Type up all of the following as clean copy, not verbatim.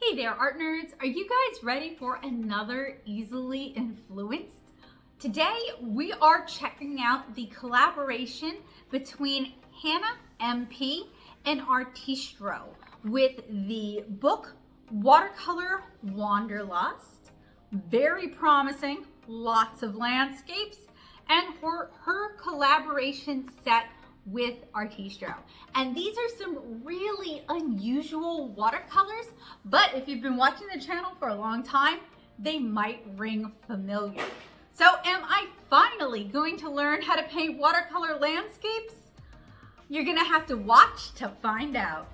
Hey there, art nerds. Are you guys ready for another Easily Influenced? Today, we are checking out the collaboration between Hannah MP and Artistro with the book Watercolor Wanderlust. Very promising, lots of landscapes, and her collaboration set with Artistro. And these are some really unusual watercolors, but if you've been watching the channel for a long time, they might ring familiar. So am I finally going to learn how to paint watercolor landscapes? You're gonna have to watch to find out.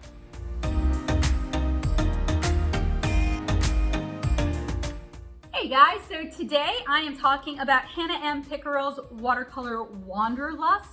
Hey guys, so today I am talking about Hannah M. Pickerel's Watercolor Wanderlust.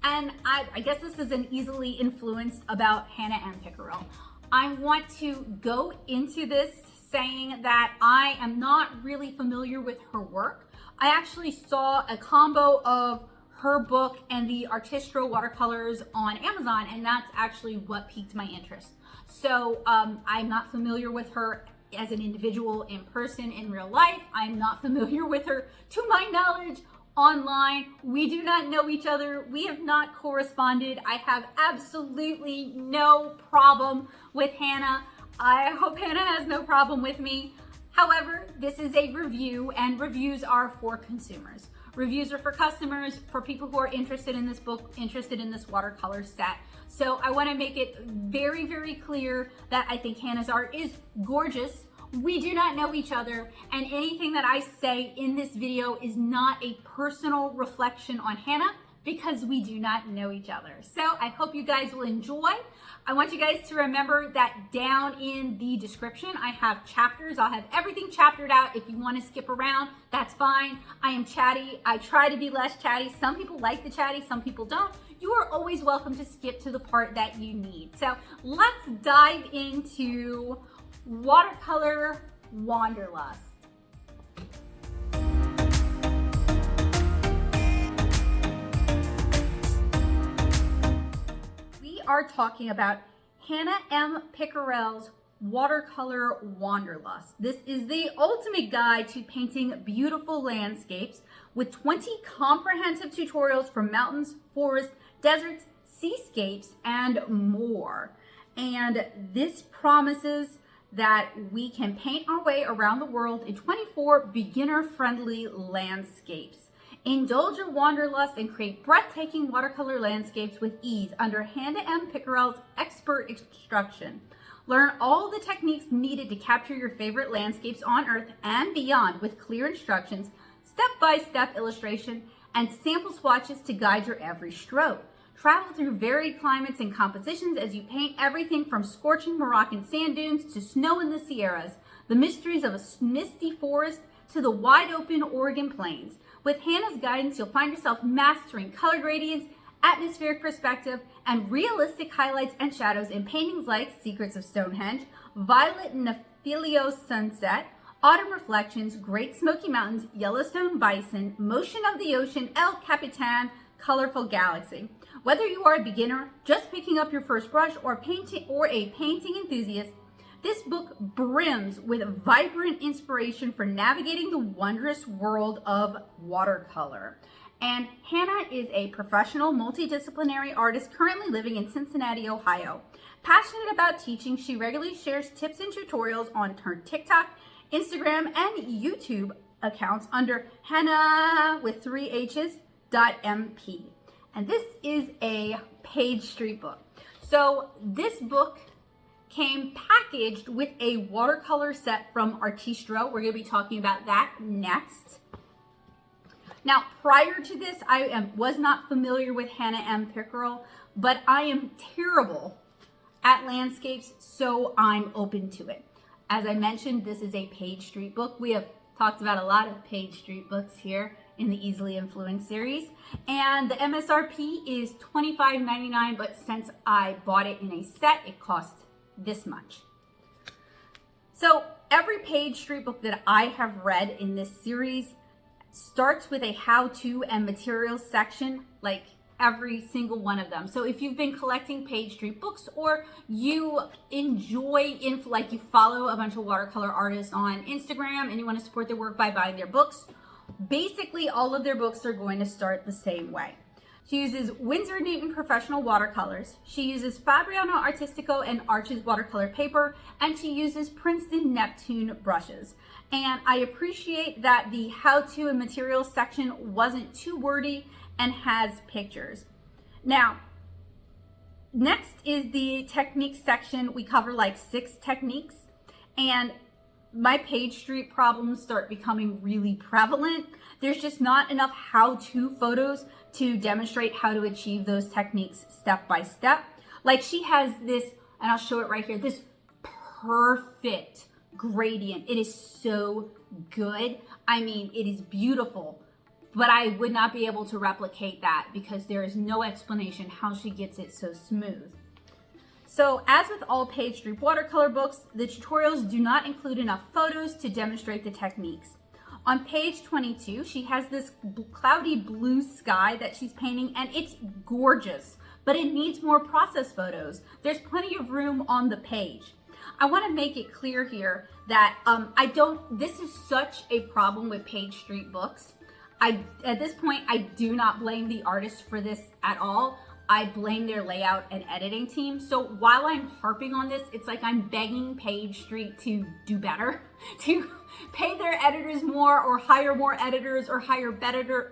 And I guess this is an Easily Influenced about Hannah M. Pickerel. I want to go into this saying that I am not really familiar with her work. I actually saw a combo of her book and the Artistro watercolors on Amazon, and that's actually what piqued my interest. So I'm not familiar with her as an individual in person in real life. I'm not familiar with her, to my knowledge, online. We do not know each other. We have not corresponded. I have absolutely no problem with Hannah. I hope Hannah has no problem with me. However, this is a review, and reviews are for consumers. Reviews are for customers, for people who are interested in this book, interested in this watercolor set. So I want to make it very, very clear that I think Hannah's art is gorgeous. We do not know each other, and anything that I say in this video is not a personal reflection on Hannah because we do not know each other. So I hope you guys will enjoy. I want you guys to remember that down in the description, I have chapters. I'll have everything chaptered out. If you want to skip around, that's fine. I am chatty. I try to be less chatty. Some people like the chatty, some people don't. You are always welcome to skip to the part that you need. So let's dive into Watercolor Wanderlust. We are talking about Hannah M. Pickerel's Watercolor Wanderlust. This is the ultimate guide to painting beautiful landscapes with 20 comprehensive tutorials for mountains, forests, deserts, seascapes, and more. And this promises that we can paint our way around the world in 24 beginner-friendly landscapes. Indulge your wanderlust and create breathtaking watercolor landscapes with ease under Hannah M. Pickerel's expert instruction. Learn all the techniques needed to capture your favorite landscapes on Earth and beyond with clear instructions, step-by-step illustration, and sample swatches to guide your every stroke. Travel through varied climates and compositions as you paint everything from scorching Moroccan sand dunes to snow in the Sierras, the mysteries of a misty forest to the wide open Oregon plains. With Hannah's guidance, you'll find yourself mastering color gradients, atmospheric perspective, and realistic highlights and shadows in paintings like Secrets of Stonehenge, Violet Nephelio Sunset, Autumn Reflections, Great Smoky Mountains, Yellowstone Bison, Motion of the Ocean, El Capitan, Colorful Galaxy. Whether you are a beginner, just picking up your first brush, or a painting enthusiast, this book brims with vibrant inspiration for navigating the wondrous world of watercolor. And Hannah is a professional multidisciplinary artist currently living in Cincinnati, Ohio. Passionate about teaching, she regularly shares tips and tutorials on her TikTok, Instagram, and YouTube accounts under Hannah with 3 H's .mp. And this is a page street book. So this book came packaged with a watercolor set from Artistro. We're going to be talking about that next. Now, prior to this, I was not familiar with Hannah M. Pickerel, but I am terrible at landscapes, so I'm open to it. As I mentioned, this is a page street book. We have talked about a lot of page street books here in the Easily Influenced series, and the MSRP is $25.99, but since I bought it in a set, it cost this much. So every page street book that I have read in this series starts with a how-to and materials section, like every single one of them. So if you've been collecting Page Street books, or you enjoy, like you follow a bunch of watercolor artists on Instagram and you want to support their work by buying their books, basically all of their books are going to start the same way. She uses Winsor Newton professional watercolors. She uses Fabriano Artistico and Arches watercolor paper, and she uses Princeton Neptune brushes. And I appreciate that the how-to and materials section wasn't too wordy and has pictures. Now, next is the techniques section. We cover like 6 techniques, and my Page Street problems start becoming really prevalent. There's just not enough how-to photos to demonstrate how to achieve those techniques step by step. Like she has this, and I'll show it right here, this perfect gradient. It is so good. I mean, it is beautiful, but I would not be able to replicate that because there is no explanation how she gets it so smooth. So as with all Page Street watercolor books, the tutorials do not include enough photos to demonstrate the techniques. On page 22, she has this cloudy blue sky that she's painting, and it's gorgeous, but it needs more process photos. There's plenty of room on the page. I want to make it clear here that this is such a problem with Page Street books. At this point, I do not blame the artist for this at all. I blame their layout and editing team. So while I'm harping on this, it's like I'm begging Page Street to do better, to pay their editors more, or hire more editors, or hire better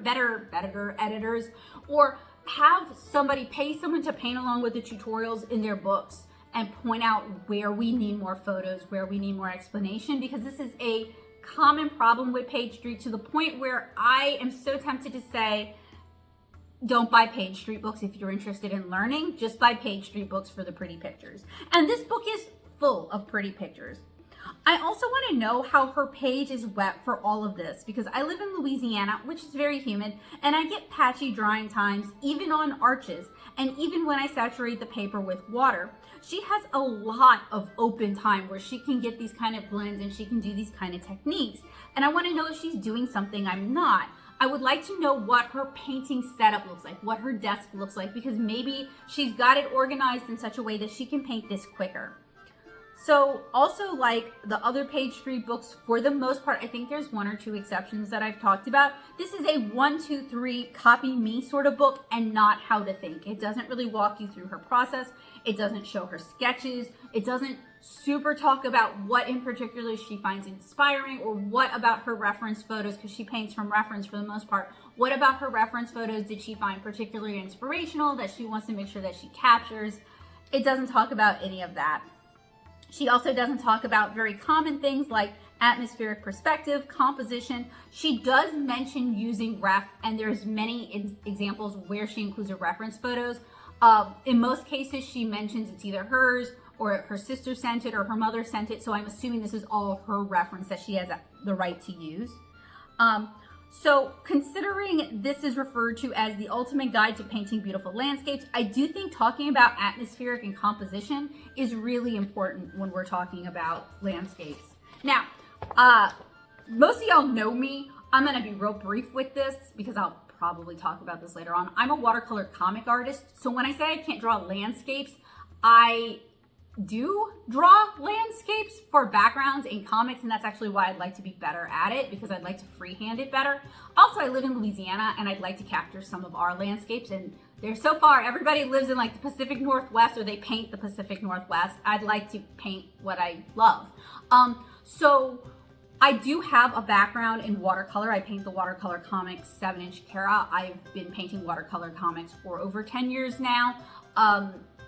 editors, or have somebody pay someone to paint along with the tutorials in their books and point out where we need more photos, where we need more explanation, because this is a common problem with Page Street, to the point where I am so tempted to say, don't buy Page Street books if you're interested in learning. Just buy Page Street books for the pretty pictures. And this book is full of pretty pictures. I also want to know how her page is wet for all of this, because I live in Louisiana, which is very humid, and I get patchy drying times even on Arches, and even when I saturate the paper with water. She has a lot of open time where she can get these kind of blends and she can do these kind of techniques. And I want to know if she's doing something I'm not. I would like to know what her painting setup looks like, what her desk looks like, because maybe she's got it organized in such a way that she can paint this quicker. So also, like the other Page Street books, for the most part, I think there's 1 or 2 exceptions that I've talked about. This is a 1, 2, 3 copy me sort of book, and not how to think. It doesn't really walk you through her process. It doesn't show her sketches. It doesn't super talk about what in particular she finds inspiring, or what about her reference photos, because she paints from reference for the most part. What about her reference photos did she find particularly inspirational that she wants to make sure that she captures? It doesn't talk about any of that. She also doesn't talk about very common things like atmospheric perspective, composition. She does mention using ref, and there's many examples where she includes her reference photos. In most cases, she mentions it's either hers, or her sister sent it, or her mother sent it. So I'm assuming this is all her reference that she has the right to use. So considering this is referred to as the ultimate guide to painting beautiful landscapes, I do think talking about atmospheric and composition is really important when we're talking about landscapes. Now, most of y'all know me. I'm gonna be real brief with this because I'll probably talk about this later on. I'm a watercolor comic artist. So when I say I can't draw landscapes, I do draw landscapes for backgrounds in comics, and that's actually why I'd like to be better at it, because I'd like to freehand it better. Also, I live in Louisiana, and I'd like to capture some of our landscapes, and there's so far, everybody lives in like the Pacific Northwest, or they paint the Pacific Northwest. I'd like to paint what I love. So I do have a background in watercolor. I paint the watercolor comics 7-inch Cara. I've been painting watercolor comics for over 10 years now.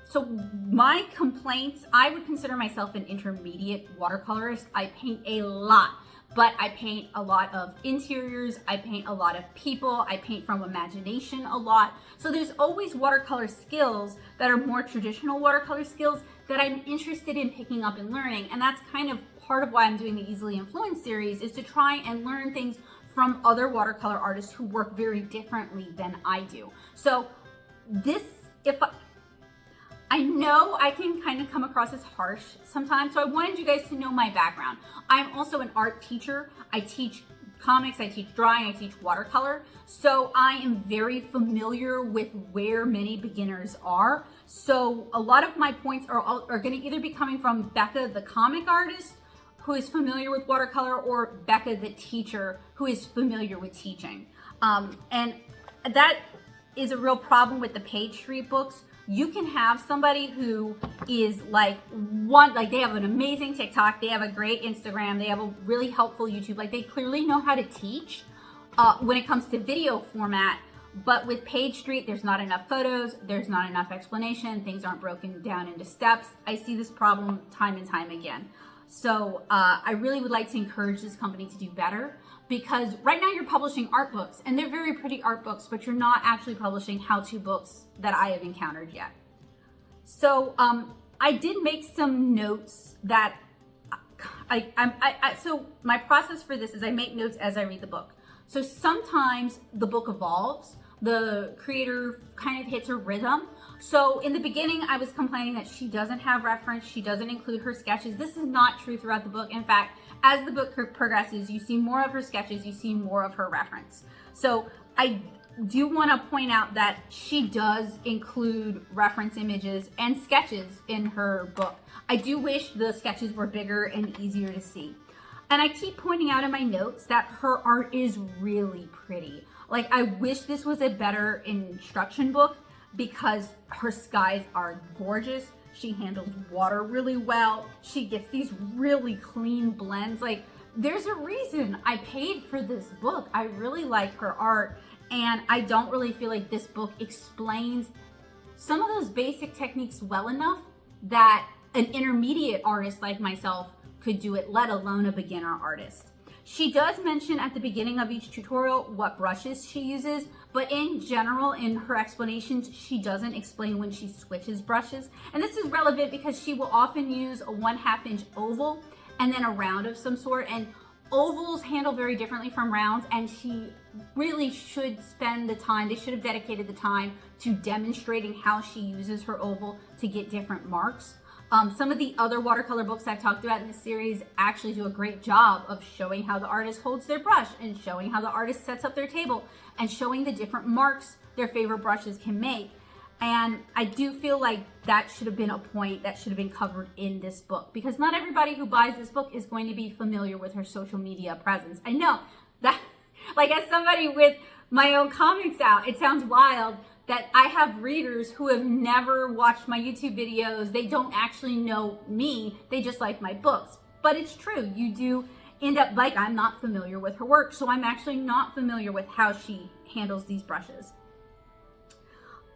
So my complaints, I would consider myself an intermediate watercolorist. I paint a lot, but I paint a lot of interiors. I paint a lot of people. I paint from imagination a lot. So there's always watercolor skills that are more traditional watercolor skills that I'm interested in picking up and learning. And that's kind of part of why I'm doing the Easily Influenced series, is to try and learn things from other watercolor artists who work very differently than I do. So this, I know I can kind of come across as harsh sometimes, so I wanted you guys to know my background. I'm also an art teacher. I teach comics, I teach drawing, I teach watercolor. So I am very familiar with where many beginners are. So a lot of my points are going to either be coming from Becca, the comic artist, who is familiar with watercolor, or Becca, the teacher, who is familiar with teaching. And that is a real problem with the Page Street books. You can have somebody who is like they have an amazing TikTok, they have a great Instagram, they have a really helpful YouTube, like they clearly know how to teach when it comes to video format. But with Page Street, there's not enough photos, there's not enough explanation, things aren't broken down into steps. I see this problem time and time again. So I really would like to encourage this company to do better, because right now you're publishing art books, and they're very pretty art books, but you're not actually publishing how-to books that I have encountered yet. So I did make some notes that so my process for this is I make notes as I read the book. So sometimes the book evolves, the creator kind of hits a rhythm. So in the beginning, I was complaining that she doesn't have reference, she doesn't include her sketches. This is not true throughout the book. In fact, as the book progresses, you see more of her sketches, you see more of her reference. So I do want to point out that she does include reference images and sketches in her book. I do wish the sketches were bigger and easier to see. And I keep pointing out in my notes that her art is really pretty. Like, I wish this was a better instruction book, because her skies are gorgeous. She handles water really well. She gets these really clean blends. Like, there's a reason I paid for this book. I really like her art, and I don't really feel like this book explains some of those basic techniques well enough that an intermediate artist like myself could do it, let alone a beginner artist. She does mention at the beginning of each tutorial what brushes she uses, but in general, in her explanations, she doesn't explain when she switches brushes. And this is relevant because she will often use a 1/2 inch oval and then a round of some sort. And ovals handle very differently from rounds, and she really should spend the time, they should have dedicated the time to demonstrating how she uses her oval to get different marks. Some of the other watercolor books I've talked about in this series actually do a great job of showing how the artist holds their brush, and showing how the artist sets up their table, and showing the different marks their favorite brushes can make. And I do feel like that should have been a point that should have been covered in this book, because not everybody who buys this book is going to be familiar with her social media presence. I know that, like, as somebody with my own comics out, it sounds wild that I have readers who have never watched my YouTube videos. They don't actually know me, they just like my books. But it's true, you do end up, like, I'm not familiar with her work, so I'm actually not familiar with how she handles these brushes.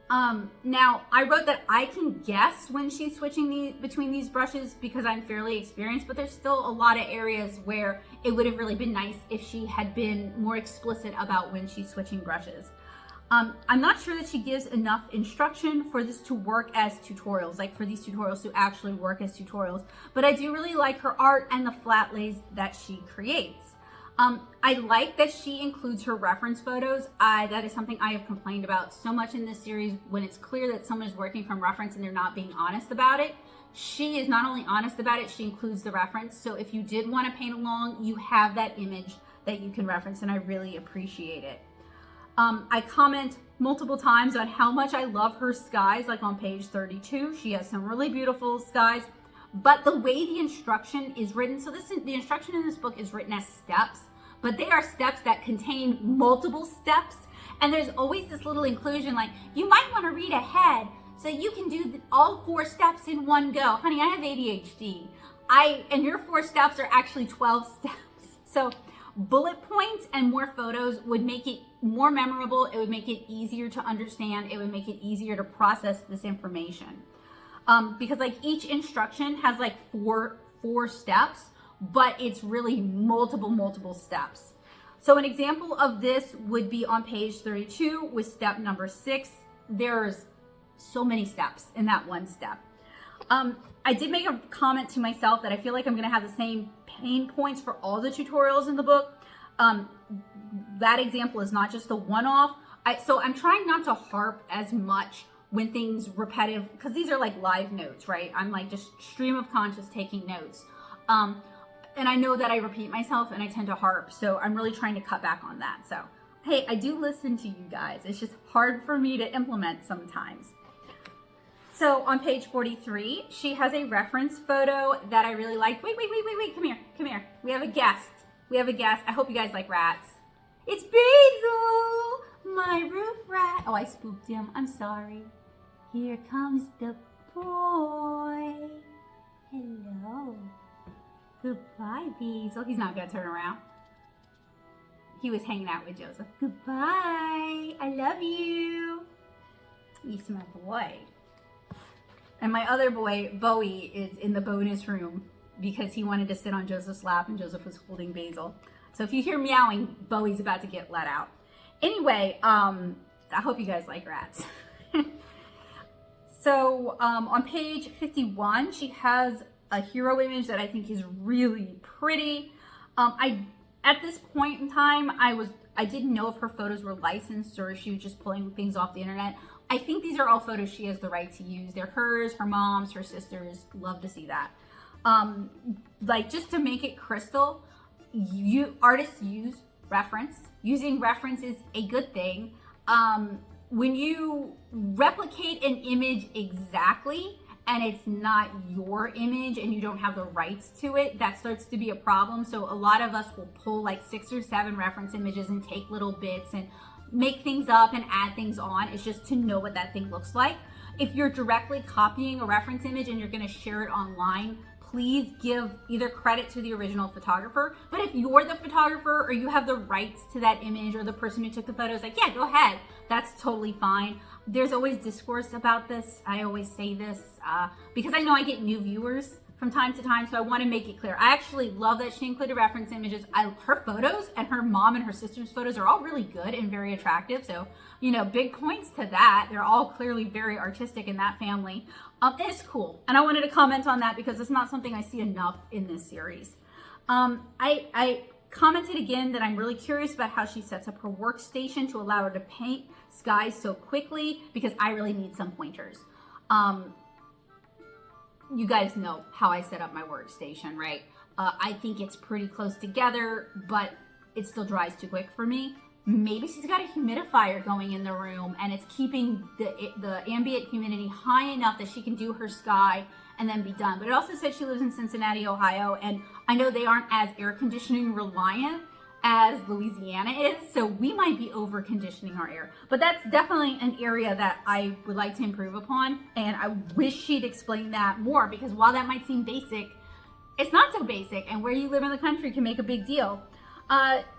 Now, I wrote that I can guess when she's switching between these brushes because I'm fairly experienced, but there's still a lot of areas where it would have really been nice if she had been more explicit about when she's switching brushes. I'm not sure that she gives enough instruction for this to work as tutorials, like for these tutorials to actually work as tutorials, but I do really like her art and the flat lays that she creates. I like that she includes her reference photos. That is something I have complained about so much in this series, when it's clear that someone is working from reference and they're not being honest about it. She is not only honest about it, she includes the reference. So if you did want to paint along, you have that image that you can reference, and I really appreciate it. I comment multiple times on how much I love her skies, like on page 32. She has some really beautiful skies, but the way the instruction is written, so the instruction in this book is written as steps, but they are steps that contain multiple steps. And there's always this little inclusion, like, you might want to read ahead so you can do all 4 steps in one go. Honey, I have ADHD. And your 4 steps are actually 12 steps. So bullet points and more photos would make it more memorable. It would make it easier to understand. It would make it easier to process this information. Because like each instruction has like four steps, but it's really multiple steps. So an example of this would be on page 32 with step number 6. There's so many steps in that one step. I did make a comment to myself that I feel like I'm going to have the same pain points for all the tutorials in the book. That example is not just a one-off. So I'm trying not to harp as much when things repetitive, because these are like live notes, right? I'm like just stream of conscious taking notes. and I know that I repeat myself and I tend to harp, so I'm really trying to cut back on that. So, hey, I do listen to you guys. It's just hard for me to implement sometimes. So on page 43, she has a reference photo that I really liked. Wait, come here. We have a guest. I hope you guys like rats. It's Basil, my roof rat. Oh, I spooked him. I'm sorry. Here comes the boy. Hello. Goodbye, Basil. He's not gonna turn around. He was hanging out with Joseph. Goodbye. I love you. He's my boy. And my other boy, Bowie, is in the bonus room because he wanted to sit on Joseph's lap and Joseph was holding Basil. So if you hear meowing, Bowie's about to get let out. Anyway, I hope you guys like rats. So on page 51, she has a hero image that I think is really pretty. At this point in time, I didn't know if her photos were licensed or if she was just pulling things off the internet. I think these are all photos she has the right to use. They're hers, her mom's, her sister's. Love to see that. Like, just to make it crystal, artists use reference. Using reference is a good thing. When you replicate an image exactly and it's not your image and you don't have the rights to it, that starts to be a problem. So a lot of us will pull like 6 or 7 reference images and take little bits and make things up and add things on. It's just to know what that thing looks like. If you're directly copying a reference image and you're going to share it online, please give either credit to the original photographer. But if you're the photographer or you have the rights to that image or the person who took the photos, like, yeah, go ahead. That's totally fine. There's always discourse about this. I always say this because I know I get new viewers from time to time, so I want to make it clear. I actually love that she included reference images. Her photos and her mom and her sister's photos are all really good and very attractive. So, you know, big points to that. They're all clearly very artistic in that family. It's cool. And I wanted to comment on that because it's not something I see enough in this series. I commented again that I'm really curious about how she sets up her workstation to allow her to paint skies so quickly because I really need some pointers. You guys know how I set up my workstation, right? I think it's pretty close together, but it still dries too quick for me. Maybe she's got a humidifier going in the room and it's keeping the ambient humidity high enough that she can do her sky and then be done. But it also said she lives in Cincinnati, Ohio, and I know they aren't as air conditioning reliant as Louisiana is, so we might be over conditioning our air. But that's definitely an area that I would like to improve upon, and I wish she'd explain that more, because while that might seem basic, it's not so basic, and where you live in the country can make a big deal.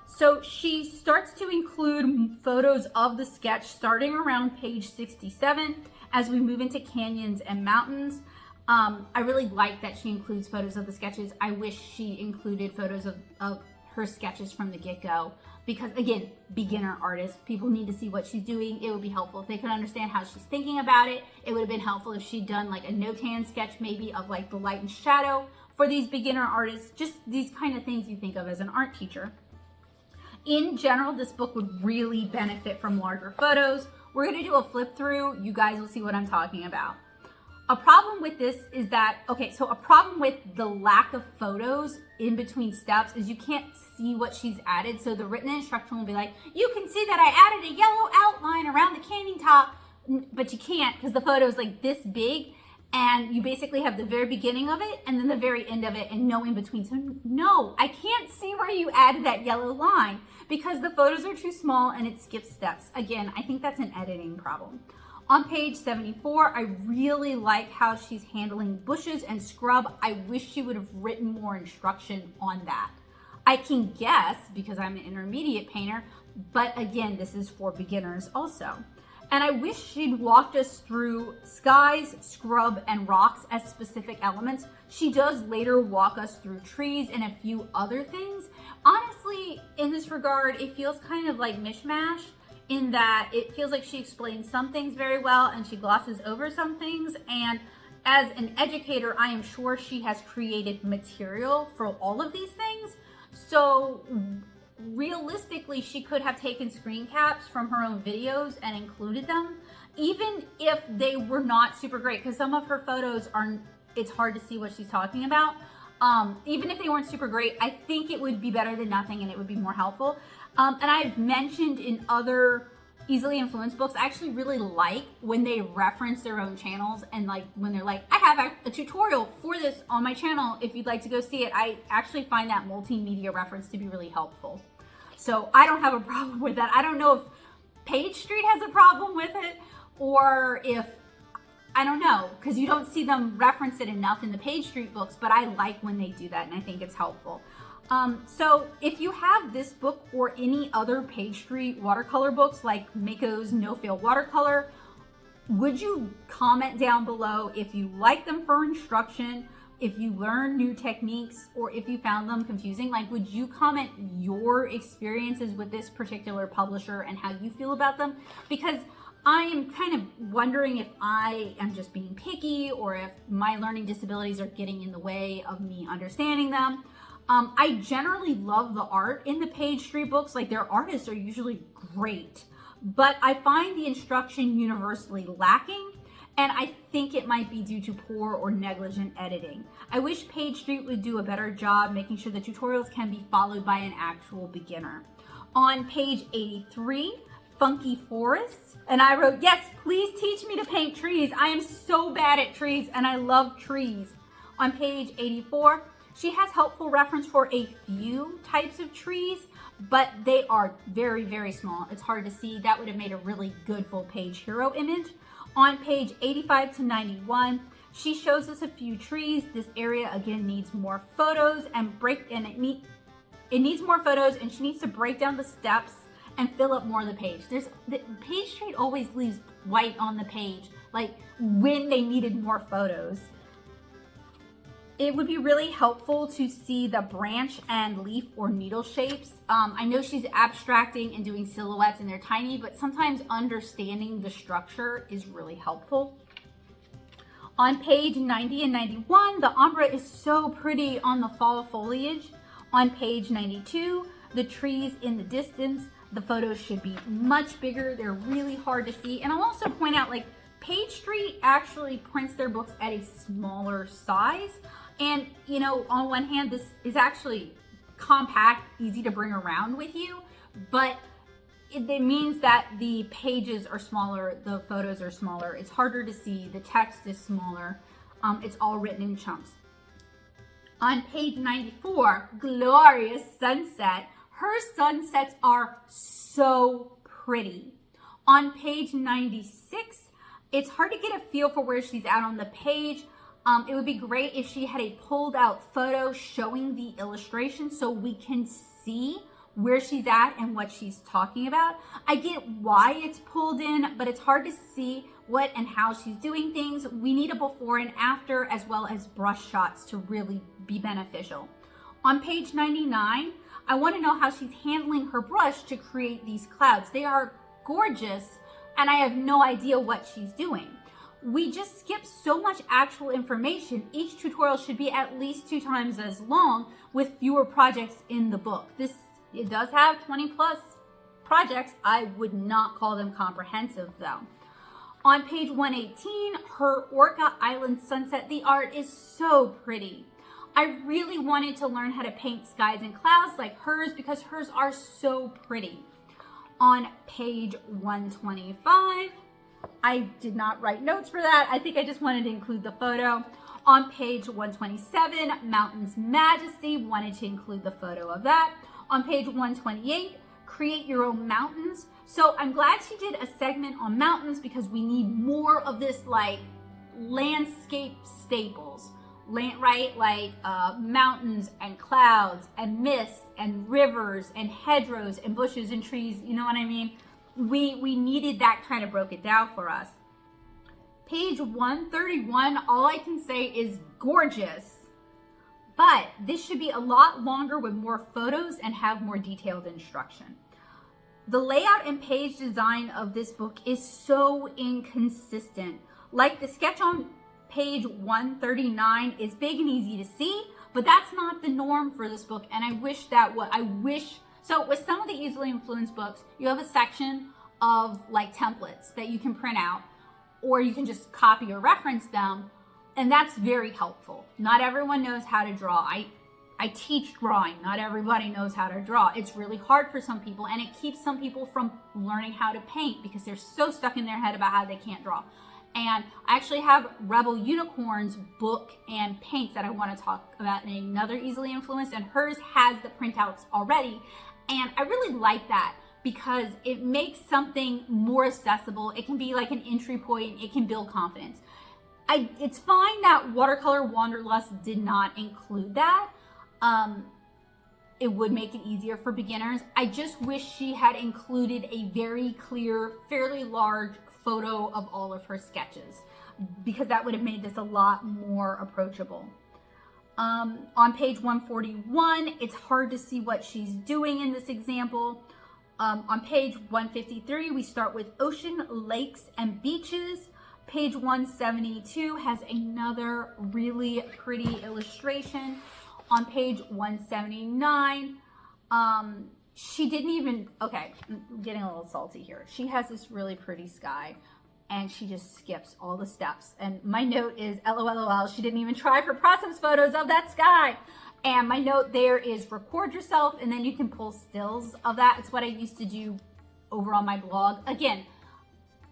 So she starts to include photos of the sketch starting around page 67 as we move into canyons and mountains. I really like that she includes photos of the sketches. I wish she included photos of her sketches from the get-go, because again, beginner artist, people need to see what she's doing. It would be helpful if they could understand how she's thinking about it. It would have been helpful if she'd done like a no-tan sketch maybe of like the light and shadow for these beginner artists, just these kind of things you think of as an art teacher. In general, this book would really benefit from larger photos. We're going to do a flip through. You guys will see what I'm talking about. A problem with this is that, a problem with the lack of photos in between steps is you can't see what she's added. So the written instruction will be like, you can see that I added a yellow outline around the canyon top, but you can't because the photo is like this big and you basically have the very beginning of it and then the very end of it and no in between. So no, I can't see where you added that yellow line because the photos are too small and it skips steps. Again, I think that's an editing problem. On page 74, I really like how she's handling bushes and scrub. I wish she would have written more instruction on that. I can guess because I'm an intermediate painter, but again, this is for beginners also. And I wish she'd walked us through skies, scrub, and rocks as specific elements. She does later walk us through trees and a few other things. Honestly, in this regard, it feels kind of like mishmash, in that it feels like she explains some things very well and she glosses over some things. And as an educator, I am sure she has created material for all of these things. So realistically, she could have taken screen caps from her own videos and included them, even if they were not super great, because some of her photos are, it's hard to see what she's talking about. Even if they weren't super great, I think it would be better than nothing and it would be more helpful. And I've mentioned in other easily influenced books, I actually really like when they reference their own channels, and like when they're like, I have a tutorial for this on my channel if you'd like to go see it. I actually find that multimedia reference to be really helpful. So I don't have a problem with that. I don't know if Page Street has a problem with it, or if, I don't know, because you don't see them reference it enough in the Page Street books, but I like when they do that and I think it's helpful. So if you have this book or any other Page Street watercolor books like Mako's No Fail Watercolor, would you comment down below if you like them for instruction, if you learn new techniques, or if you found them confusing? Like, would you comment your experiences with this particular publisher and how you feel about them? Because I am kind of wondering if I am just being picky or if my learning disabilities are getting in the way of me understanding them. I generally love the art in the Page Street books. Like, their artists are usually great, but I find the instruction universally lacking, and I think it might be due to poor or negligent editing. I wish Page Street would do a better job making sure the tutorials can be followed by an actual beginner. On page 83, Funky Forests, and I wrote, yes, please teach me to paint trees. I am so bad at trees and I love trees. On page 84, she has helpful reference for a few types of trees, but they are very, very small. It's hard to see. That would have made a really good full page hero image. On page 85 to 91, she shows us a few trees. This area again needs more photos and it needs more photos, and she needs to break down the steps and fill up more of the page. The Page Street always leaves white on the page, like when they needed more photos. It would be really helpful to see the branch and leaf or needle shapes. I know she's abstracting and doing silhouettes and they're tiny, but sometimes understanding the structure is really helpful. On page 90 and 91, the ombre is so pretty on the fall foliage. On page 92, the trees in the distance, the photos should be much bigger. They're really hard to see. And I'll also point out, like, Page Street actually prints their books at a smaller size. And, you know, on one hand, this is actually compact, easy to bring around with you, but it means that the pages are smaller, the photos are smaller, it's harder to see, the text is smaller, it's all written in chunks. On page 94, Glorious Sunset. Her sunsets are so pretty. On page 96, it's hard to get a feel for where she's at on the page. It would be great if she had a pulled out photo showing the illustration so we can see where she's at and what she's talking about. I get why it's pulled in, but it's hard to see what and how she's doing things. We need a before and after, as well as brush shots to really be beneficial. On page 99, I want to know how she's handling her brush to create these clouds. They are gorgeous, and I have no idea what she's doing. We just skip so much actual information. Each tutorial should be at least 2 times as long with fewer projects in the book. It does have 20 plus projects. I would not call them comprehensive though. On page 118, her Orca Island sunset, the art is so pretty. I really wanted to learn how to paint skies and clouds like hers because hers are so pretty. On page 125, I did not write notes for that. I think I just wanted to include the photo. On page 127, Mountains Majesty, wanted to include the photo of that. On page 128, Create Your Own Mountains. So I'm glad she did a segment on mountains because we need more of this, like, landscape staples, right? Like mountains and clouds and mist and rivers and hedgerows and bushes and trees. You know what I mean? We needed that kind of broke it down for us. Page 131, all I can say is gorgeous, but this should be a lot longer with more photos and have more detailed instruction. The layout and page design of this book is so inconsistent. Like, the sketch on page 139 is big and easy to see, but that's not the norm for this book, and so with some of the easily influenced books, you have a section of like templates that you can print out, or you can just copy or reference them. And that's very helpful. Not everyone knows how to draw. I teach drawing. Not everybody knows how to draw. It's really hard for some people, and it keeps some people from learning how to paint because they're so stuck in their head about how they can't draw. And I actually have Rebel Unicorn's book and paints that I want to talk about in another easily influenced, and hers has the printouts already. And I really like that because it makes something more accessible. It can be like an entry point. It can build confidence. It's fine that Watercolor Wanderlust did not include that. It would make it easier for beginners. I just wish she had included a very clear, fairly large photo of all of her sketches, because that would have made this a lot more approachable. On page 141, it's hard to see what she's doing in this example. On page 153, we start with ocean, lakes, and beaches. Page 172 has another really pretty illustration. On page 179, she didn't even, okay, I'm getting a little salty here. She has this really pretty sky, and she just skips all the steps. And my note is, LOL, she didn't even try for process photos of that sky. And my note there is record yourself, and then you can pull stills of that. It's what I used to do over on my blog. Again,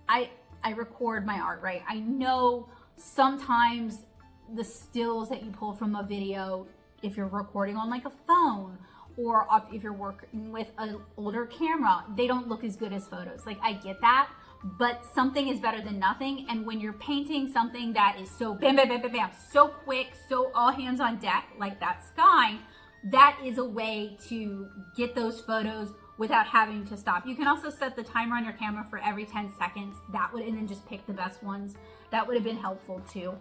I record my art, right? I know sometimes the stills that you pull from a video, if you're recording on like a phone, or if you're working with an older camera, they don't look as good as photos. Like, I get that, but something is better than nothing. And when you're painting something that is so bam, bam, bam, bam, bam, so quick, so all hands on deck, like that sky, that is a way to get those photos without having to stop. You can also set the timer on your camera for every 10 seconds. And then just pick the best ones. That would have been helpful too.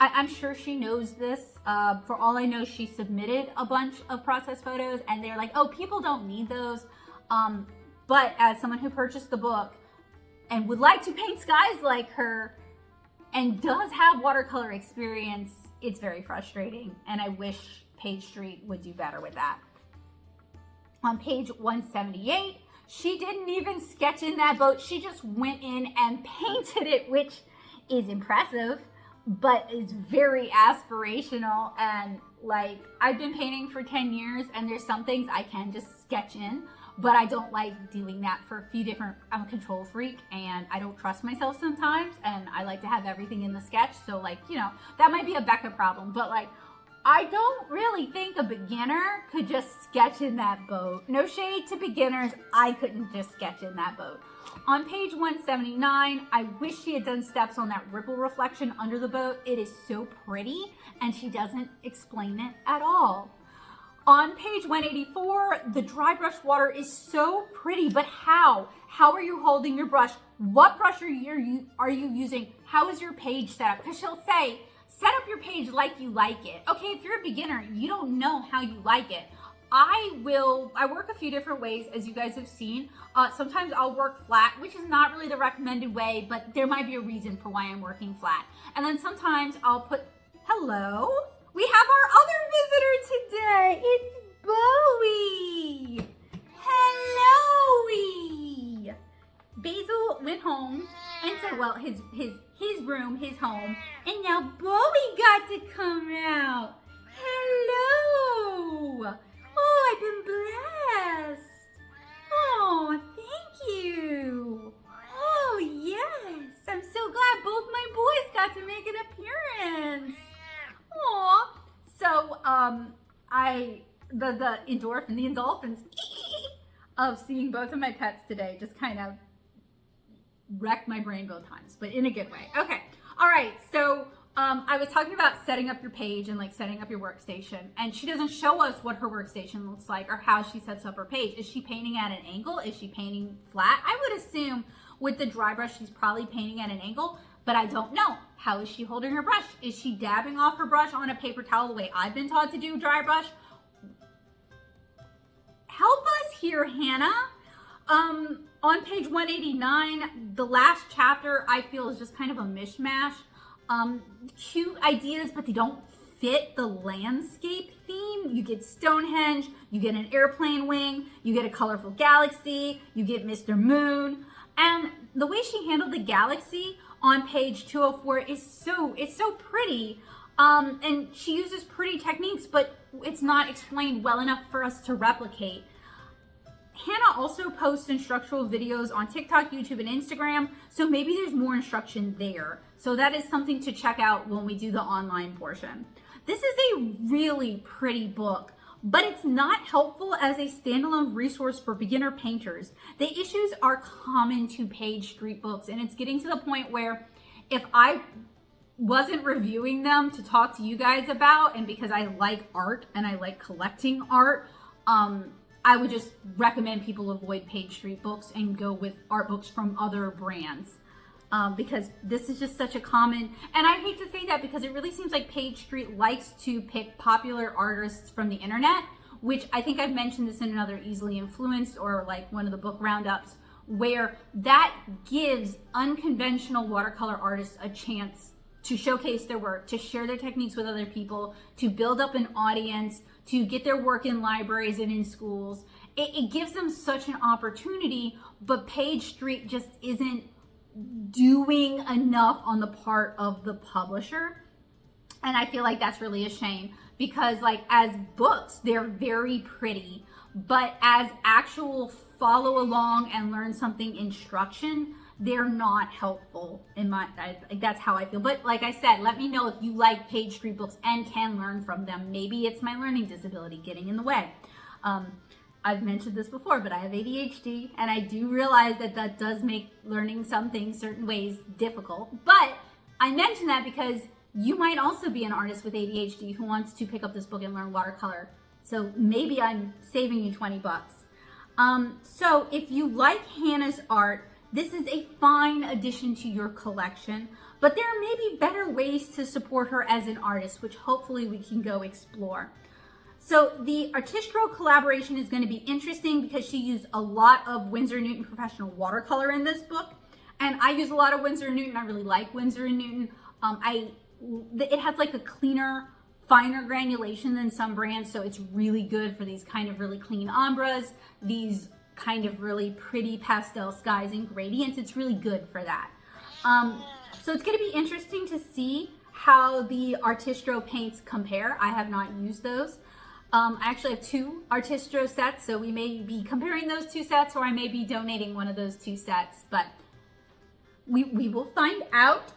I'm sure she knows this. For all I know, she submitted a bunch of process photos, and they're like, oh, people don't need those. But as someone who purchased the book and would like to paint skies like her and does have watercolor experience, it's very frustrating. And I wish Page Street would do better with that. On page 178, she didn't even sketch in that boat. She just went in and painted it, which is impressive, but it's very aspirational. And like, I've been painting for 10 years, and there's some things I can just sketch in, but I don't like doing that for a few different, I'm a control freak, and I don't trust myself sometimes, and I like to have everything in the sketch. So like, you know, that might be a Becca problem, but like, I don't really think a beginner could just sketch in that boat. No shade to beginners, I couldn't just sketch in that boat. On page 179, I wish she had done steps on that ripple reflection under the boat. It is so pretty, and she doesn't explain it at all. On page 184, the dry brush water is so pretty, but how? How are you holding your brush? What brush are you using? How is your page set up? Because she'll say, set up your page like you like it. Okay, if you're a beginner, you don't know how you like it. I work a few different ways, as you guys have seen. Sometimes I'll work flat, which is not really the recommended way, but there might be a reason for why I'm working flat. And then sometimes I'll put, hello, we have our other visitor today. It's Bowie. Hello. Basil went home and said, well, his room, his home, and now Bowie got to come out. Hello. Oh, I've been blessed. Oh, thank you. Oh, yes. I'm so glad both my boys got to make an appearance. Aw. So, the endorphins of seeing both of my pets today just kind of wrecked my brain both times, but in a good way. Okay. All right. So, I was talking about setting up your page and like setting up your workstation, and she doesn't show us what her workstation looks like or how she sets up her page. Is she painting at an angle? Is she painting flat? I would assume with the dry brush, she's probably painting at an angle, but I don't know. How is she holding her brush? Is she dabbing off her brush on a paper towel the way I've been taught to do dry brush? Help us here, Hannah. On page 189, the last chapter I feel is just kind of a mishmash. Cute ideas, but they don't fit the landscape theme. You get Stonehenge, you get an airplane wing, you get a colorful galaxy, you get Mr. Moon. And the way she handled the galaxy, on page 204 is it's so pretty. And she uses pretty techniques, but it's not explained well enough for us to replicate. Hannah also posts instructional videos on TikTok, YouTube, and Instagram, so maybe there's more instruction there. So that is something to check out when we do the online portion. This is a really pretty book, but it's not helpful as a standalone resource for beginner painters. The issues are common to Page Street books, and it's getting to the point where if I wasn't reviewing them to talk to you guys about, and because I like art and I like collecting art, I would just recommend people avoid Page Street books and go with art books from other brands. Because this is just such a common, and I hate to say that because it really seems like Page Street likes to pick popular artists from the internet, which I think I've mentioned this in another Easily Influenced or like one of the book roundups, where that gives unconventional watercolor artists a chance to showcase their work, to share their techniques with other people, to build up an audience, to get their work in libraries and in schools. It gives them such an opportunity, but Page Street just isn't doing enough on the part of the publisher. And I feel like that's really a shame because like as books, they're very pretty, but as actual follow along and learn something instruction, they're not helpful that's how I feel. But like I said, let me know if you like Page Street books and can learn from them. Maybe it's my learning disability getting in the way. I've mentioned this before, but I have ADHD, and I do realize that that does make learning some things certain ways difficult. But I mention that because you might also be an artist with ADHD who wants to pick up this book and learn watercolor. So maybe I'm saving you 20 bucks. So if you like Hannah's art, this is a fine addition to your collection, but there may be better ways to support her as an artist, which hopefully we can go explore. So the Artistro collaboration is going to be interesting because she used a lot of Winsor & Newton professional watercolor in this book. And I use a lot of Winsor & Newton. I really like Winsor & Newton. It has like a cleaner, finer granulation than some brands. So it's really good for these kind of really clean ombres, these kind of really pretty pastel skies and gradients. It's really good for that. So it's going to be interesting to see how the Artistro paints compare. I have not used those. I actually have two Artistro sets, so we may be comparing those two sets, or I may be donating one of those two sets, but we will find out.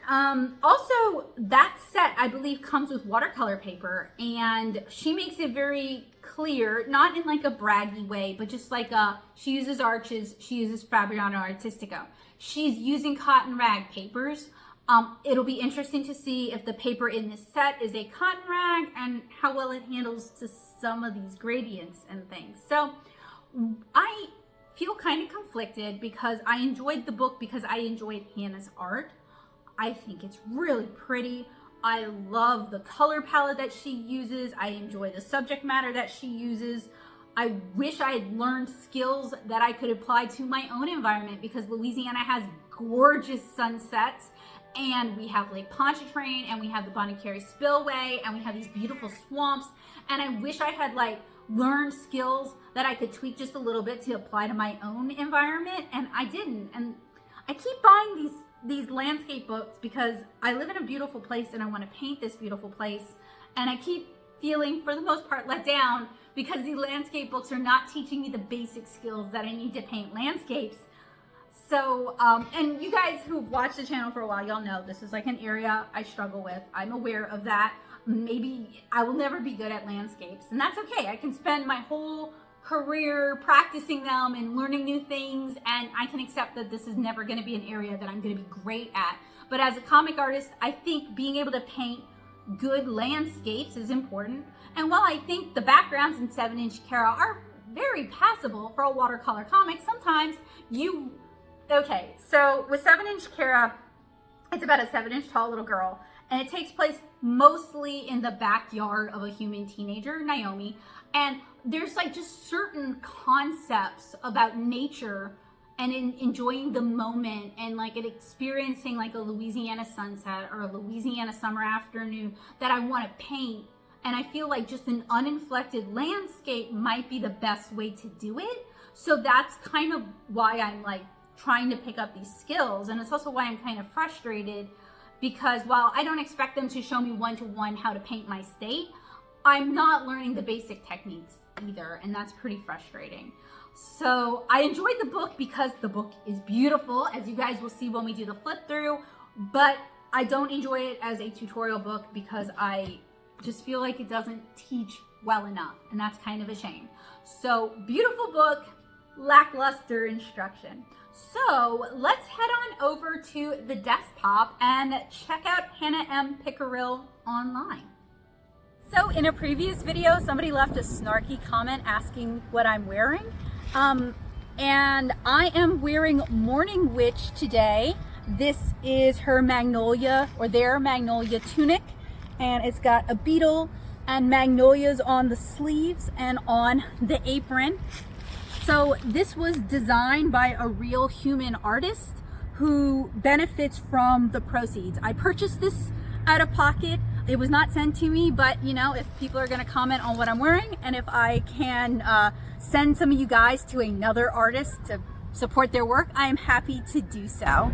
Also, that set, I believe, comes with watercolor paper, and she makes it very clear, not in like a braggy way, but just like she uses Arches, she uses Fabriano Artistico. She's using cotton rag papers. It'll be interesting to see if the paper in this set is a cotton rag and how well it handles to some of these gradients and things. So I feel kind of conflicted because I enjoyed the book because I enjoyed Hannah's art. I think it's really pretty. I love the color palette that she uses. I enjoy the subject matter that she uses. I wish I had learned skills that I could apply to my own environment because Louisiana has gorgeous sunsets. And we have Lake Pontchartrain, and we have the Bonnet-Carré Spillway, and we have these beautiful swamps. And I wish I had like learned skills that I could tweak just a little bit to apply to my own environment, and I didn't. And I keep buying these landscape books because I live in a beautiful place and I want to paint this beautiful place. And I keep feeling, for the most part, let down because the landscape books are not teaching me the basic skills that I need to paint landscapes. So, and you guys who've watched the channel for a while, y'all know this is like an area I struggle with. I'm aware of that. Maybe I will never be good at landscapes, and that's okay. I can spend my whole career practicing them and learning new things, and I can accept that this is never going to be an area that I'm going to be great at. But as a comic artist, I think being able to paint good landscapes is important. And while I think the backgrounds in 7-inch Cara are very passable for a watercolor comic, sometimes okay, so with 7-inch Cara, it's about a 7-inch tall little girl, and it takes place mostly in the backyard of a human teenager, Naomi, and there's like just certain concepts about nature and enjoying the moment and like experiencing like a Louisiana sunset or a Louisiana summer afternoon that I want to paint. And I feel like just an uninflected landscape might be the best way to do it. So that's kind of why I'm like trying to pick up these skills. And it's also why I'm kind of frustrated, because while I don't expect them to show me one-to-one how to paint my state, I'm not learning the basic techniques either, and that's pretty frustrating. So I enjoyed the book because the book is beautiful, as you guys will see when we do the flip through, but I don't enjoy it as a tutorial book because I just feel like it doesn't teach well enough, and that's kind of a shame. So beautiful book, lackluster instruction. So let's head on over to the desktop and check out Hannah M. Pickerel online. So in a previous video, somebody left a snarky comment asking what I'm wearing. And I am wearing Morning Witch today. This is her magnolia, or their magnolia tunic. And it's got a beetle and magnolias on the sleeves and on the apron. So this was designed by a real human artist who benefits from the proceeds. I purchased this out of pocket. It was not sent to me, but you know, if people are gonna comment on what I'm wearing, and if I can send some of you guys to another artist to support their work, I am happy to do so.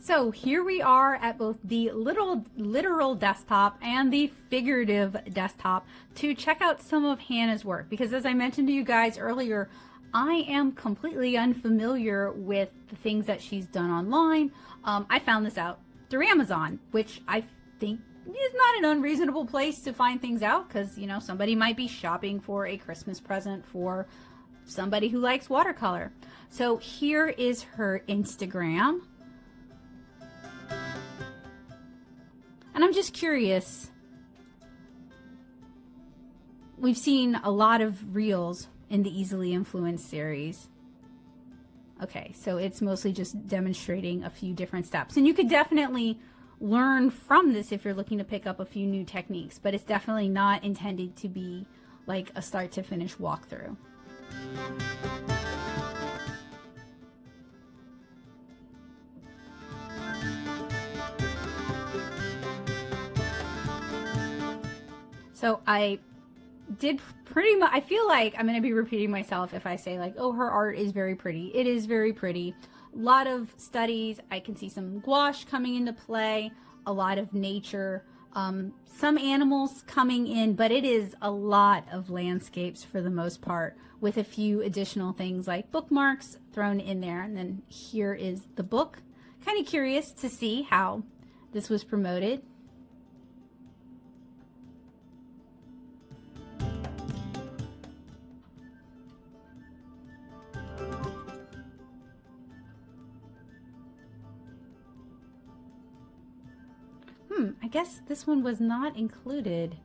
So here we are at both the literal desktop and the figurative desktop to check out some of Hannah's work, because as I mentioned to you guys earlier, I am completely unfamiliar with the things that she's done online. I found this out through Amazon, which I think is not an unreasonable place to find things out, because, you know, somebody might be shopping for a Christmas present for somebody who likes watercolor. So here is her Instagram. And I'm just curious. We've seen a lot of reels in the Easily Influenced series. Okay, so it's mostly just demonstrating a few different steps. And you could definitely learn from this if you're looking to pick up a few new techniques, but it's definitely not intended to be like a start to finish walkthrough. So I did pretty much, I feel like I'm going to be repeating myself if I say like, oh, her art is very pretty. It is very pretty. A lot of studies. I can see some gouache coming into play, a lot of nature, some animals coming in, but it is a lot of landscapes for the most part, with a few additional things like bookmarks thrown in there. And then here is the book. Kind of curious to see how this was promoted. I guess this one was not included.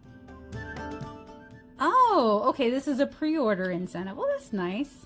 Oh, okay, this is a pre-order incentive. Well, that's nice.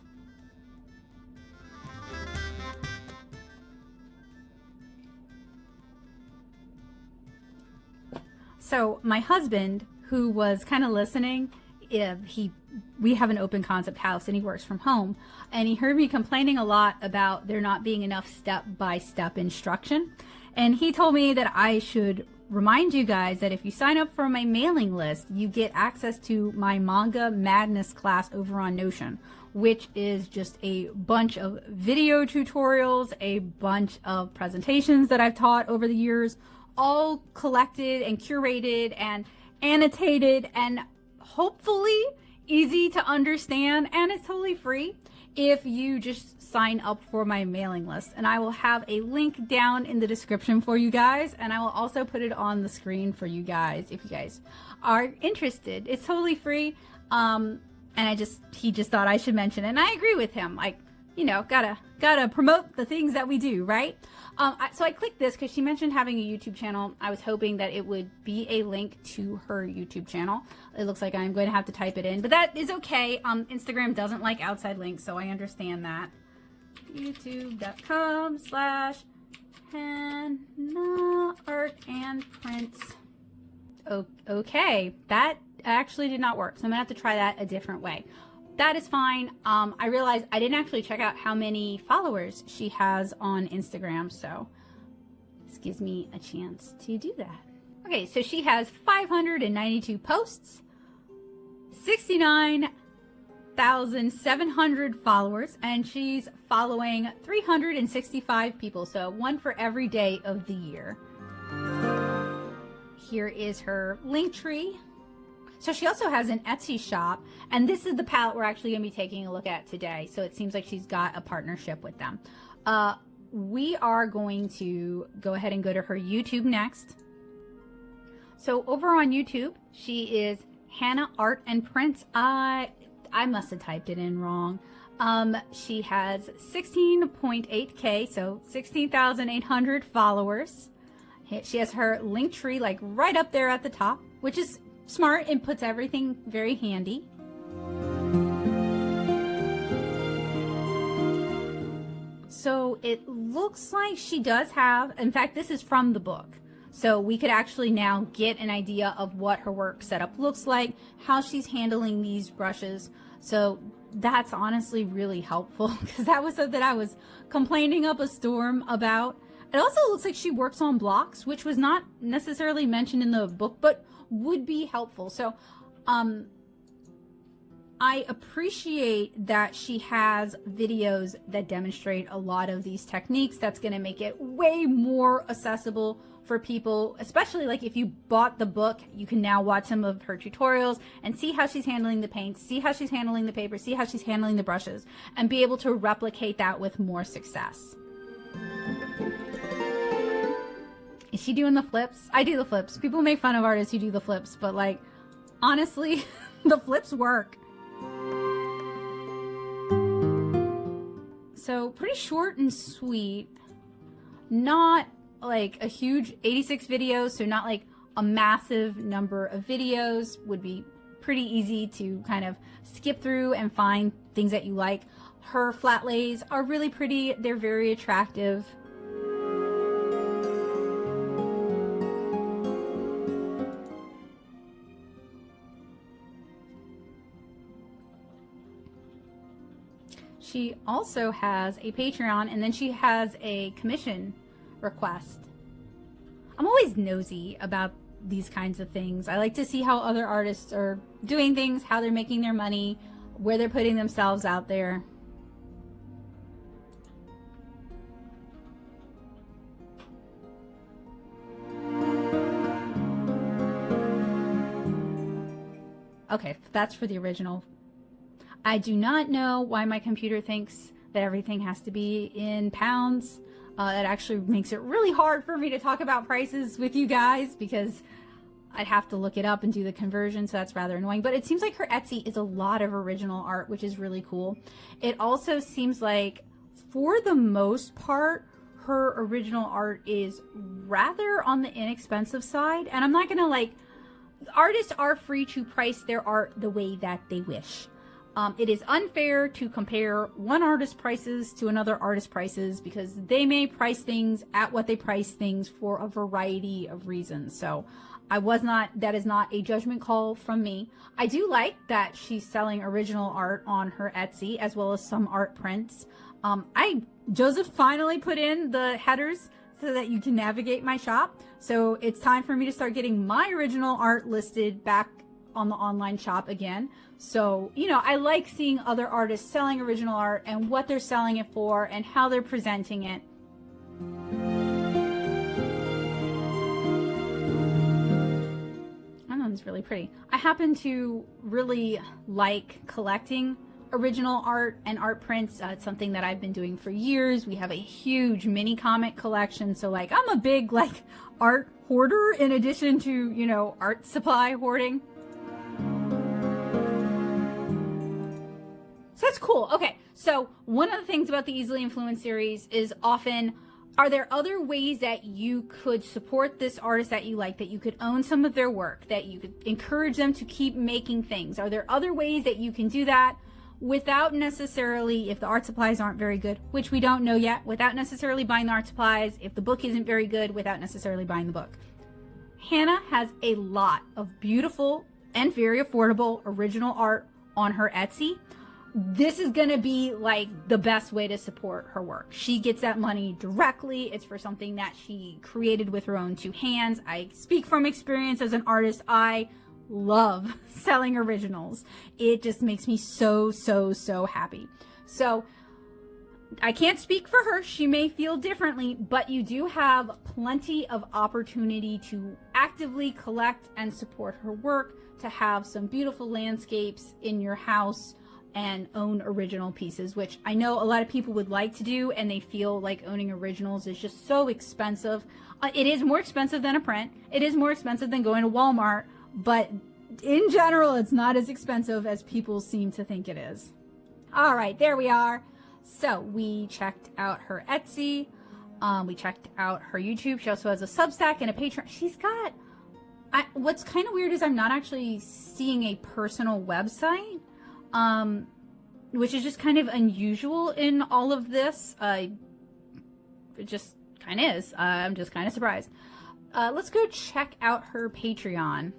So my husband, who was kind of listening, we have an open concept house and he works from home, and he heard me complaining a lot about there not being enough step-by-step instruction. And he told me that I should remind you guys that if you sign up for my mailing list, you get access to my Manga Madness class over on Notion, which is just a bunch of video tutorials, a bunch of presentations that I've taught over the years, all collected and curated and annotated and hopefully easy to understand, and it's totally free if you just sign up for my mailing list. And I will have a link down in the description for you guys, and I will also put it on the screen for you guys if you guys are interested. It's totally free. And he just thought I should mention it, and I agree with him. Like, you know, gotta promote the things that we do, right? So I clicked this because she mentioned having a YouTube channel. I was hoping that it would be a link to her YouTube channel. It looks like I'm going to have to type it in, but that is okay. Instagram doesn't like outside links, so I understand that. YouTube.com/Hannah Art and Prints. Okay, that actually did not work, so I'm gonna have to try that a different way. That is fine. I realized I didn't actually check out how many followers she has on Instagram, so this gives me a chance to do that. Okay, so she has 592 posts, 69,700 followers, and she's following 365 people, so one for every day of the year. Here is her link tree. So she also has an Etsy shop, and this is the palette we're actually going to be taking a look at today. So it seems like she's got a partnership with them. We are going to go ahead and go to her YouTube next. So over on YouTube, she is Hannah Art and Prints. I must have typed it in wrong. She has 16.8K, so 16,800 followers. She has her link tree like right up there at the top, which is smart and puts everything very handy. So it looks like she does have, in fact, this is from the book. So we could actually now get an idea of what her work setup looks like, how she's handling these brushes. So that's honestly really helpful, because that was something I was complaining up a storm about. It also looks like she works on blocks, which was not necessarily mentioned in the book, but would be helpful. So I appreciate that she has videos that demonstrate a lot of these techniques. That's going to make it way more accessible for people, especially like if you bought the book, you can now watch some of her tutorials and see how she's handling the paints, see how she's handling the paper, see how she's handling the brushes, and be able to replicate that with more success. Is she doing the flips? I do the flips. People make fun of artists who do the flips, but like, honestly, the flips work. So pretty short and sweet, not like a huge 86 videos, so not like a massive number of videos. Would be pretty easy to kind of skip through and find things that you like. Her flat lays are really pretty. They're very attractive. She also has a Patreon, and then she has a commission request. I'm always nosy about these kinds of things. I like to see how other artists are doing things, how they're making their money, where they're putting themselves out there. Okay, that's for the original. I do not know why my computer thinks that everything has to be in pounds. It actually makes it really hard for me to talk about prices with you guys because I'd have to look it up and do the conversion, so that's rather annoying. But it seems like her Etsy is a lot of original art, which is really cool. It also seems like, for the most part, her original art is rather on the inexpensive side. And I'm not gonna like, artists are free to price their art the way that they wish. It is unfair to compare one artist's prices to another artist's prices because they may price things at what they price things for a variety of reasons. So that is not a judgment call from me. I do like that she's selling original art on her Etsy as well as some art prints. Joseph finally put in the headers so that you can navigate my shop. So it's time for me to start getting my original art listed back on the online shop again. So, you know, I like seeing other artists selling original art and what they're selling it for and how they're presenting it. That one's really pretty. I happen to really like collecting original art and art prints. It's something that I've been doing for years. We have a huge mini comic collection. So like, I'm a big like art hoarder in addition to, you know, art supply hoarding. So that's cool. Okay, so one of the things about the Easily Influenced series is often, are there other ways that you could support this artist that you like, that you could own some of their work, that you could encourage them to keep making things? Are there other ways that you can do that without necessarily, if the art supplies aren't very good, which we don't know yet, without necessarily buying the art supplies, if the book isn't very good, without necessarily buying the book? Hannah has a lot of beautiful and very affordable original art on her Etsy. This is going to be like the best way to support her work. She gets that money directly. It's for something that she created with her own two hands. I speak from experience as an artist. I love selling originals. It just makes me so happy. So I can't speak for her. She may feel differently, but you do have plenty of opportunity to actively collect and support her work, to have some beautiful landscapes in your house and own original pieces, which I know a lot of people would like to do, and they feel like owning originals is just so expensive. It is more expensive than a print. It is more expensive than going to Walmart, but in general, it's not as expensive as people seem to think it is. All right, there we are. So we checked out her Etsy. We checked out her YouTube. She also has a Substack and a Patreon. She's got, what's kind of weird is I'm not actually seeing a personal website. Which is just kind of unusual in all of this. It just kind of is. I'm just kind of surprised. Let's go check out her Patreon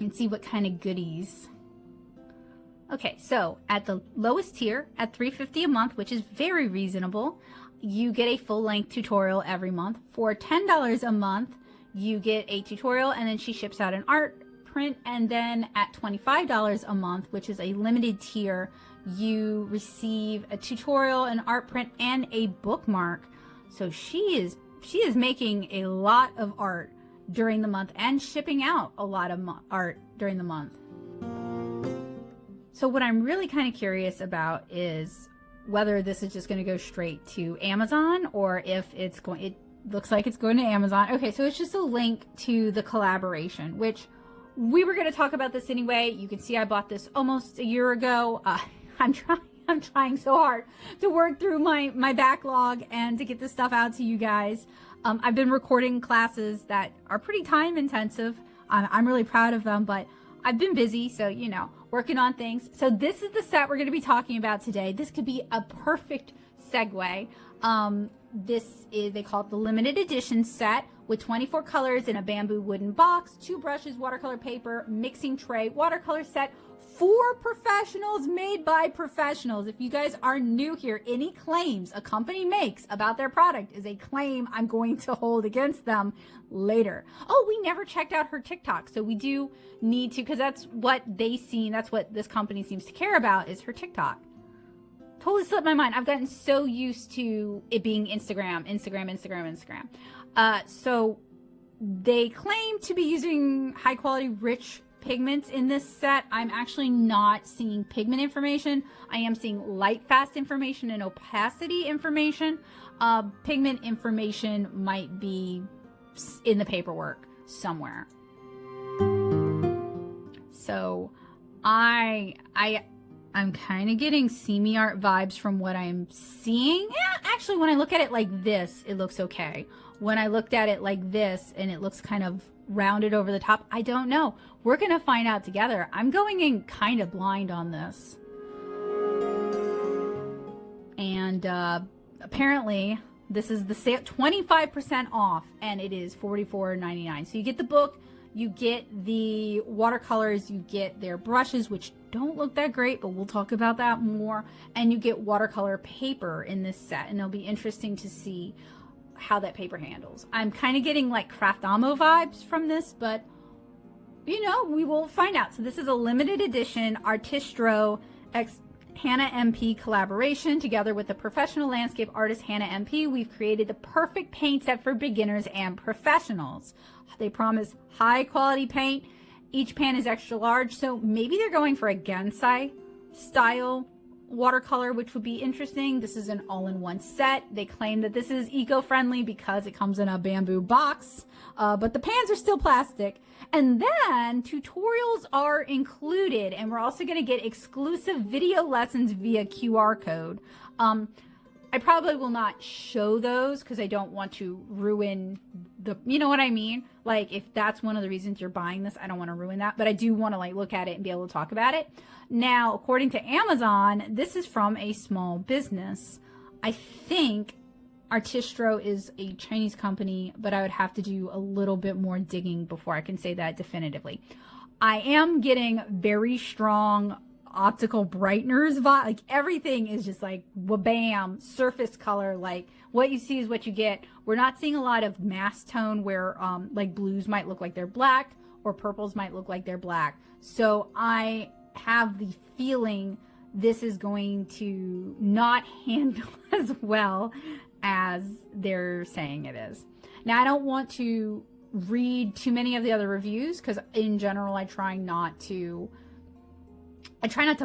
and see what kind of goodies. Okay, so at the lowest tier, at $3.50 a month, which is very reasonable, you get a full-length tutorial every month. For $10 a month, you get a tutorial, and then she ships out an art print, and then at $25 a month, which is a limited tier, you receive a tutorial, an art print, and a bookmark. So she is making a lot of art during the month and shipping out a lot of art during the month. So what I'm really kind of curious about is whether this is just going to go straight to Amazon, or if it looks like it's going to Amazon. Okay, so it's just a link to the collaboration, which we were going to talk about this anyway. You can see I bought this almost a year ago. I'm trying so hard to work through my backlog and to get this stuff out to you guys. I've been recording classes that are pretty time intensive. I'm really proud of them, but I've been busy, so, you know, working on things. So this is the set we're going to be talking about today. This could be a perfect segue. This is, they call it the limited edition set with 24 colors in a bamboo wooden box, 2 brushes, watercolor paper, mixing tray, watercolor set for professionals, made by professionals. If you guys are new here, any claims a company makes about their product is a claim I'm going to hold against them later. Oh, we never checked out her TikTok, so we do need to, because that's what that's what this company seems to care about, is her TikTok. Totally slipped my mind. I've gotten so used to it being Instagram. So they claim to be using high quality, rich pigments in this set. I'm actually not seeing pigment information. I am seeing light fast information and opacity information. Pigment information might be in the paperwork somewhere. So I'm kind of getting Seamiart vibes from what I'm seeing. Yeah, actually, when I look at it like this, it looks okay. When I looked at it like this and it looks kind of rounded over the top, I don't know. We're going to find out together. I'm going in kind of blind on this. And apparently, this is the sale, 25% off, and it is $44.99. So you get the book, you get the watercolors, you get their brushes, which don't look that great, but we'll talk about that more. And you get watercolor paper in this set, and it'll be interesting to see how that paper handles. I'm kind of getting like Craft Amo vibes from this, but you know, we will find out. So this is a limited edition Artistro X Hannah MP collaboration. Together with the professional landscape artist Hannah MP, we've created the perfect paint set for beginners and professionals. They promise high quality paint. Each pan is extra large, so maybe they're going for a Gansai style watercolor, which would be interesting. This is an all-in-one set. They claim that this is eco-friendly because it comes in a bamboo box, but the pans are still plastic. And then tutorials are included, and we're also going to get exclusive video lessons via QR code. I probably will not show those because I don't want to ruin the, you know what I mean? Like, if that's one of the reasons you're buying this, I don't want to ruin that, but I do want to like look at it and be able to talk about it. Now, according to Amazon, this is from a small business. I think Artistro is a Chinese company, but I would have to do a little bit more digging before I can say that definitively. I am getting very strong optical brighteners vibe. Like, everything is just like wha-bam, surface color. Like, what you see is what you get. We're not seeing a lot of mass tone where like blues might look like they're black or purples might look like they're black. So I have the feeling this is going to not handle as well as they're saying it is. Now, I don't want to read too many of the other reviews because in general I try not to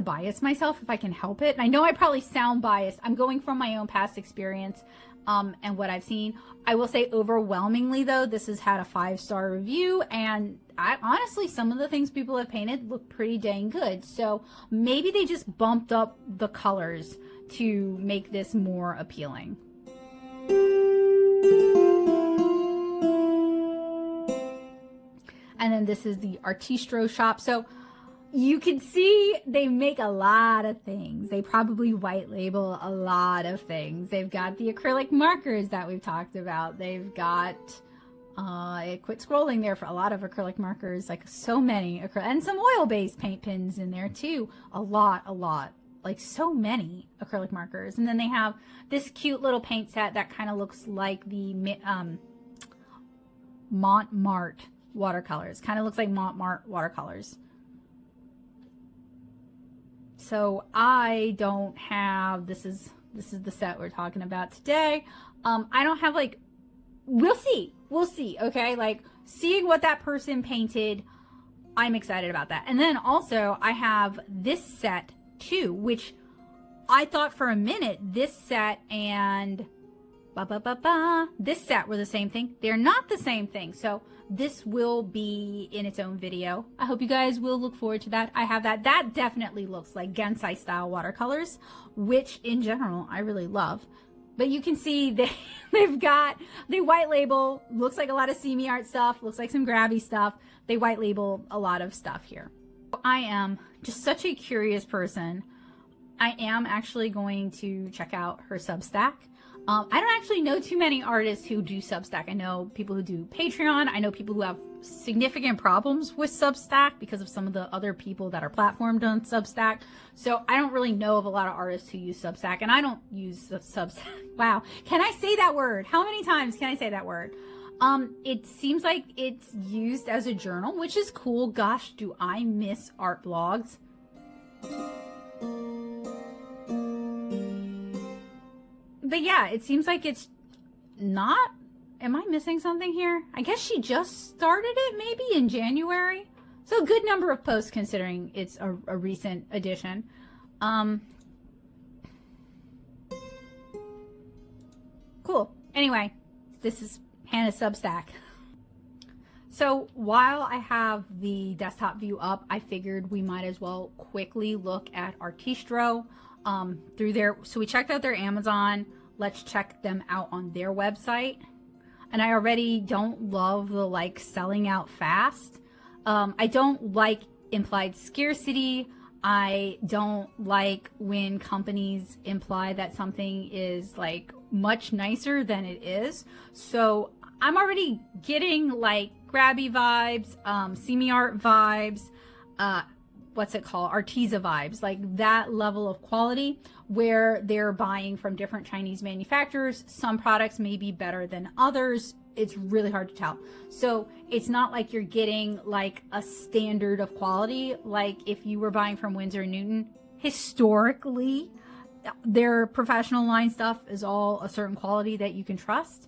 bias myself if I can help it. And I know I probably sound biased. I'm going from my own past experience and what I've seen. I will say overwhelmingly though, this has had a 5-star review, and honestly, some of the things people have painted look pretty dang good. So maybe they just bumped up the colors to make this more appealing. And then this is the Artistro shop. So you can see they make a lot of things. They probably white label a lot of things. They've got the acrylic markers that we've talked about. They've got, quit scrolling there, for a lot of acrylic markers, like so many, and some oil-based paint pens in there too. A lot, like so many acrylic markers. And then they have this cute little paint set that kind of looks like the Montmartre watercolors. Kind of looks like Montmartre watercolors. So I don't have, this is the set we're talking about today. I don't have like, we'll see, okay? Like seeing what that person painted, I'm excited about that. And then also I have this set too, which I thought for a minute this set and this set were the same thing. They're not the same thing. So this will be in its own video. I hope you guys will look forward to that. I have that. That definitely looks like Gensai style watercolors, which in general I really love. But you can see they've got the white label, looks like a lot of Seamiart stuff, looks like some grabby stuff. They white label a lot of stuff here. I am just such a curious person. I am actually going to check out her Substack. I don't actually know too many artists who do Substack. I know people who do Patreon. I know people who have significant problems with Substack because of some of the other people that are platformed on Substack. So I don't really know of a lot of artists who use Substack, and I don't use Substack. Wow. Can I say that word? How many times can I say that word? It seems like it's used as a journal, which is cool. Gosh, do I miss art blogs. But yeah, it seems like it's not. Am I missing something here? I guess she just started it maybe in January. So a good number of posts considering it's a recent addition. Cool. Anyway, this is Hannah's Substack. So while I have the desktop view up, I figured we might as well quickly look at Artistro through there. So we checked out their Amazon. Let's check them out on their website. And I already don't love the like selling out fast. I don't like implied scarcity. I don't like when companies imply that something is like much nicer than it is. So I'm already getting like grabby vibes, Seamiart vibes, what's it called? Artisa vibes, like that level of quality where they're buying from different Chinese manufacturers. Some products may be better than others. It's really hard to tell. So it's not like you're getting like a standard of quality. Like if you were buying from Winsor & Newton, historically, their professional line stuff is all a certain quality that you can trust.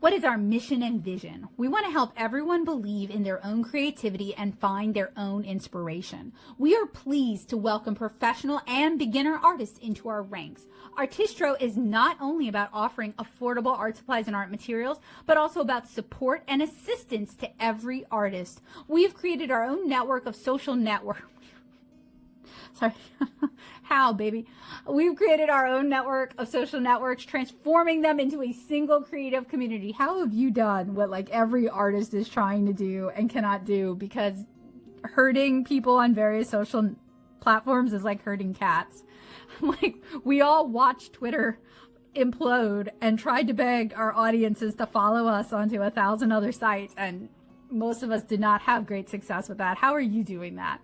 What is our mission and vision? We want to help everyone believe in their own creativity and find their own inspiration. We are pleased to welcome professional and beginner artists into our ranks. Artistro is not only about offering affordable art supplies and art materials, but also about support and assistance to every artist. We have created our own network of social networks. Sorry. How, baby? We've created our own network of social networks, transforming them into a single creative community. How have you done what like every artist is trying to do and cannot do? Because hurting people on various social platforms is like hurting cats. Like we all watched Twitter implode and tried to beg our audiences to follow us onto 1,000 other sites, and most of us did not have great success with that. How are you doing that?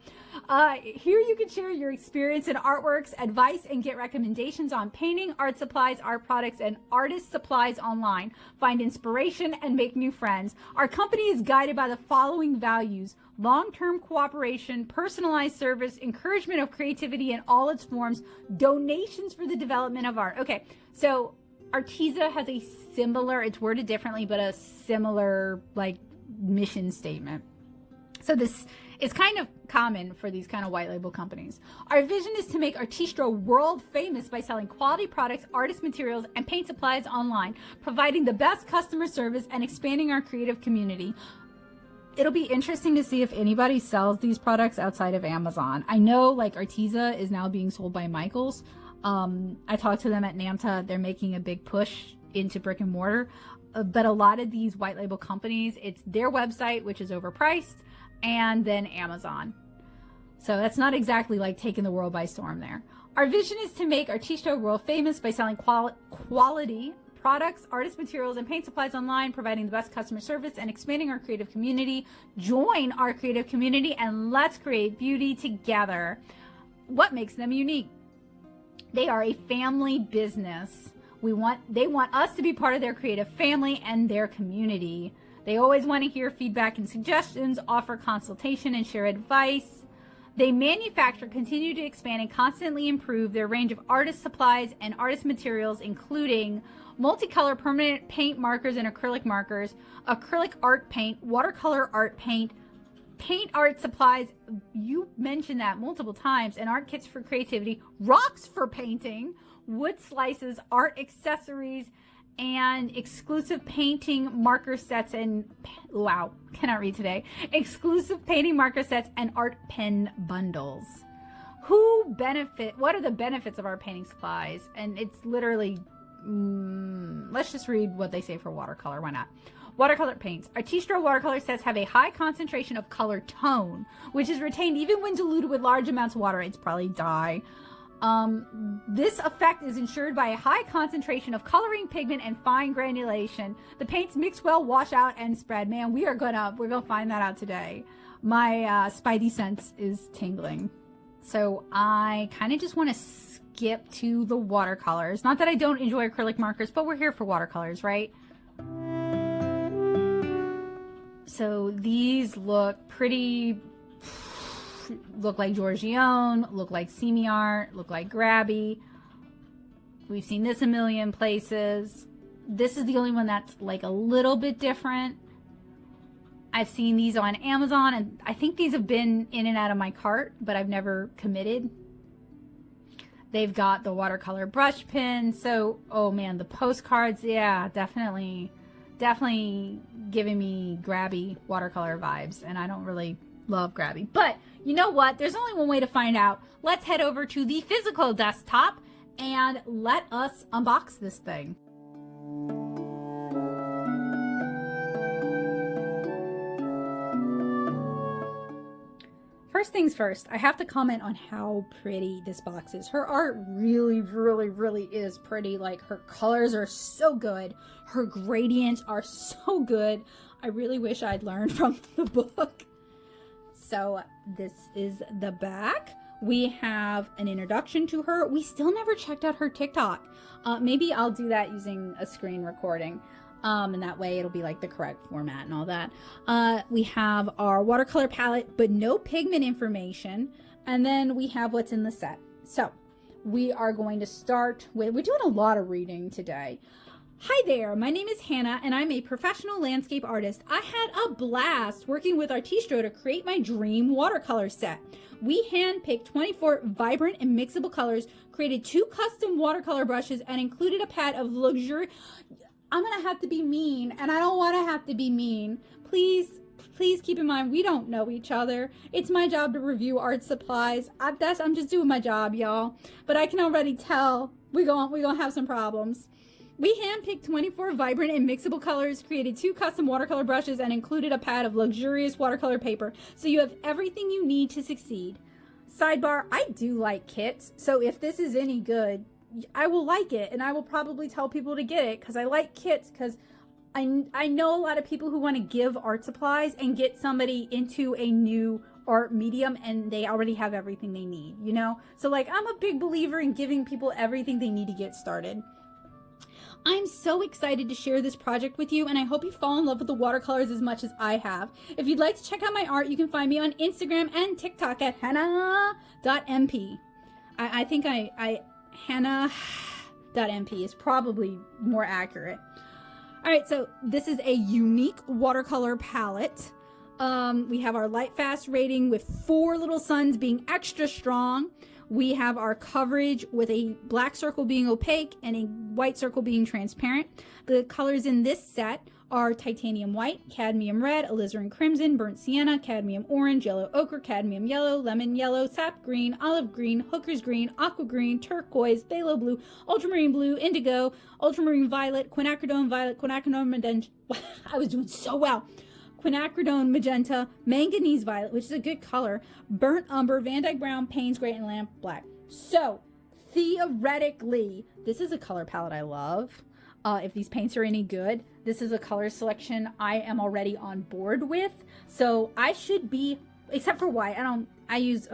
Here you can share your experience in artworks, advice, and get recommendations on painting, art supplies, art products, and artist supplies online. Find inspiration and make new friends. Our company is guided by the following values: long-term cooperation, personalized service, encouragement of creativity in all its forms, donations for the development of art. Okay, so Artisa has a similar, it's worded differently, but a similar like mission statement. So this is kind of common for these kind of white label companies. Our vision is to make Artistro world famous by selling quality products, artist materials, and paint supplies online, providing the best customer service and expanding our creative community. It'll be interesting to see if anybody sells these products outside of Amazon. I know like Artisa is now being sold by Michaels. I talked to them at NAMTA. They're making a big push into brick and mortar. But a lot of these white label companies, it's their website, which is overpriced, and then Amazon. So that's not exactly like taking the world by storm there. Our vision is to make Artistro world famous by selling quality products, artist materials, and paint supplies online, providing the best customer service and expanding our creative community. Join our creative community and let's create beauty together. what makes them unique? They are a family business. They want us to be part of their creative family and their community. They always want to hear feedback and suggestions, offer consultation, and share advice. They manufacture, continue to expand, and constantly improve their range of artist supplies and artist materials, including multicolor permanent paint markers and acrylic markers, acrylic art paint, watercolor art paint, paint art supplies, you mentioned that multiple times, and art kits for creativity, rocks for painting, wood slices, art accessories, and exclusive painting marker sets and, wow, cannot read today, exclusive painting marker sets and art pen bundles. What are the benefits of our painting supplies? And it's literally, let's just read what they say for watercolor, why not? Watercolor paints. Artistro watercolor sets have a high concentration of color tone, which is retained even when diluted with large amounts of water. It's probably dye. This effect is ensured by a high concentration of coloring pigment and fine granulation. The paints mix well, wash out, and spread. Man, we're gonna find that out today. My spidey sense is tingling. So I kind of just want to skip to the watercolors. Not that I don't enjoy acrylic markers, but we're here for watercolors, right? So these look pretty, look like Giorgione, look like Seamiart, look like Grabby. We've seen this a million places. This is the only one that's like a little bit different. I've seen these on Amazon, and I think these have been in and out of my cart, but I've never committed. They've got the watercolor brush pen. So, oh man, the postcards, yeah, definitely giving me Grabby watercolor vibes, and I don't really love Grabby. But you know what? There's only one way to find out. Let's head over to the physical desktop and let us unbox this thing. First things first, I have to comment on how pretty this box is. Her art really, really, really is pretty. Like, her colors are so good. Her gradients are so good. I really wish I'd learned from the book. So this is the back. We have an introduction to her. We still never checked out her TikTok. Maybe I'll do that using a screen recording. And that way it'll be like the correct format and all that. We have our watercolor palette, but no pigment information. And then we have what's in the set. So we are going to start with, we're doing a lot of reading today. Hi there, my name is Hannah and I'm a professional landscape artist. I had a blast working with Artistro to create my dream watercolor set. We handpicked 24 vibrant and mixable colors, created 2 custom watercolor brushes, and included a pad of luxury. I'm gonna have to be mean, and I don't want to have to be mean. Please keep in mind, we don't know each other. It's my job to review art supplies. I'm just doing my job, y'all. But I can already tell we're gonna have some problems. We handpicked 24 vibrant and mixable colors, created 2 custom watercolor brushes, and included a pad of luxurious watercolor paper, so you have everything you need to succeed. Sidebar, I do like kits, so if this is any good, I will like it, and I will probably tell people to get it because I like kits, because I know a lot of people who want to give art supplies and get somebody into a new art medium and they already have everything they need, you know? So like, I'm a big believer in giving people everything they need to get started. I'm so excited to share this project with you, and I hope you fall in love with the watercolors as much as I have. If you'd like to check out my art, you can find me on Instagram and TikTok at hannah.mp. I think hannah.mp is probably more accurate. All right, so this is a unique watercolor palette. We have our light fast rating with 4 little suns being extra strong. We have our coverage with a black circle being opaque and a white circle being transparent. The colors in this set are titanium white, cadmium red, alizarin crimson, burnt sienna, cadmium orange, yellow ochre, cadmium yellow, lemon yellow, sap green, olive green, hooker's green, aqua green, turquoise, phthalo blue, ultramarine blue, indigo, ultramarine violet, quinacridone magenta. I was doing so well. Quinacridone magenta, manganese violet, which is a good color, burnt umber, Van Dyke brown, Payne's gray, and lamp black. So theoretically, this is a color palette I love. If these paints are any good, this is a color selection I am already on board with. So I should be, except for white, I use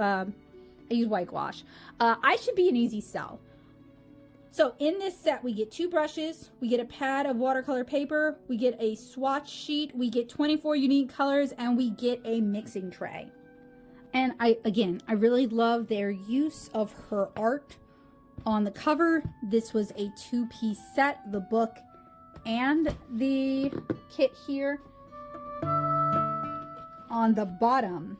I use white gouache. I should be an easy sell. So in this set, we get 2 brushes, we get a pad of watercolor paper, we get a swatch sheet, we get 24 unique colors, and we get a mixing tray. And I really love their use of her art on the cover. This was a 2-piece set, the book and the kit here. On the bottom,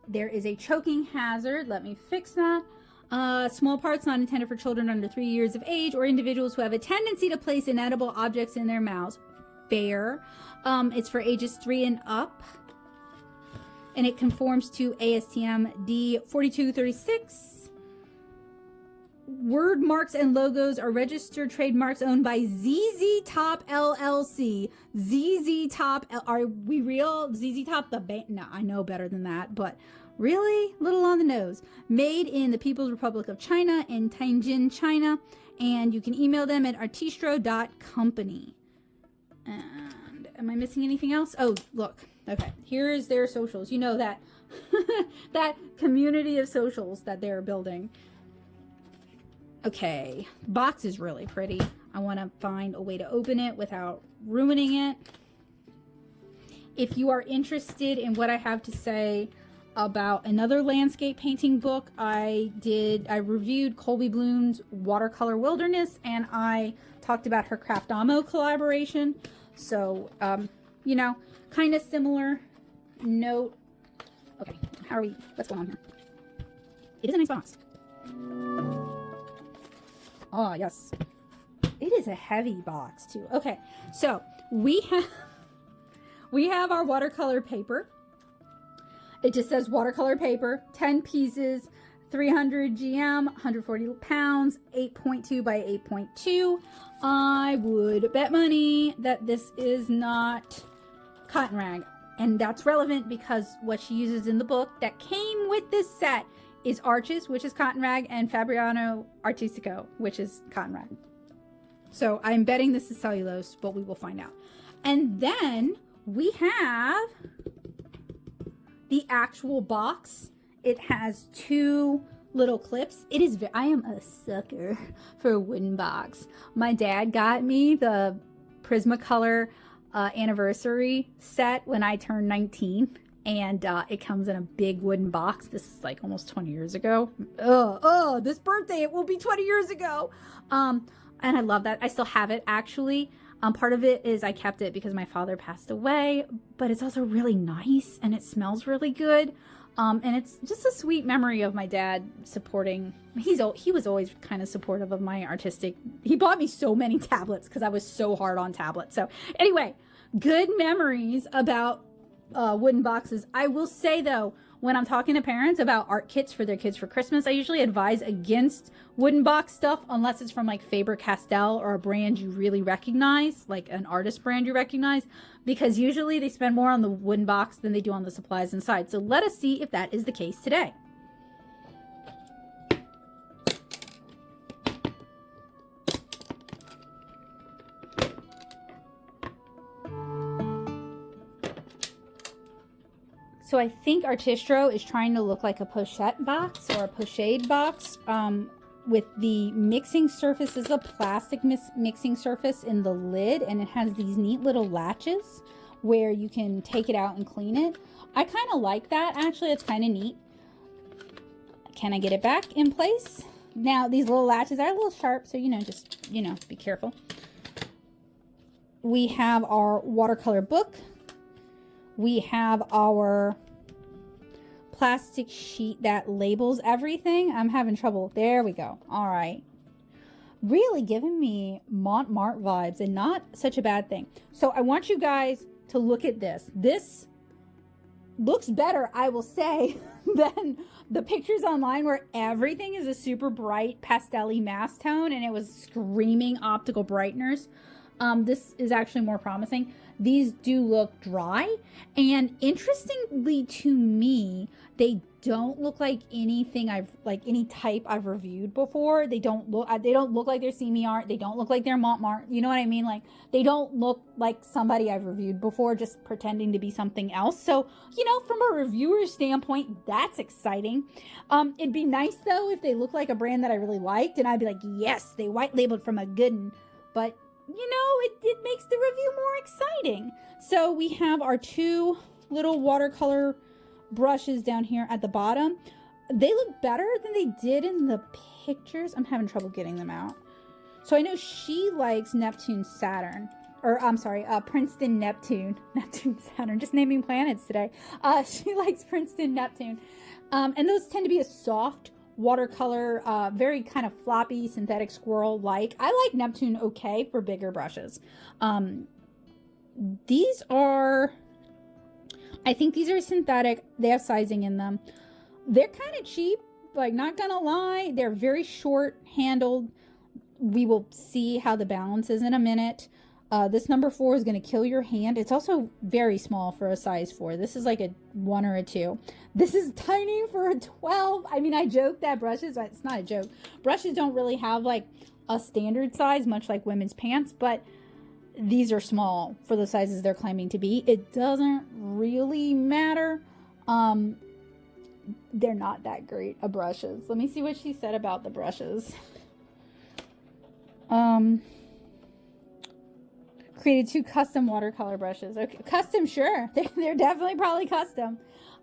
there is a choking hazard. Let me fix that. Small parts not intended for children under 3 years of age or individuals who have a tendency to place inedible objects in their mouths. Fair. It's for ages 3 and up. And it conforms to ASTM D4236. Word marks and logos are registered trademarks owned by ZZ Top LLC. ZZ Top, are we real? ZZ Top, the band? No, I know better than that, but really? Little on the nose. Made in the People's Republic of China in Tianjin, China. And you can email them at artistro.company. And am I missing anything else? Oh, look. Okay, here's their socials. You know that that community of socials that they're building. Okay, box is really pretty. I want to find a way to open it without ruining it. If you are interested in what I have to say about another landscape painting book, I reviewed Colby Bloom's Watercolor Wilderness, and I talked about her Craftamo collaboration. So, you know, kind of similar note. Okay, what's going on here? It is a nice box. Oh, yes. It is a heavy box, too. Okay, so we have our watercolor paper. It just says watercolor paper, 10 pieces, 300 GM, 140 pounds, 8.2 by 8.2. I would bet money that this is not cotton rag. And that's relevant because what she uses in the book that came with this set is Arches, which is cotton rag, and Fabriano Artistico, which is cotton rag. So I'm betting this is cellulose, but we will find out. And then we have the actual box. It has 2 little clips. I am a sucker for a wooden box. My dad got me the Prismacolor anniversary set when I turned 19, and it comes in a big wooden box. This is like almost 20 years ago. This birthday it will be 20 years ago. And I love that. I still have it, actually. Part of it is I kept it because my father passed away, but it's also really nice and it smells really good. And it's just a sweet memory of my dad supporting. He was always kind of supportive of my artistic. He bought me so many tablets because I was so hard on tablets. So anyway, good memories about wooden boxes. I will say though, when I'm talking to parents about art kits for their kids for Christmas, I usually advise against wooden box stuff unless it's from like Faber-Castell or a brand you really recognize, like an artist brand you recognize, because usually they spend more on the wooden box than they do on the supplies inside. So let us see if that is the case today. So I think Artistro is trying to look like a pochette box or a pochade box with the mixing surface is a plastic mixing surface in the lid, and it has these neat little latches where you can take it out and clean it. I kind of like that, actually. It's kind of neat. Can I get it back in place? Now, these little latches are a little sharp, so, just, be careful. We have our watercolor book. We have our plastic sheet that labels everything. I'm having trouble. There we go. All right. Really giving me Montmartre vibes, and not such a bad thing. So I want you guys to look at this. This looks better, I will say, than the pictures online where everything is a super bright pastel-y mass tone and it was screaming optical brighteners. This is actually more promising. These do look dry, and interestingly to me, they don't look like anything any type I've reviewed before. They don't look like they're Seamiart. They don't look like they're Montmartre. You know what I mean? Like, they don't look like somebody I've reviewed before, just pretending to be something else. So, you know, from a reviewer standpoint, that's exciting. It'd be nice though if they look like a brand that I really liked, and I'd be like, yes, they white labeled from a good one. But you know, it makes the review more exciting. So we have our 2 little watercolor brushes down here at the bottom. They look better than they did in the pictures. I'm having trouble getting them out. So I know she likes Neptune Saturn, or I'm sorry, Princeton Neptune Saturn, just naming planets today. She likes Princeton Neptune, and those tend to be a soft watercolor, very kind of floppy synthetic squirrel like. I like Neptune okay for bigger brushes. These are, I think these are synthetic. They have sizing in them. They're kind of cheap, like, not gonna lie. They're very short handled. We will see how the balance is in a minute. This number 4 is going to kill your hand. It's also very small for a size 4. This is like a 1 or a 2. This is tiny for a 12. I mean, I joke that brushes, it's not a joke. Brushes don't really have like a standard size, much like women's pants, but these are small for the sizes they're claiming to be. It doesn't really matter. They're not that great of brushes. Let me see what she said about the brushes. Created 2 custom watercolor brushes. Okay, custom, sure. They're definitely probably custom.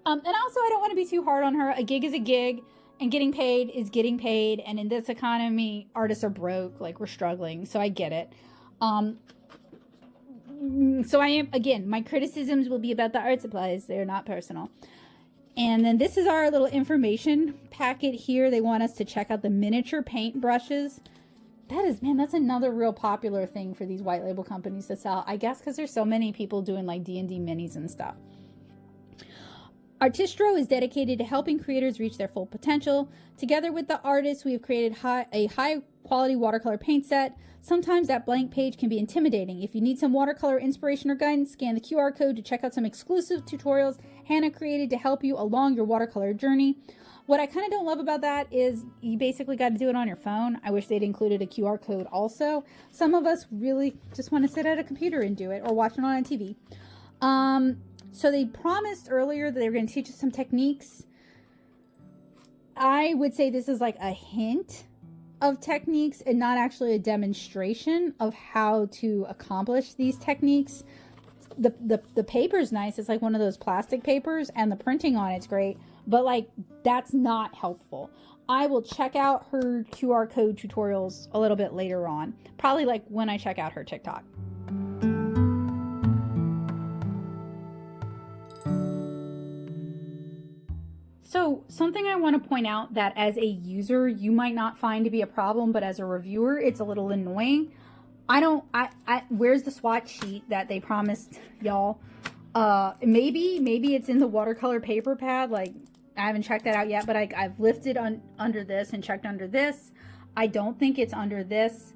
And also, I don't want to be too hard on her. A gig is a gig, and getting paid is getting paid. And in this economy, artists are broke. Like, we're struggling. So I get it. So I am, again, my criticisms will be about the art supplies. They're not personal. And then this is our little information packet here. They want us to check out the miniature paint brushes. That is, man, that's another real popular thing for these white label companies to sell. I guess because there's so many people doing like D&D minis and stuff. Artistro is dedicated to helping creators reach their full potential. Together with the artists, we have created a high quality watercolor paint set. Sometimes that blank page can be intimidating. If you need some watercolor inspiration or guidance, scan the QR code to check out some exclusive tutorials Hannah created to help you along your watercolor journey. What I kind of don't love about that is you basically got to do it on your phone. I wish they'd included a QR code also. Some of us really just want to sit at a computer and do it, or watch it on TV. So they promised earlier that they were going to teach us some techniques. I would say this is like a hint of techniques and not actually a demonstration of how to accomplish these techniques. The paper's nice. It's like one of those plastic papers, and the printing on it's great. But like, that's not helpful. I will check out her QR code tutorials a little bit later on. Probably like when I check out her TikTok. So something I want to point out that as a user, you might not find to be a problem, but as a reviewer, it's a little annoying. Where's the swatch sheet that they promised y'all? Maybe it's in the watercolor paper pad. Like, I haven't checked that out yet, but I've lifted under this and checked under this. I don't think it's under this.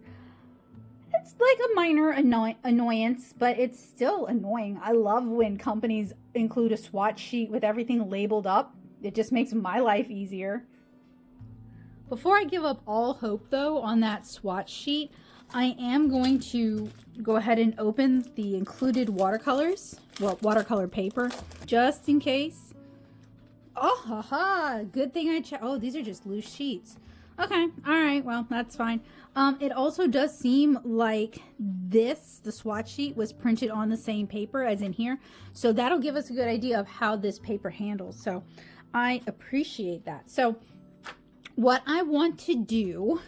It's like a minor annoyance, but it's still annoying. I love when companies include a swatch sheet with everything labeled up. It just makes my life easier. Before I give up all hope, though, on that swatch sheet, I am going to go ahead and open the included watercolors, well, watercolor paper, just in case. Oh, haha, good thing I checked. Oh, these are just loose sheets. Okay, all right, well, that's fine. It also does seem like the swatch sheet was printed on the same paper as in here. So that'll give us a good idea of how this paper handles. So I appreciate that. So what I want to do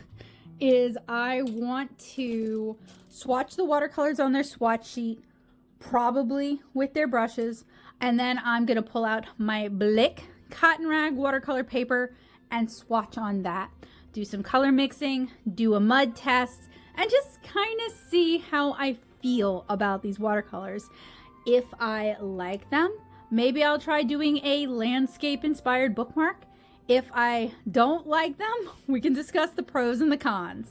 is I want to swatch the watercolors on their swatch sheet, probably with their brushes, and then I'm going to pull out my Blick cotton rag watercolor paper and swatch on that. Do some color mixing, do a mud test, and just kind of see how I feel about these watercolors. If I like them, maybe I'll try doing a landscape inspired bookmark. If I don't like them, we can discuss the pros and the cons.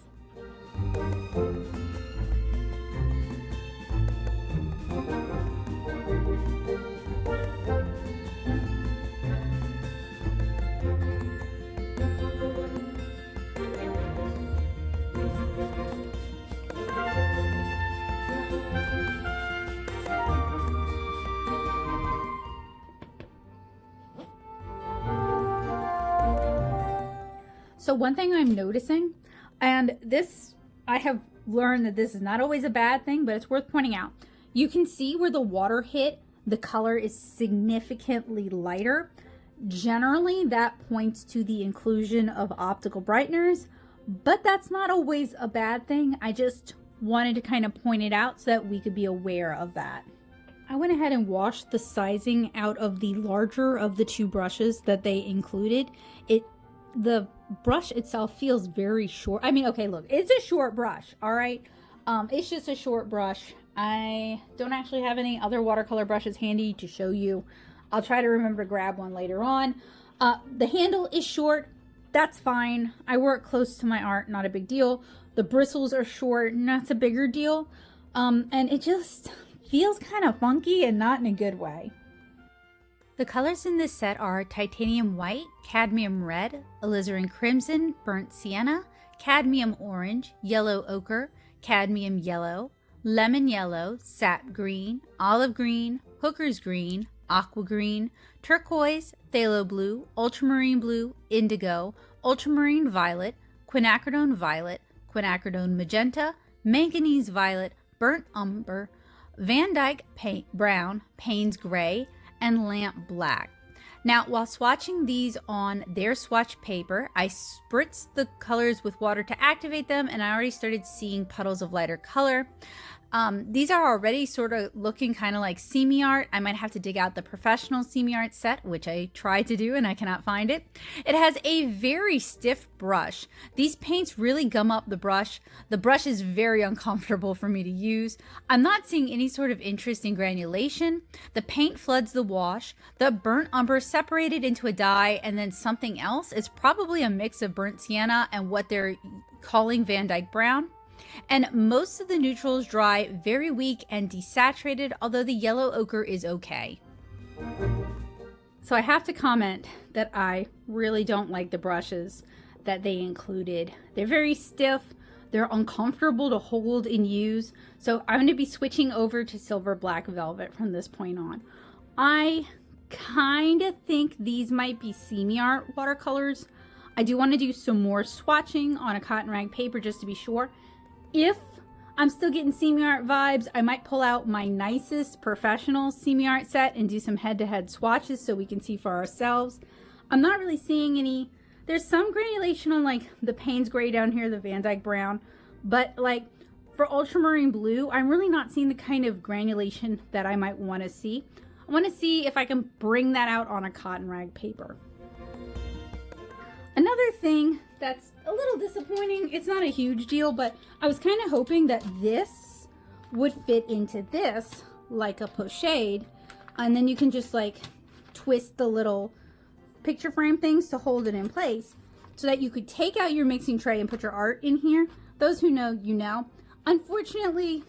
So one thing I'm noticing, and this, I have learned that this is not always a bad thing, but it's worth pointing out. You can see where the water hit, the color is significantly lighter. Generally, that points to the inclusion of optical brighteners, but that's not always a bad thing. I just wanted to kind of point it out so that we could be aware of that. I went ahead and washed the sizing out of the larger of the two brushes that they included. The brush itself feels very short. I mean, okay, look, it's a short brush, all right? It's just a short brush. I don't actually have any other watercolor brushes handy to show you. I'll try to remember to grab one later on. The handle is short. That's fine. I work close to my art, not a big deal. The bristles are short, and that's a bigger deal. And it just feels kind of funky and not in a good way. The colors in this set are titanium white, cadmium red, alizarin crimson, burnt sienna, cadmium orange, yellow ochre, cadmium yellow, lemon yellow, sap green, olive green, hooker's green, aqua green, turquoise, phthalo blue, ultramarine blue, indigo, ultramarine violet, quinacridone violet, quinacridone magenta, manganese violet, burnt umber, Van Dyke brown, Payne's gray, and lamp black. Now, while swatching these on their swatch paper, I spritzed the colors with water to activate them, and I already started seeing puddles of lighter color. These are already sort of looking kind of like Seamiart. I might have to dig out the professional Seamiart set, which I tried to do and I cannot find it. It has a very stiff brush. These paints really gum up the brush. The brush is very uncomfortable for me to use. I'm not seeing any sort of interesting granulation. The paint floods the wash. The burnt umber separated into a dye and then something else. It's probably a mix of burnt sienna and what they're calling Van Dyke brown. And most of the neutrals dry very weak and desaturated, although the yellow ochre is okay. So I have to comment that I really don't like the brushes that they included. They're very stiff, they're uncomfortable to hold and use, so I'm going to be switching over to silver black velvet from this point on. I kind of think these might be Seamiart watercolors. I do want to do some more swatching on a cotton rag paper just to be sure. If I'm still getting Seamiart vibes, I might pull out my nicest professional Seamiart set and do some head-to-head swatches so we can see for ourselves. I'm not really seeing any. There's some granulation on like the Payne's gray down here, the Van Dyke brown, but like for ultramarine blue, I'm really not seeing the kind of granulation that I might want to see. I want to see if I can bring that out on a cotton rag paper. Another thing that's a little disappointing, it's not a huge deal, but I was kind of hoping that this would fit into this like a pochade, and then you can just like twist the little picture frame things to hold it in place so that you could take out your mixing tray and put your art in here. Those who know, you know. Unfortunately,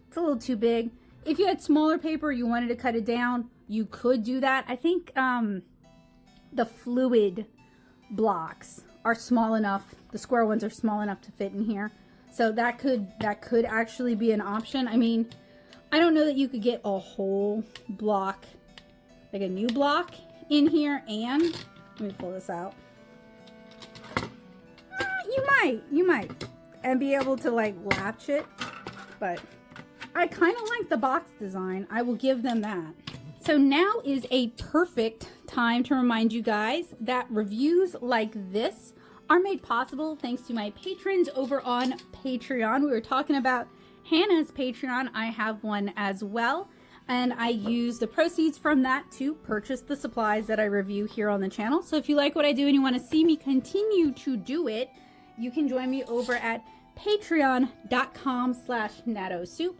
it's a little too big. If you had smaller paper, you wanted to cut it down, you could do that. I think the fluid blocks are small enough, the square ones are small enough to fit in here, so that could actually be an option. I mean, I don't know that you could get a whole block, like a new block in here, and let me pull this out. You might and be able to like latch it, but I kind of like the box design. I will give them that. So now is a perfect time to remind you guys that reviews like this are made possible thanks to my patrons over on Patreon. We were talking about Hannah's Patreon. I have one as well, and I use the proceeds from that to purchase the supplies that I review here on the channel. So if you like what I do and you want to see me continue to do it, you can join me over at patreon.com/nattosoup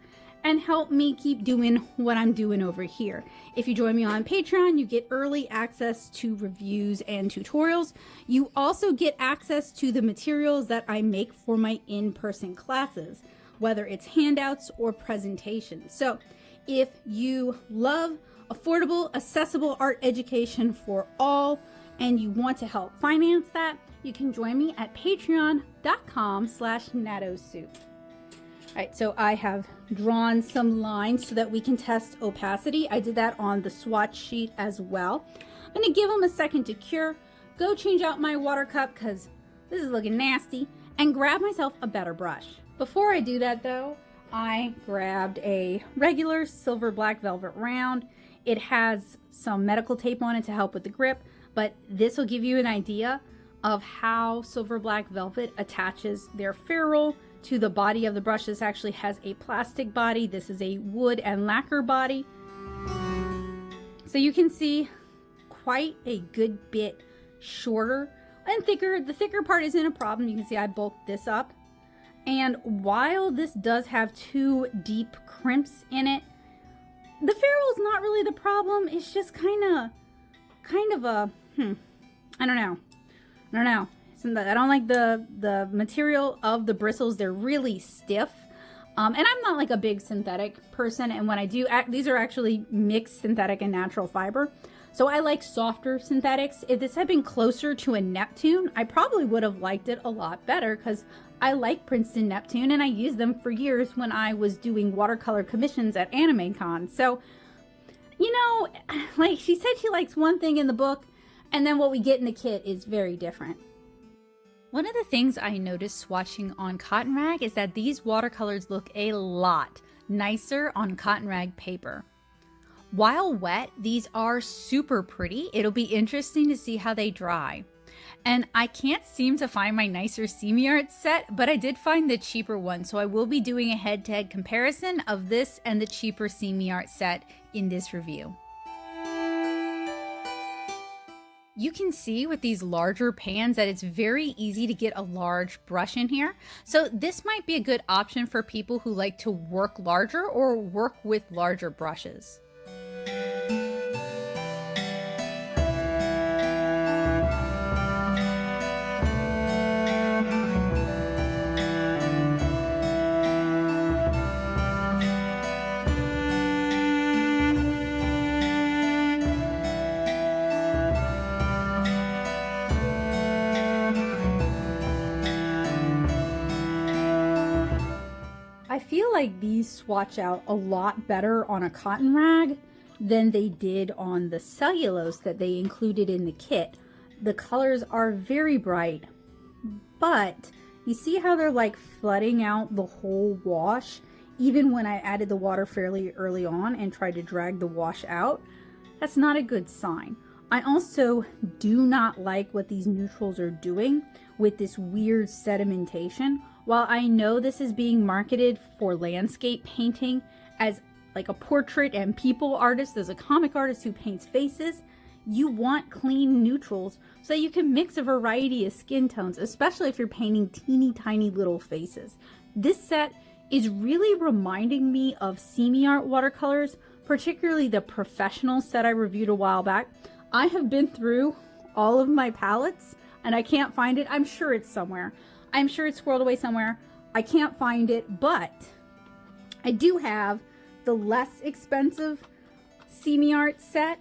and help me keep doing what I'm doing over here. If you join me on Patreon, you get early access to reviews and tutorials. You also get access to the materials that I make for my in-person classes, whether it's handouts or presentations. So if you love affordable, accessible art education for all, and you want to help finance that, you can join me at patreon.com/nattosoup. All right, so I have drawn some lines so that we can test opacity. I did that on the swatch sheet as well. I'm going to give them a second to cure. go change out my water cup because this is looking nasty, and grab myself a better brush. Before I do that though, I grabbed a regular silver black velvet round. It has some medical tape on it to help with the grip, but this will give you an idea of how silver black velvet attaches their ferrule to the body of the brush. This actually has a plastic body. This is a wood and lacquer body. So you can see quite a good bit shorter and thicker. The thicker part isn't a problem. You can see I bulked this up. And while this does have 2 deep crimps in it, the ferrule is not really the problem. It's just kind of a, I don't know. I don't like the material of the bristles. They're really stiff. And I'm not like a big synthetic person. And when I do, these are actually mixed synthetic and natural fiber. So I like softer synthetics. If this had been closer to a Neptune, I probably would have liked it a lot better because I like Princeton Neptune and I used them for years when I was doing watercolor commissions at Anime Con. So, you know, like she said she likes one thing in the book and then what we get in the kit is very different. One of the things I noticed swatching on cotton rag is that these watercolors look a lot nicer on cotton rag paper. While wet, these are super pretty. It'll be interesting to see how they dry. And I can't seem to find my nicer Seamiart set, but I did find the cheaper one. So I will be doing a head-to-head comparison of this and the cheaper Seamiart set in this review. You can see with these larger pans that it's very easy to get a large brush in here. So this might be a good option for people who like to work larger or work with larger brushes. I feel like these swatch out a lot better on a cotton rag than they did on the cellulose that they included in the kit. The colors are very bright, but you see how they're like flooding out the whole wash even when I added the water fairly early on and tried to drag the wash out? That's not a good sign. I also do not like what these neutrals are doing with this weird sedimentation. While I know this is being marketed for landscape painting as like a portrait and people artist, as a comic artist who paints faces, you want clean neutrals so you can mix a variety of skin tones, especially if you're painting teeny tiny little faces. This set is really reminding me of Seamiart watercolors, particularly the professional set I reviewed a while back. I have been through all of my palettes and I can't find it. I'm sure it's somewhere. I'm sure it's squirreled away somewhere. I can't find it, but I do have the less expensive Seamiart set.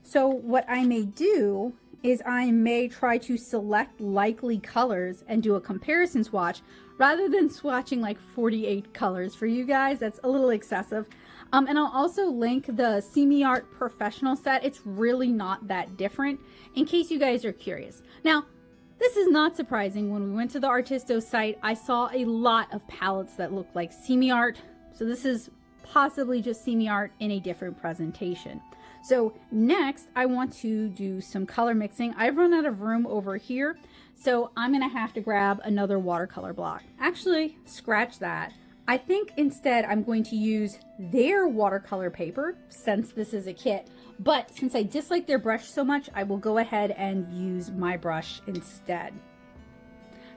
So what I may do is I may try to select likely colors and do a comparison swatch rather than swatching like 48 colors for you guys. That's a little excessive. And I'll also link the Seamiart professional set. It's really not that different in case you guys are curious. Now, this is not surprising. When we went to the Artistro site, I saw a lot of palettes that look like Seamiart. So this is possibly just Seamiart in a different presentation. So next, I want to do some color mixing. I've run out of room over here, so I'm gonna have to grab another watercolor block. Actually, scratch that. I think instead I'm going to use their watercolor paper since this is a kit. But since I dislike their brush so much, I will go ahead and use my brush instead.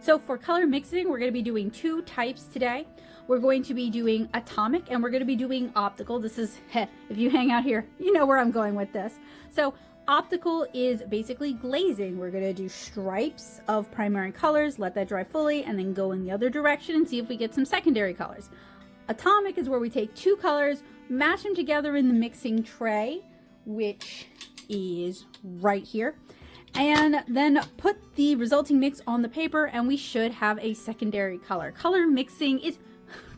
So for color mixing, we're going to be doing 2 types today. We're going to be doing atomic and we're going to be doing optical. This is, if you hang out here, you know where I'm going with this. So optical is basically glazing. We're going to do stripes of primary colors, let that dry fully, and then go in the other direction and see if we get some secondary colors. Atomic is where we take 2 colors, mash them together in the mixing tray, which is right here, and then put the resulting mix on the paper and we should have a secondary color. Color mixing is,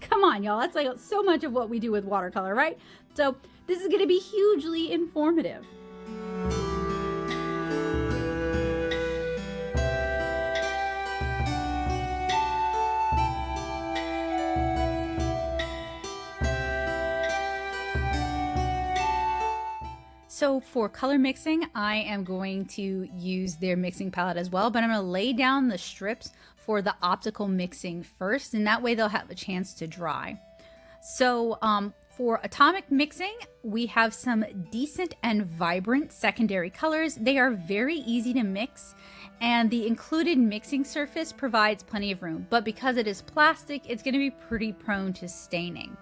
come on y'all, that's like so much of what we do with watercolor, right? So this is going to be hugely informative. So for color mixing, I am going to use their mixing palette as well, but I'm going to lay down the strips for the optical mixing first, and that way they'll have a chance to dry. So for atomic mixing, we have some decent and vibrant secondary colors. They are very easy to mix, and the included mixing surface provides plenty of room, but because it is plastic, it's going to be pretty prone to staining.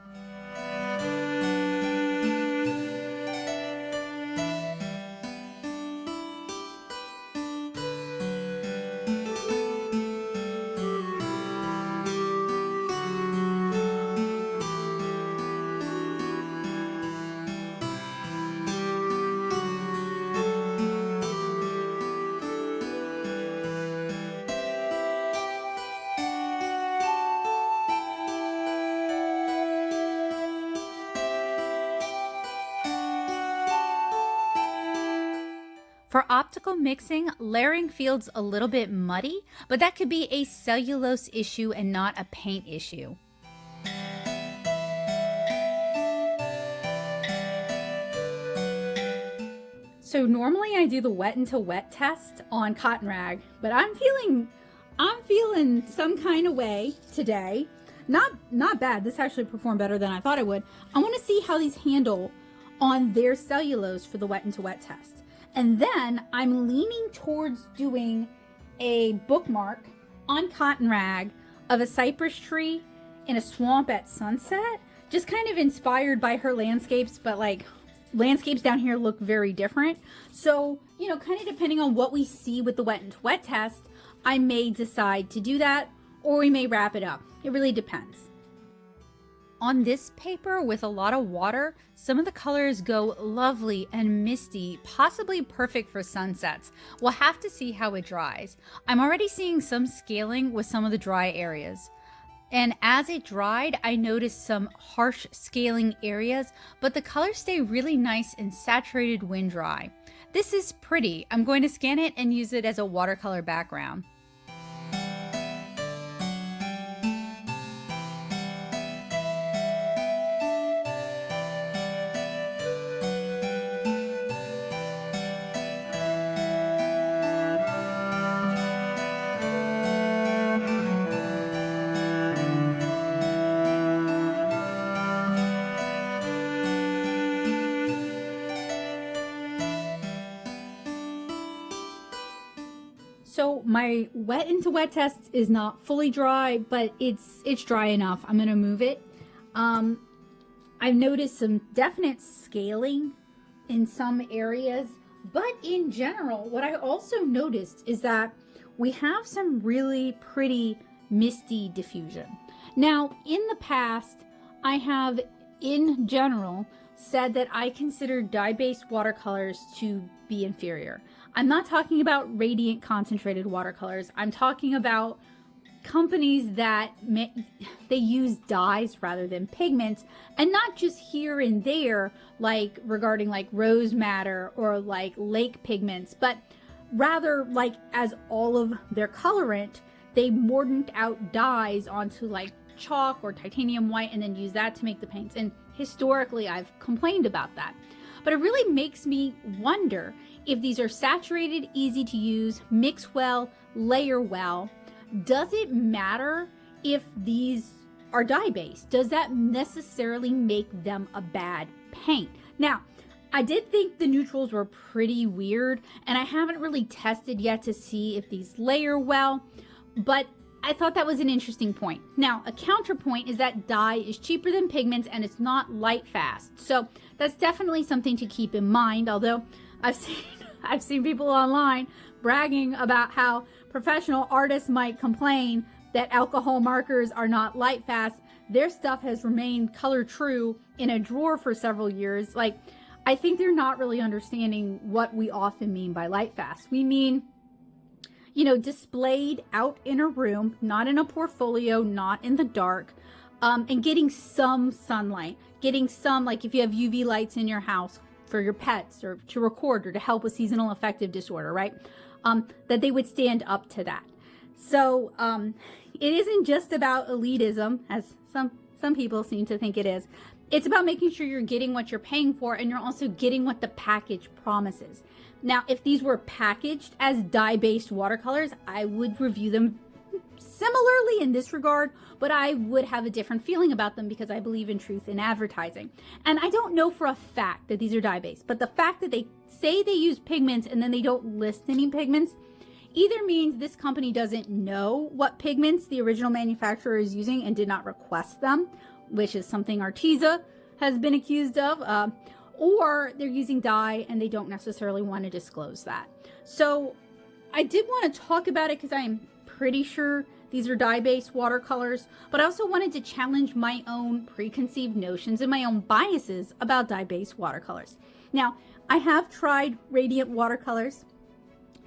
For optical mixing, layering feels a little bit muddy, but that could be a cellulose issue and not a paint issue. So normally I do the wet into wet test on cotton rag, but I'm feeling some kind of way today. Not bad. This actually performed better than I thought it would. I want to see how these handle on their cellulose for the wet into wet test. And then I'm leaning towards doing a bookmark on cotton rag of a cypress tree in a swamp at sunset, just kind of inspired by her landscapes, but like landscapes down here look very different. So, you know, kind of depending on what we see with the wet into wet test, I may decide to do that, or we may wrap it up. It really depends. On this paper with a lot of water, some of the colors go lovely and misty, possibly perfect for sunsets. We'll have to see how it dries. I'm already seeing some scaling with some of the dry areas. And as it dried, I noticed some harsh scaling areas, but the colors stay really nice and saturated when dry. This is pretty. I'm going to scan it and use it as a watercolor background. So my wet into wet test is not fully dry, but it's dry enough. I'm gonna move it. I've noticed some definite scaling in some areas, but in general, what I also noticed is that we have some really pretty misty diffusion. Now, in the past, I have in general said that I consider dye-based watercolors to be inferior. I'm not talking about radiant concentrated watercolors. I'm talking about companies that they use dyes rather than pigments, and not just here and there, like regarding like rose madder or like lake pigments, but rather like as all of their colorant, they mordant out dyes onto like chalk or titanium white and then use that to make the paints. And historically, I've complained about that. But it really makes me wonder if these are saturated, easy to use, mix well, layer well. Does it matter if these are dye-based? Does that necessarily make them a bad paint? Now, I did think the neutrals were pretty weird, and I haven't really tested yet to see if these layer well, but I thought that was an interesting point. Now, a counterpoint is that dye is cheaper than pigments and it's not light fast. So that's definitely something to keep in mind, although I've seen people online bragging about how professional artists might complain that alcohol markers are not light fast. Their stuff has remained color true in a drawer for several years. Like, I think they're not really understanding what we often mean by light fast. We mean, you know, displayed out in a room, not in a portfolio, not in the dark, and getting some sunlight, getting some, like if you have UV lights in your house for your pets or to record or to help with seasonal affective disorder, right? That they would stand up to that. So it isn't just about elitism, as some some people seem to think it is. It's about making sure you're getting what you're paying for, and you're also getting what the package promises. Now, if these were packaged as dye-based watercolors, I would review them similarly in this regard, but I would have a different feeling about them because I believe in truth in advertising. And I don't know for a fact that these are dye-based, but the fact that they say they use pigments and then they don't list any pigments either means this company doesn't know what pigments the original manufacturer is using and did not request them, which is something Arteza has been accused of, or they're using dye and they don't necessarily want to disclose that. So I did want to talk about it because I'm pretty sure these are dye-based watercolors, but I also wanted to challenge my own preconceived notions and my own biases about dye-based watercolors. Now, I have tried radiant watercolors.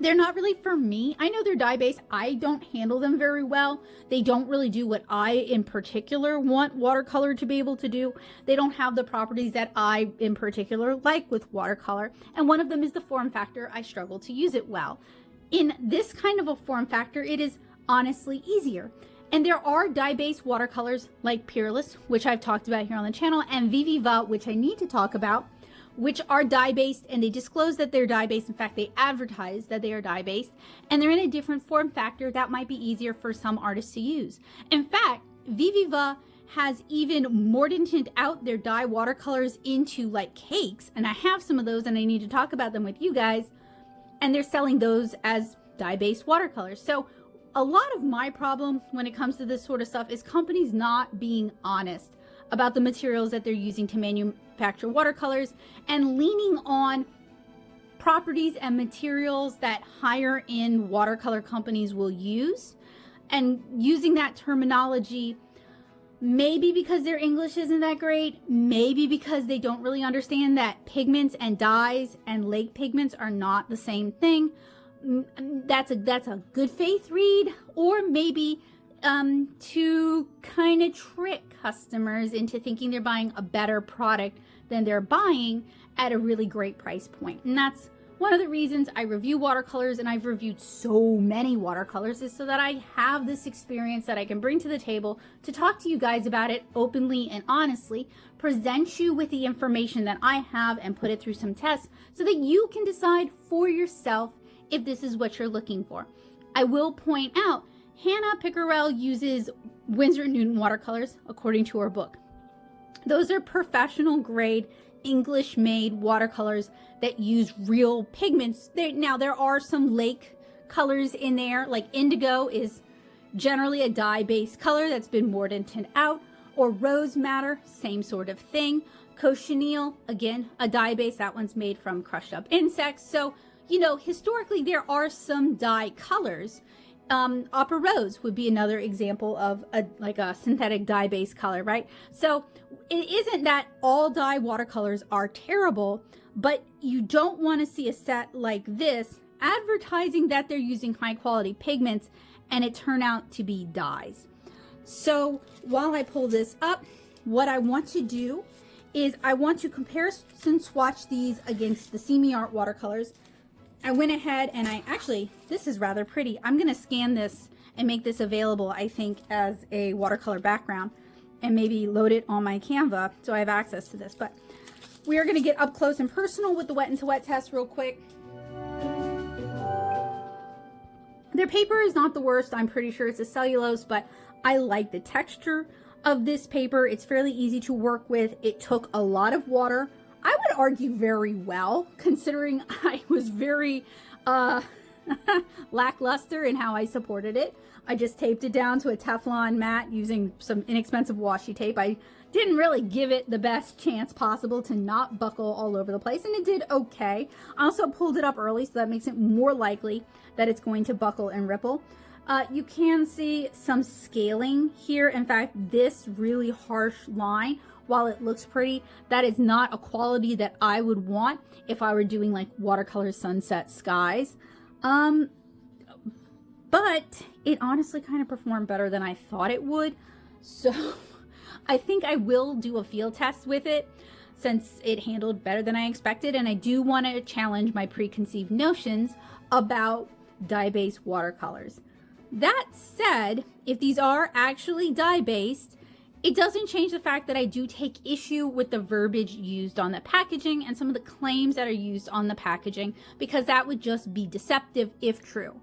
They're not really for me. I know they're dye-based. I don't handle them very well. They don't really do what I in particular want watercolor to be able to do. They don't have the properties that I in particular like with watercolor. And one of them is the form factor. I struggle to use it well. In this kind of a form factor, it is honestly easier. And there are dye-based watercolors like Peerless, which I've talked about here on the channel, and Viviva, which I need to talk about, which are dye-based, and they disclose that they're dye-based. In fact, they advertise that they are dye-based, and they're in a different form factor that might be easier for some artists to use. In fact, Viviva has even mordanted out their dye watercolors into like cakes, and I have some of those and I need to talk about them with you guys, and they're selling those as dye-based watercolors. So a lot of my problem when it comes to this sort of stuff is companies not being honest about the materials that they're using to manufacture watercolors and leaning on properties and materials that higher end watercolor companies will use, and using that terminology maybe because their English isn't that great, maybe because they don't really understand that pigments and dyes and lake pigments are not the same thing. That's a good faith read, or maybe to kind of trick customers into thinking they're buying a better product than they're buying at a really great price point. And that's one of the reasons I review watercolors, and I've reviewed so many watercolors, is so that I have this experience that I can bring to the table to talk to you guys about it openly and honestly, present you with the information that I have and put it through some tests so that you can decide for yourself if this is what you're looking for. I will point out, Hannah Pickerel uses Winsor & Newton watercolors according to her book. Those are professional grade English made watercolors that use real pigments. Now there are some lake colors in there, like indigo is generally a dye based color that's been mordanted out, or rose madder, same sort of thing. Cochineal, again, a dye base, that one's made from crushed up insects. So, you know, historically there are some dye colors. Opera Rose would be another example of a synthetic dye-based color, right? So it isn't that all dye watercolors are terrible, but you don't want to see a set like this advertising that they're using high-quality pigments and it turn out to be dyes. So while I pull this up, what I want to do is I want to comparison swatch these against the Seamiart watercolors. I went ahead and this is rather pretty. I'm going to scan this and make this available, I think, as a watercolor background and maybe load it on my Canva so I have access to this. But we are going to get up close and personal with the wet into wet test real quick. Their paper is not the worst. I'm pretty sure it's a cellulose, but I like the texture of this paper. It's fairly easy to work with. It took a lot of water. I would argue very well, considering I was very lackluster in how I supported it. I just taped it down to a Teflon mat using some inexpensive washi tape. I didn't really give it the best chance possible to not buckle all over the place, and it did okay. I also pulled it up early, so that makes it more likely that it's going to buckle and ripple. You can see some scaling here. In fact, this really harsh line, while it looks pretty, that is not a quality that I would want if I were doing like watercolor sunset skies. But it honestly kind of performed better than I thought it would. So I think I will do a field test with it since it handled better than I expected. And I do want to challenge my preconceived notions about dye-based watercolors. That said, if these are actually dye-based, It doesn't change the fact that I do take issue with the verbiage used on the packaging and some of the claims that are used on the packaging, because that would just be deceptive if true.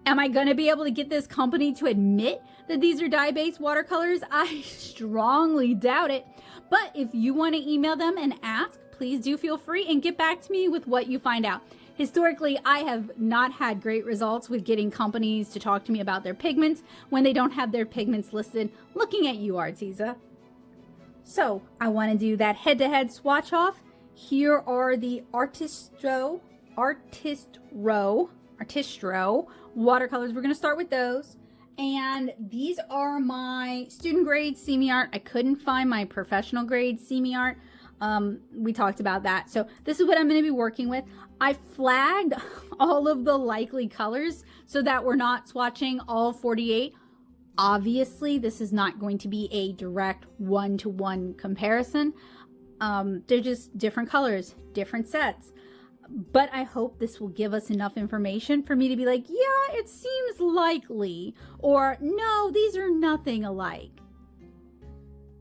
Am I going to be able to get this company to admit that these are dye-based watercolors? I strongly doubt it. But if you want to email them and ask, please do feel free and get back to me with what you find out. Historically, I have not had great results with getting companies to talk to me about their pigments when they don't have their pigments listed. Looking at you, Arteza. So I want to do that head-to-head swatch off. Here are the Artistro watercolors. We're going to start with those. And these are my student grade Seamiart. I couldn't find my professional grade Seamiart. We talked about that. So this is what I'm going to be working with. I flagged all of the likely colors so that we're not swatching all 48. Obviously, this is not going to be a direct one-to-one comparison. They're just different colors, different sets. But I hope this will give us enough information for me to be like, yeah, it seems likely, or no, these are nothing alike.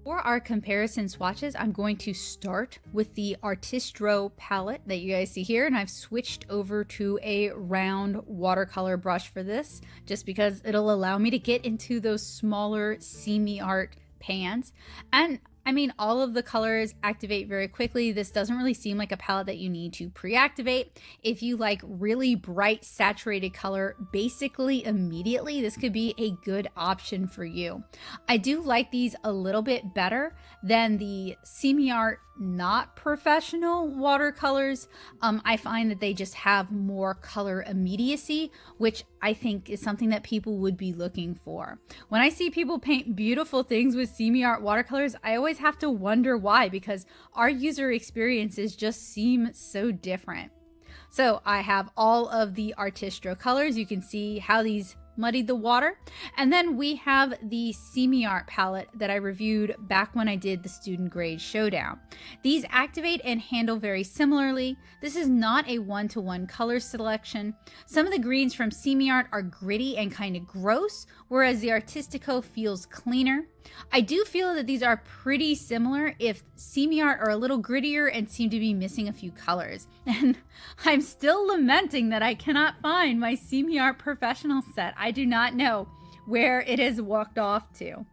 For our comparison swatches, I'm going to start with the Artistro palette that you guys see here, and I've switched over to a round watercolor brush for this, just because it'll allow me to get into those smaller Seamiart pans. And I mean, all of the colors activate very quickly. This doesn't really seem like a palette that you need to pre-activate. If you like really bright saturated color basically immediately, this could be a good option for you. I do like these a little bit better than the Seamiart not professional watercolors. I find that they just have more color immediacy, which I think is something that people would be looking for. When I see people paint beautiful things with Seamiart watercolors, I always have to wonder why, because our user experiences just seem so different. So I have all of the Artistro colors. You can see how these muddied the water. And then we have the Seamiart palette that I reviewed back when I did the student grade showdown. These activate and handle very similarly. This is not a one-to-one color selection. Some of the greens from Seamiart are gritty and kind of gross, whereas the Artistico feels cleaner. I do feel that these are pretty similar, if Seamiart are a little grittier and seem to be missing a few colors. And I'm still lamenting that I cannot find my Seamiart professional set. I do not know where it has walked off to.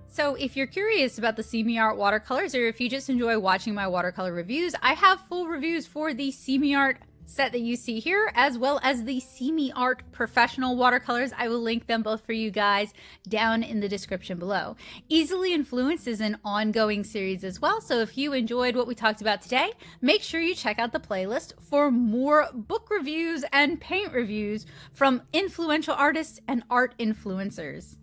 So if you're curious about the Seamiart watercolors, or if you just enjoy watching my watercolor reviews, I have full reviews for the Seamiart set that you see here, as well as the Seamiart professional watercolors. I will link them both for you guys down in the description below. Easily Influenced is an ongoing series as well, so if you enjoyed what we talked about today, make sure you check out the playlist for more book reviews and paint reviews from influential artists and art influencers.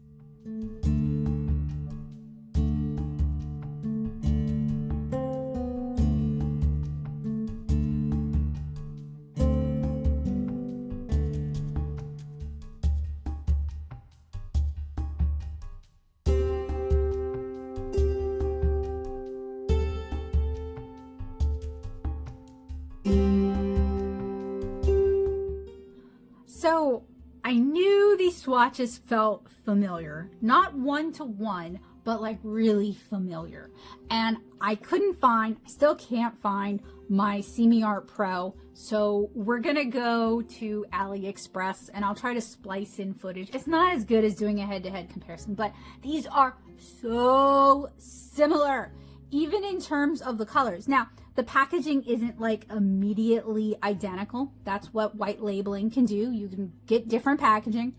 So I knew these swatches felt familiar, not one-to-one, but like really familiar. And I couldn't find, still can't find my Seamiart Pro. So we're gonna go to AliExpress and I'll try to splice in footage. It's not as good as doing a head-to-head comparison, but these are so similar, even in terms of the colors. Now, the packaging isn't like immediately identical. That's what white labeling can do. You can get different packaging,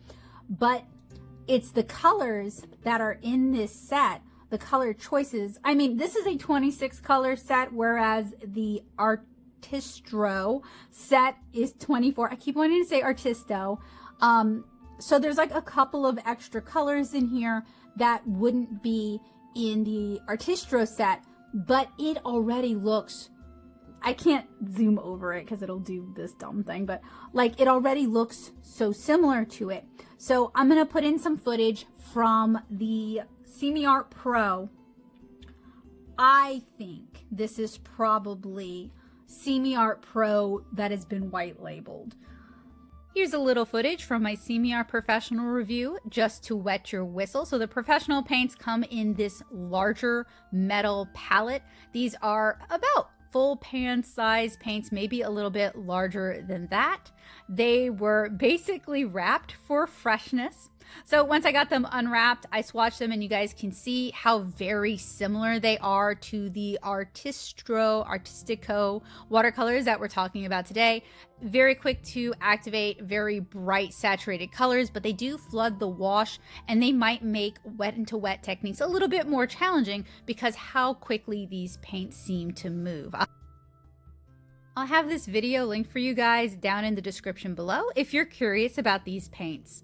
but it's the colors that are in this set, the color choices. I mean, this is a 26 color set, whereas the Artistro set is 24. I keep wanting to say Artisto. So there's like a couple of extra colors in here that wouldn't be in the Artistro set, but it already looks, I can't zoom over it because it'll do this dumb thing, but like it already looks so similar to it. So I'm going to put in some footage from the Seamiart Pro. I think this is probably Seamiart Pro that has been white labeled. Here's a little footage from my Seamiart professional review just to wet your whistle. So the professional paints come in this larger metal palette. These are about full pan size paints, maybe a little bit larger than that. They were basically wrapped for freshness. So once I got them unwrapped, I swatched them and you guys can see how very similar they are to the Artistico watercolors that we're talking about today. Very quick to activate, very bright saturated colors, but they do flood the wash and they might make wet into wet techniques a little bit more challenging because how quickly these paints seem to move. I'll have this video linked for you guys down in the description below if you're curious about these paints.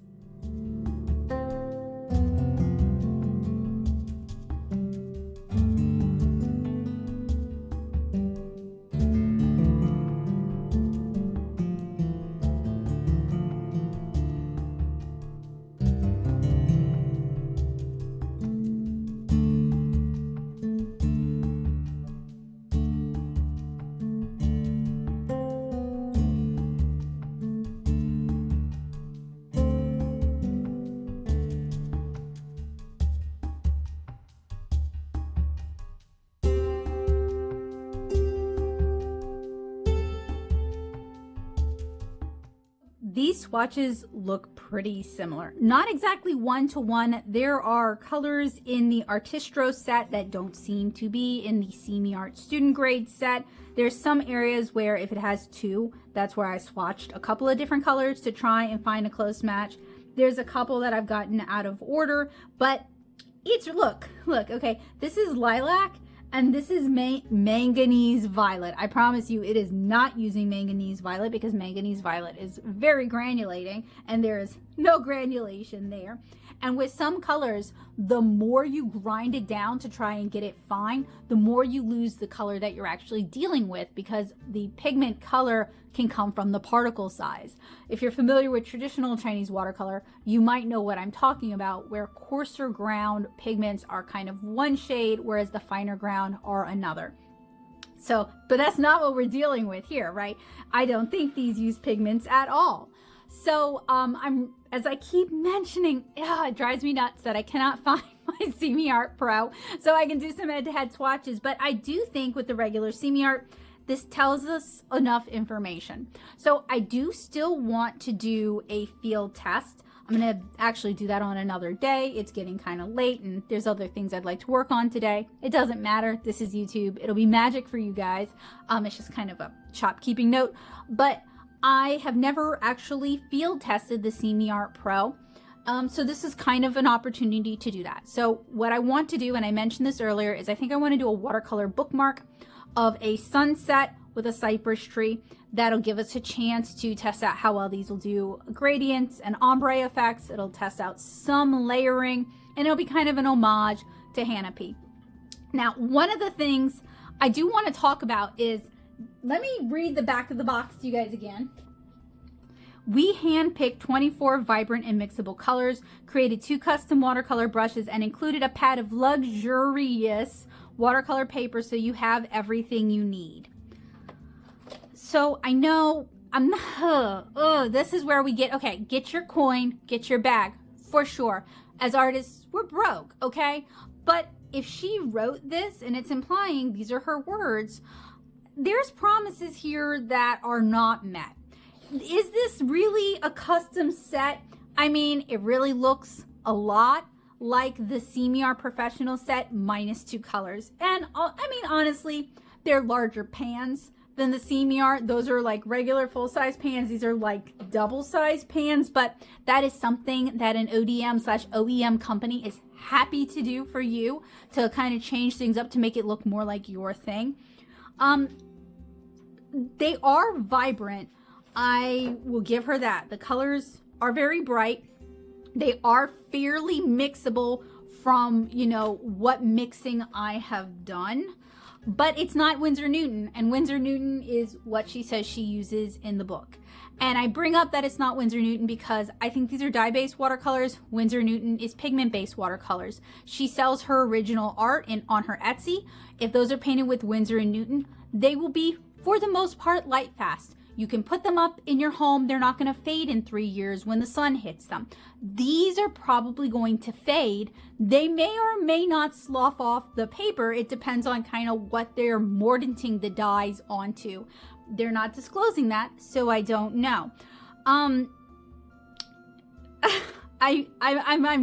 These swatches look pretty similar. Not exactly one-to-one. There are colors in the Artistro set that don't seem to be in the Seamiart student grade set. There's some areas where if it has two, that's where I swatched a couple of different colors to try and find a close match. There's a couple that I've gotten out of order, but it's, look, okay, this is lilac. And this is manganese violet. I promise you it is not using manganese violet because manganese violet is very granulating and there is no granulation there. And with some colors, the more you grind it down to try and get it fine, the more you lose the color that you're actually dealing with because the pigment color can come from the particle size. If you're familiar with traditional Chinese watercolor, you might know what I'm talking about, where coarser ground pigments are kind of one shade, whereas the finer ground are another. So, but that's not what we're dealing with here, right? I don't think these use pigments at all. So as I keep mentioning, it drives me nuts that I cannot find my Seamiart Pro so I can do some head-to-head swatches. But I do think with the regular Seamiart, this tells us enough information. So I do still want to do a field test. I'm gonna actually do that on another day. It's getting kind of late and there's other things I'd like to work on today. It doesn't matter, this is YouTube. It'll be magic for you guys. It's just kind of a shop-keeping note. But I have never actually field tested the Seamiart Pro. So this is kind of an opportunity to do that. So what I want to do, and I mentioned this earlier, is I think I want to do a watercolor bookmark of a sunset with a cypress tree. That'll give us a chance to test out how well these will do gradients and ombre effects. It'll test out some layering, and it'll be kind of an homage to Hannah P. Now, one of the things I do want to talk about is, let me read the back of the box to you guys again. We handpicked 24 vibrant and mixable colors, created 2 custom watercolor brushes, and included a pad of luxurious watercolor paper so you have everything you need. So I know I'm not, this is where we get, okay, get your coin, get your bag, for sure. As artists, we're broke, okay? But if she wrote this and it's implying these are her words, there's promises here that are not met. Is this really a custom set? I mean, it really looks a lot like the Seamiart professional set minus 2 colors. And I mean, honestly, they're larger pans than the Seamiart. Those are like regular full-size pans. These are like double-size pans, but that is something that an ODM/OEM company is happy to do for you to kind of change things up to make it look more like your thing. They are vibrant. I will give her that. The colors are very bright. They are fairly mixable from, you know, what mixing I have done. But it's not Winsor Newton, and Winsor Newton is what she says she uses in the book. And I bring up that it's not Winsor Newton because I think these are dye-based watercolors. Winsor Newton is pigment-based watercolors. She sells her original art on her Etsy. If those are painted with Winsor and Newton, they will be, for the most part, light fast. You can put them up in your home. They're not going to fade in 3 years when the sun hits them. These are probably going to fade. They may or may not slough off the paper. It depends on kind of what they're mordanting the dyes onto. They're not disclosing that, so I don't know. I'm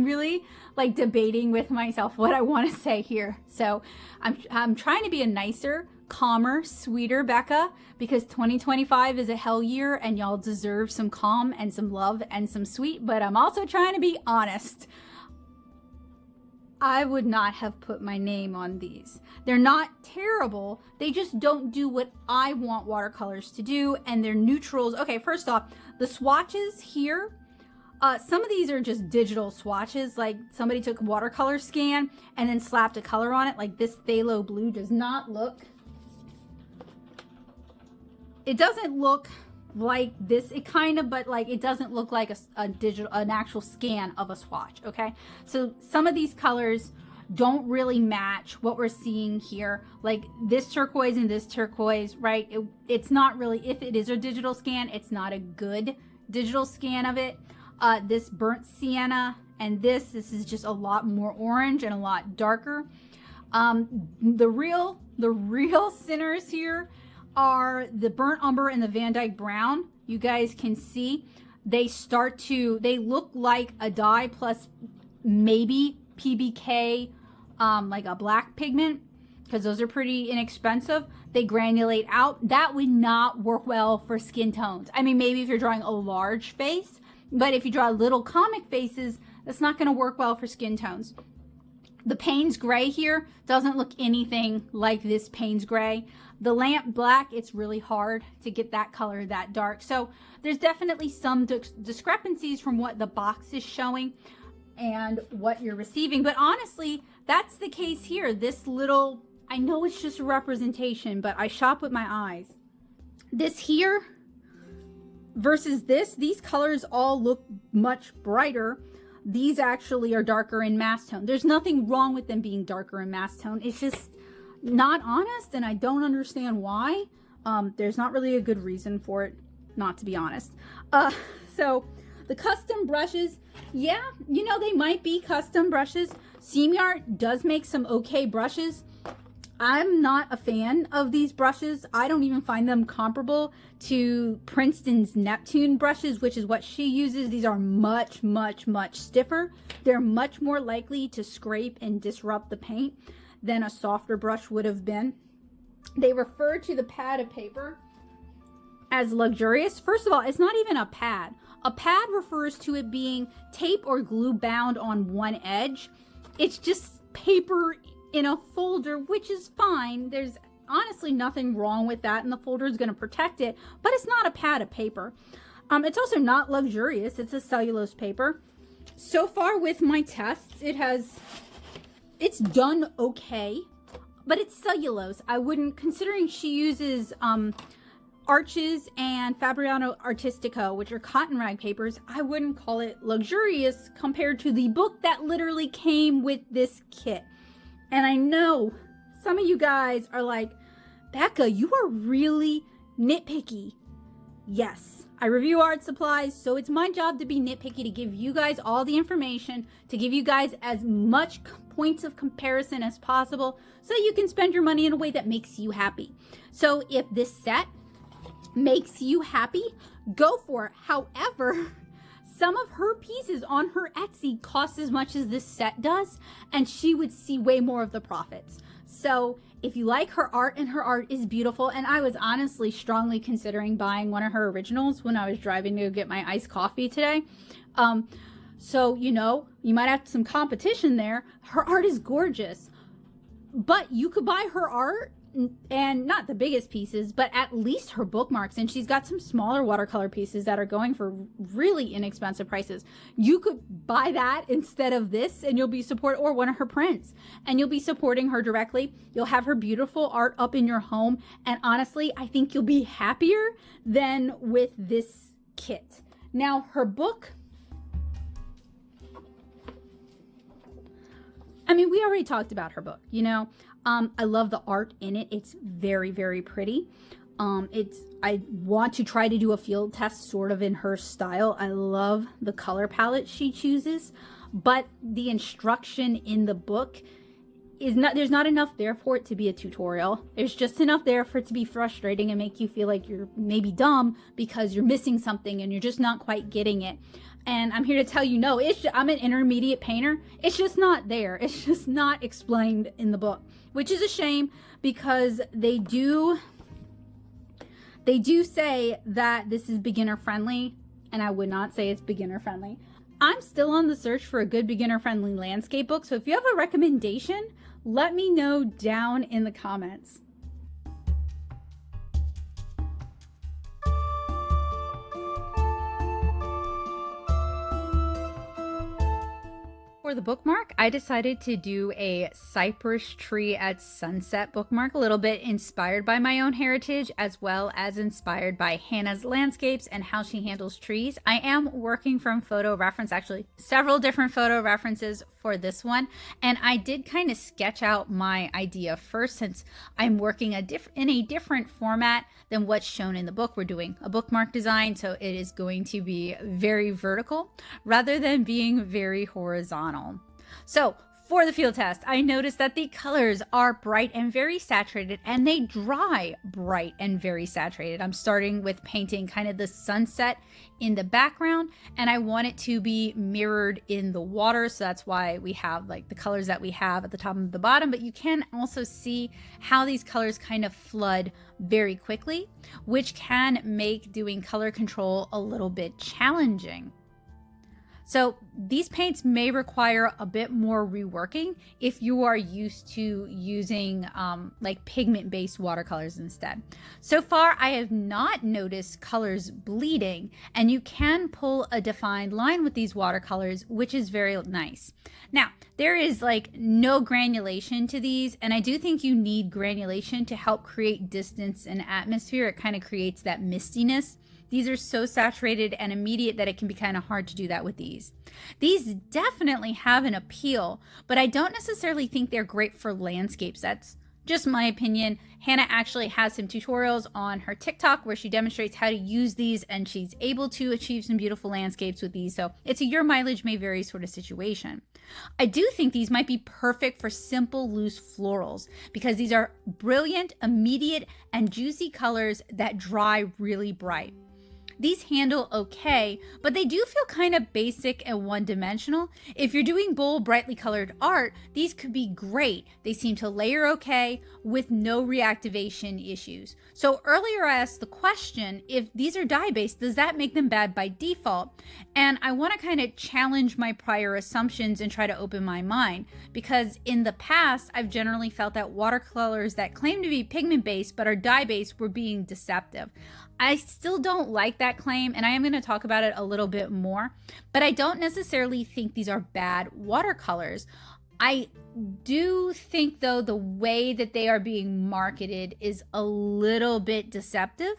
really like debating with myself what I want to say here. So I'm trying to be a nicer, calmer, sweeter Becca, because 2025 is a hell year and y'all deserve some calm and some love and some sweet, but I'm also trying to be honest. I would not have put my name on these. They're not terrible. They just don't do what I want watercolors to do, and they're neutrals. Okay, first off, the swatches here, some of these are just digital swatches, like somebody took a watercolor scan and then slapped a color on it. Like this phthalo blue does not look, it doesn't look like this. It kind of, but like it doesn't look like an actual scan of a swatch. Okay, so some of these colors don't really match what we're seeing here, like this turquoise and this turquoise, right? It's not really, if it is a digital scan, it's not a good digital scan of it. This burnt sienna and this is just a lot more orange and a lot darker. The real sinners here are the burnt umber and the Van Dyke brown. You guys can see they look like a dye plus maybe PBK, like a black pigment, because those are pretty inexpensive. They granulate out. That would not work well for skin tones. I mean, maybe if you're drawing a large face, but if you draw little comic faces, that's not going to work well for skin tones. The Payne's gray here doesn't look anything like this Payne's gray. The lamp black, it's really hard to get that color that dark. So there's definitely some discrepancies from what the box is showing and what you're receiving. But honestly, that's the case here. This little, I know it's just a representation, but I shop with my eyes. This here versus this, these colors all look much brighter. These actually are darker in mass tone. There's nothing wrong with them being darker in mass tone. It's just not honest, and I don't understand why. There's not really a good reason for it not to be honest. So the custom brushes, yeah, you know, they might be custom brushes. Seamiart does make some okay brushes. I'm not a fan of these brushes. I don't even find them comparable to Princeton's Neptune brushes, which is what she uses. These are much, much, much stiffer. They're much more likely to scrape and disrupt the paint than a softer brush would have been. They refer to the pad of paper as luxurious. First of all, it's not even a pad. A pad refers to it being tape or glue bound on one edge. It's just paper in a folder, which is fine. There's honestly nothing wrong with that, and the folder is going to protect it, but it's not a pad of paper. It's also not luxurious. It's a cellulose paper. So far with my tests, it's done okay, but it's cellulose. I wouldn't, considering she uses Arches and Fabriano Artistico, which are cotton rag papers, I wouldn't call it luxurious compared to the book that literally came with this kit. And I know some of you guys are like, Becca, you are really nitpicky. Yes, I review art supplies, so it's my job to be nitpicky, to give you guys all the information, to give you guys as much points of comparison as possible so you can spend your money in a way that makes you happy. So if this set makes you happy, go for it. However, some of her pieces on her Etsy cost as much as this set does, and she would see way more of the profits. So if you like her art, and her art is beautiful, and I was honestly strongly considering buying one of her originals when I was driving to go get my iced coffee today. So, you know, you might have some competition there. Her art is gorgeous, but you could buy her art, and not the biggest pieces, but at least her bookmarks. And she's got some smaller watercolor pieces that are going for really inexpensive prices. You could buy that instead of this, and you'll be or one of her prints, and you'll be supporting her directly. You'll have her beautiful art up in your home. And honestly, I think you'll be happier than with this kit. Now, her book, I mean, we already talked about her book, you know. I love the art in it. It's very, very pretty. I want to try to do a field test sort of in her style. I love the color palette she chooses, but the instruction in the book is not, there's not enough there for it to be a tutorial. There's just enough there for it to be frustrating and make you feel like you're maybe dumb because you're missing something and you're just not quite getting it. And I'm here to tell you, no, I'm an intermediate painter. It's just not there. It's just not explained in the book, which is a shame because they do say that this is beginner friendly, and I would not say it's beginner friendly. I'm still on the search for a good beginner friendly landscape book, so if you have a recommendation, let me know down in the comments. For the bookmark, I decided to do a cypress tree at sunset bookmark, a little bit inspired by my own heritage, as well as inspired by Hannah's landscapes and how she handles trees. I am working from photo reference, actually several different photo references for this one. And I did kind of sketch out my idea first, since I'm working in a different format than what's shown in the book. We're doing a bookmark design, so it is going to be very vertical rather than being very horizontal. So for the field test, I noticed that the colors are bright and very saturated, and they dry bright and very saturated. I'm starting with painting kind of the sunset in the background, and I want it to be mirrored in the water. So that's why we have like the colors that we have at the top and the bottom, but you can also see how these colors kind of flood very quickly, which can make doing color control a little bit challenging. So these paints may require a bit more reworking if you are used to using like pigment-based watercolors instead. So far, I have not noticed colors bleeding, and you can pull a defined line with these watercolors, which is very nice. Now, there is like no granulation to these, and I do think you need granulation to help create distance and atmosphere. It kind of creates that mistiness. These are so saturated and immediate that it can be kind of hard to do that with these. These definitely have an appeal, but I don't necessarily think they're great for landscapes. That's just my opinion. Hannah actually has some tutorials on her TikTok where she demonstrates how to use these, and she's able to achieve some beautiful landscapes with these. So it's a your mileage may vary sort of situation. I do think these might be perfect for simple, loose florals because these are brilliant, immediate, and juicy colors that dry really bright. These handle okay, but they do feel kind of basic and one-dimensional. If you're doing bold, brightly colored art, these could be great. They seem to layer okay with no reactivation issues. So earlier I asked the question, if these are dye-based, does that make them bad by default? And I want to kind of challenge my prior assumptions and try to open my mind, because in the past, I've generally felt that watercolors that claim to be pigment-based but are dye-based were being deceptive. I still don't like that claim, and I am going to talk about it a little bit more, but I don't necessarily think these are bad watercolors. I do think, though, the way that they are being marketed is a little bit deceptive.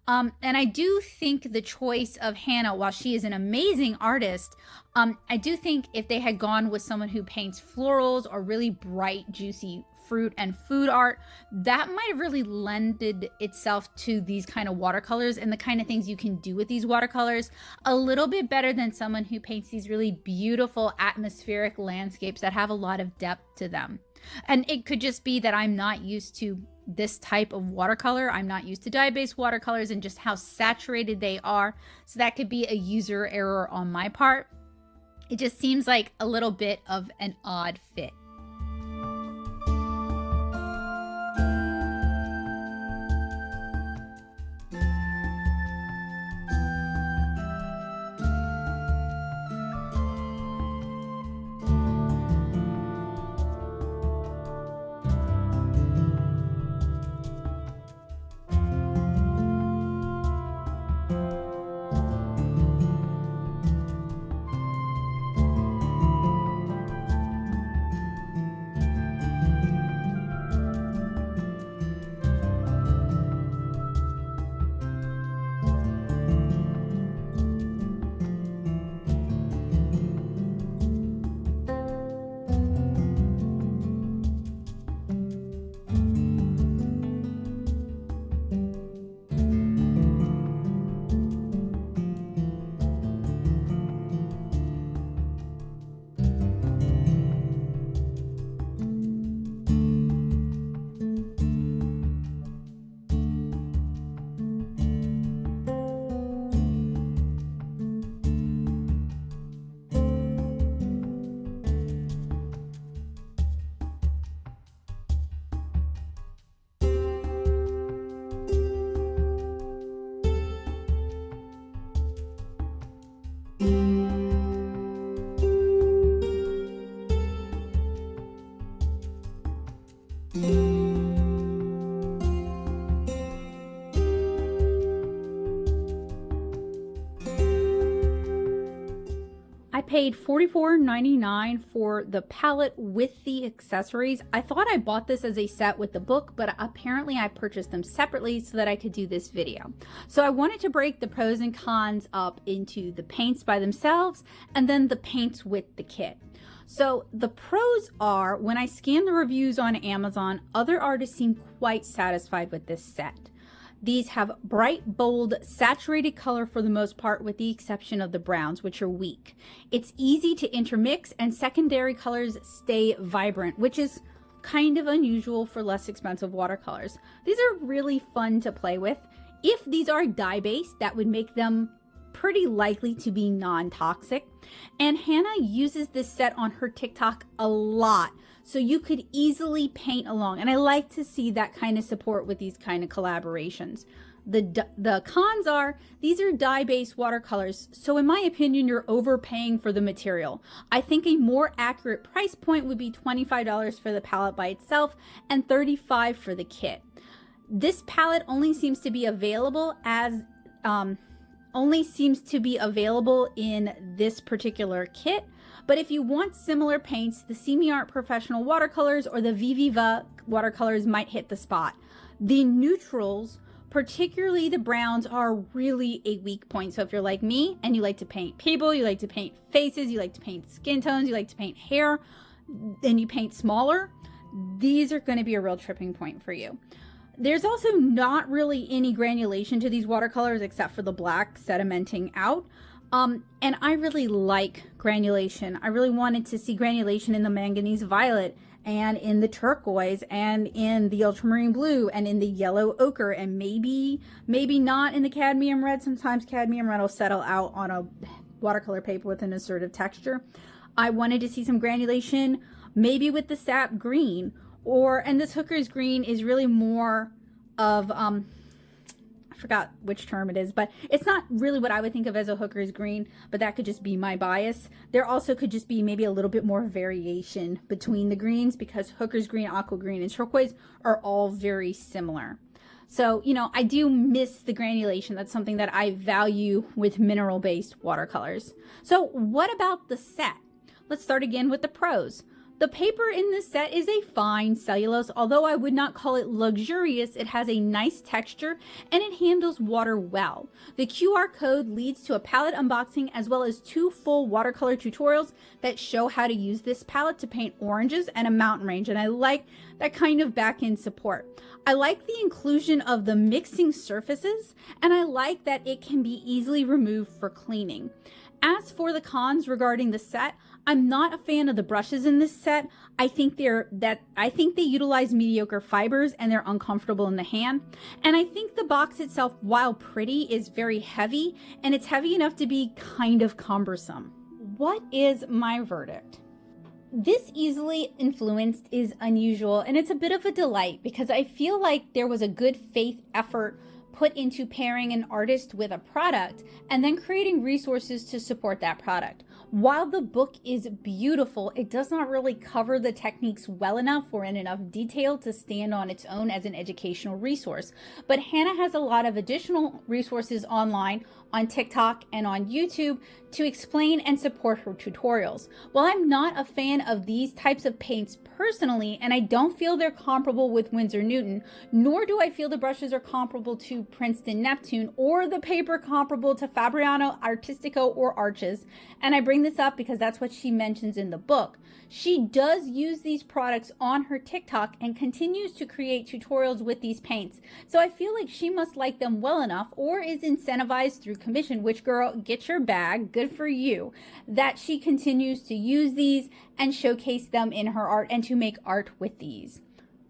And I do think the choice of Hannah, while she is an amazing artist, I do think if they had gone with someone who paints florals or really bright, juicy fruit and food art, that might have really lended itself to these kind of watercolors and the kind of things you can do with these watercolors a little bit better than someone who paints these really beautiful atmospheric landscapes that have a lot of depth to them. And it could just be that I'm not used to this type of watercolor. I'm not used to dye-based watercolors and just how saturated they are. So that could be a user error on my part. It just seems like a little bit of an odd fit. I paid $44.99 for the palette with the accessories. I thought I bought this as a set with the book, but apparently I purchased them separately so that I could do this video. So I wanted to break the pros and cons up into the paints by themselves and then the paints with the kit. So the pros are, when I scan the reviews on Amazon, other artists seem quite satisfied with this set. These have bright, bold, saturated color for the most part, with the exception of the browns, which are weak. It's easy to intermix, and secondary colors stay vibrant, which is kind of unusual for less expensive watercolors. These are really fun to play with. If these are dye-based, that would make them pretty likely to be non-toxic. And Hannah uses this set on her TikTok a lot, so you could easily paint along. And I like to see that kind of support with these kind of collaborations. The cons are, these are dye-based watercolors, so in my opinion, you're overpaying for the material. I think a more accurate price point would be $25 for the palette by itself and $35 for the kit. This palette only seems to be available in this particular kit. But if you want similar paints, the Seamiart Professional Watercolors or the Viviva watercolors might hit the spot. The neutrals, particularly the browns, are really a weak point. So if you're like me and you like to paint people, you like to paint faces, you like to paint skin tones, you like to paint hair, and you paint smaller, these are going to be a real tripping point for you. There's also not really any granulation to these watercolors except for the black sedimenting out. And I really like granulation. I really wanted to see granulation in the manganese violet and in the turquoise and in the ultramarine blue and in the yellow ochre and maybe not in the cadmium red. Sometimes cadmium red will settle out on a watercolor paper with an assertive texture. I wanted to see some granulation, maybe with the sap green, and this hooker's green is really more of, I forgot which term it is, but it's not really what I would think of as a hooker's green, but that could just be my bias. There also could just be maybe a little bit more variation between the greens, because hooker's green, aqua green, and turquoise are all very similar. So, you know, I do miss the granulation. That's something that I value with mineral-based watercolors. So what about the set? Let's start again with the pros. The paper in this set is a fine cellulose. Although I would not call it luxurious, it has a nice texture and it handles water well. The QR code leads to a palette unboxing as well as 2 full watercolor tutorials that show how to use this palette to paint oranges and a mountain range, and I like that kind of back-end support. I like the inclusion of the mixing surfaces, and I like that it can be easily removed for cleaning. As for the cons regarding the set, I'm not a fan of the brushes in this set. I think they utilize mediocre fibers and they're uncomfortable in the hand. And I think the box itself, while pretty, is very heavy, and it's heavy enough to be kind of cumbersome. What is my verdict? This easily influenced is unusual, and it's a bit of a delight because I feel like there was a good faith effort put into pairing an artist with a product and then creating resources to support that product. While the book is beautiful, it does not really cover the techniques well enough or in enough detail to stand on its own as an educational resource. But Hannah has a lot of additional resources online, on TikTok and on YouTube, to explain and support her tutorials. While I'm not a fan of these types of paints personally, and I don't feel they're comparable with Winsor Newton, nor do I feel the brushes are comparable to Princeton Neptune or the paper comparable to Fabriano, Artistico, or Arches, and I bring this up because that's what she mentions in the book. She does use these products on her TikTok and continues to create tutorials with these paints. So I feel like she must like them well enough, or is incentivized through commission, which, girl, get your bag, good for you, that she continues to use these and showcase them in her art and to make art with these.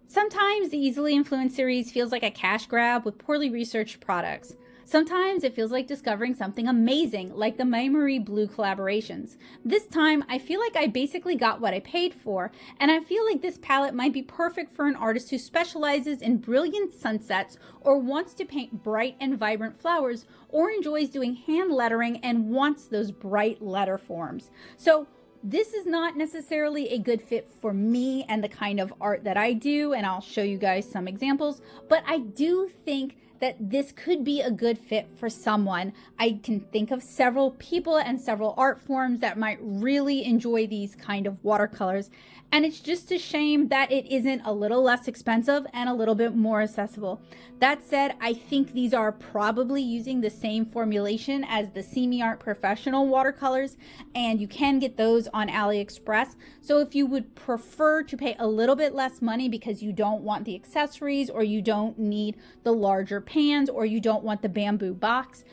Sometimes the Easily Influenced series feels like a cash grab with poorly researched products. Sometimes it feels like discovering something amazing, like the Marie Blue collaborations. This time, I feel like I basically got what I paid for, and I feel like this palette might be perfect for an artist who specializes in brilliant sunsets, or wants to paint bright and vibrant flowers, or enjoys doing hand lettering and wants those bright letter forms. So this is not necessarily a good fit for me and the kind of art that I do, and I'll show you guys some examples, but I do think that this could be a good fit for someone. I can think of several people and several art forms that might really enjoy these kind of watercolors. And it's just a shame that it isn't a little less expensive and a little bit more accessible. That said, I think these are probably using the same formulation as the Seamiart professional watercolors, and you can get those on AliExpress. So if you would prefer to pay a little bit less money because you don't want the accessories, or you don't need the larger pans, or you don't want the bamboo box,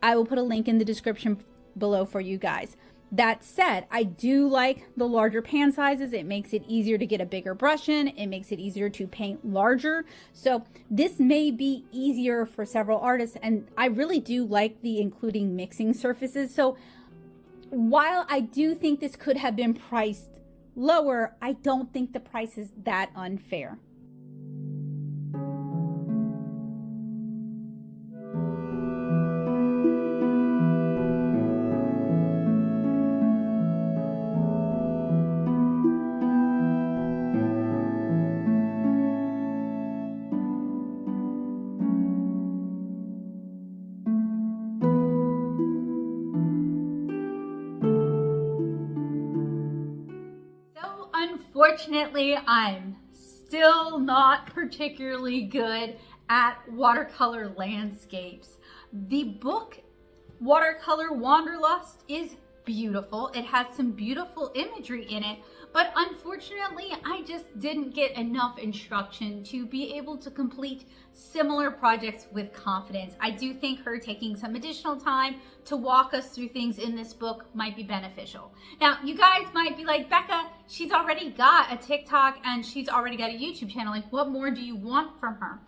I will put a link in the description below for you guys. That said, I do like the larger pan sizes. It makes it easier to get a bigger brush in. It makes it easier to paint larger. So this may be easier for several artists, and I really do like the including mixing surfaces. So while I do think this could have been priced lower, I don't think the price is that unfair. Unfortunately, I'm still not particularly good at watercolor landscapes. The book Watercolor Wanderlust is beautiful. It has some beautiful imagery in it, but unfortunately, I just didn't get enough instruction to be able to complete similar projects with confidence. I do think her taking some additional time to walk us through things in this book might be beneficial. Now, you guys might be like, Becca, she's already got a TikTok and she's already got a YouTube channel. Like, what more do you want from her?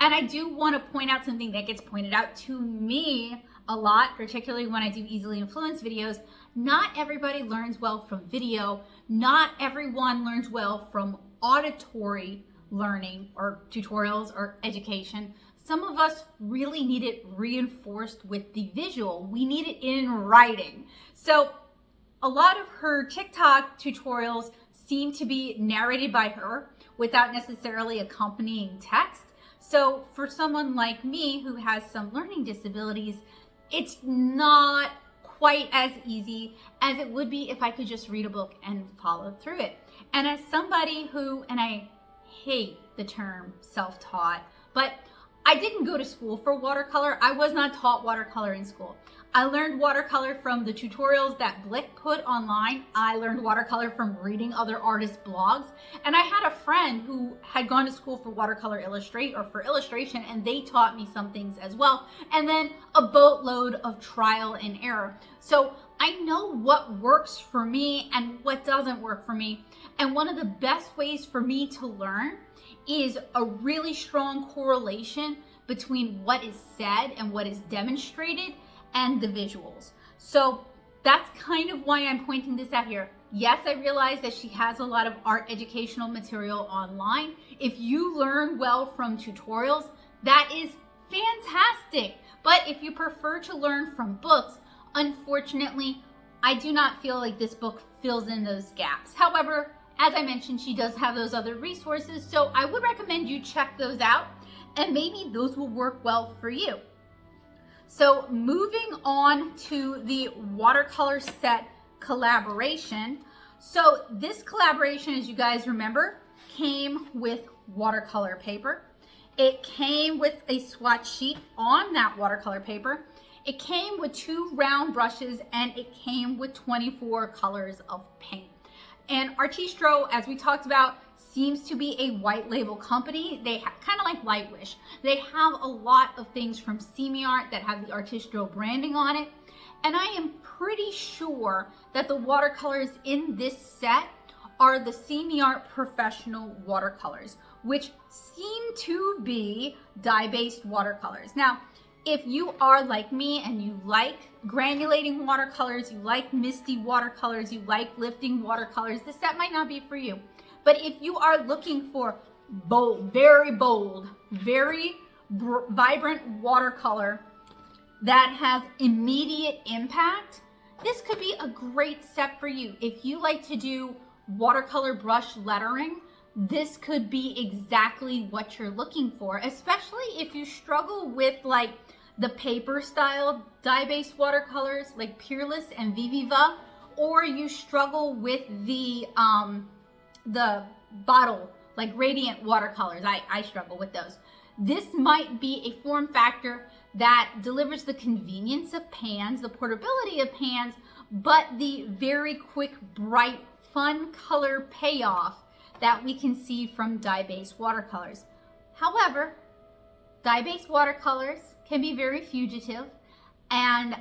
And I do want to point out something that gets pointed out to me a lot, particularly when I do easily influenced videos. Not everybody learns well from video. Not everyone learns well from auditory learning or tutorials or education. Some of us really need it reinforced with the visual. We need it in writing. So a lot of her TikTok tutorials seem to be narrated by her without necessarily accompanying text. So for someone like me who has some learning disabilities, it's not quite as easy as it would be if I could just read a book and follow through it. And as somebody who, and I hate the term self-taught, but I didn't go to school for watercolor. I was not taught watercolor in school. I learned watercolor from the tutorials that Blick put online. I learned watercolor from reading other artists' blogs. And I had a friend who had gone to school for watercolor illustration, and they taught me some things as well. And then a boatload of trial and error. So I know what works for me and what doesn't work for me. And one of the best ways for me to learn is a really strong correlation between what is said and what is demonstrated and the visuals. So that's kind of why I'm pointing this out here. Yes, I realize that she has a lot of art educational material online. If you learn well from tutorials, that is fantastic. But if you prefer to learn from books, unfortunately, I do not feel like this book fills in those gaps. However, as I mentioned, she does have those other resources, so I would recommend you check those out, and maybe those will work well for you. So moving on to the watercolor set collaboration. So this collaboration, as you guys remember, came with watercolor paper. It came with a swatch sheet on that watercolor paper. It came with 2 round brushes, and it came with 24 colors of paint. And Artistro, as we talked about, seems to be a white label company. They kind of like Lightwish. They have a lot of things from Seamiart that have the Artistro branding on it. And I am pretty sure that the watercolors in this set are the Seamiart professional watercolors, which seem to be dye-based watercolors. Now, if you are like me and you like granulating watercolors, you like misty watercolors, you like lifting watercolors, this set might not be for you. But if you are looking for bold, very vibrant watercolor that has immediate impact, this could be a great step for you. If you like to do watercolor brush lettering, this could be exactly what you're looking for, especially if you struggle with like the paper style dye-based watercolors like Peerless and Viviva, or you struggle with the bottle, like Radiant watercolors. I struggle with those. This might be a form factor that delivers the convenience of pans, the portability of pans, but the very quick, bright, fun color payoff that we can see from dye-based watercolors. However, dye-based watercolors can be very fugitive, and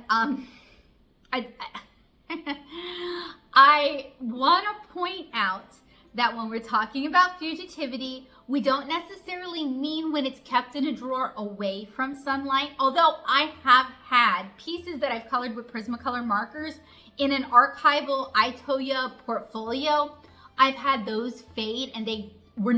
I want to point out that when we're talking about fugitivity, we don't necessarily mean when it's kept in a drawer away from sunlight. Although I have had pieces that I've colored with Prismacolor markers in an archival Itoya portfolio, I've had those fade, and they were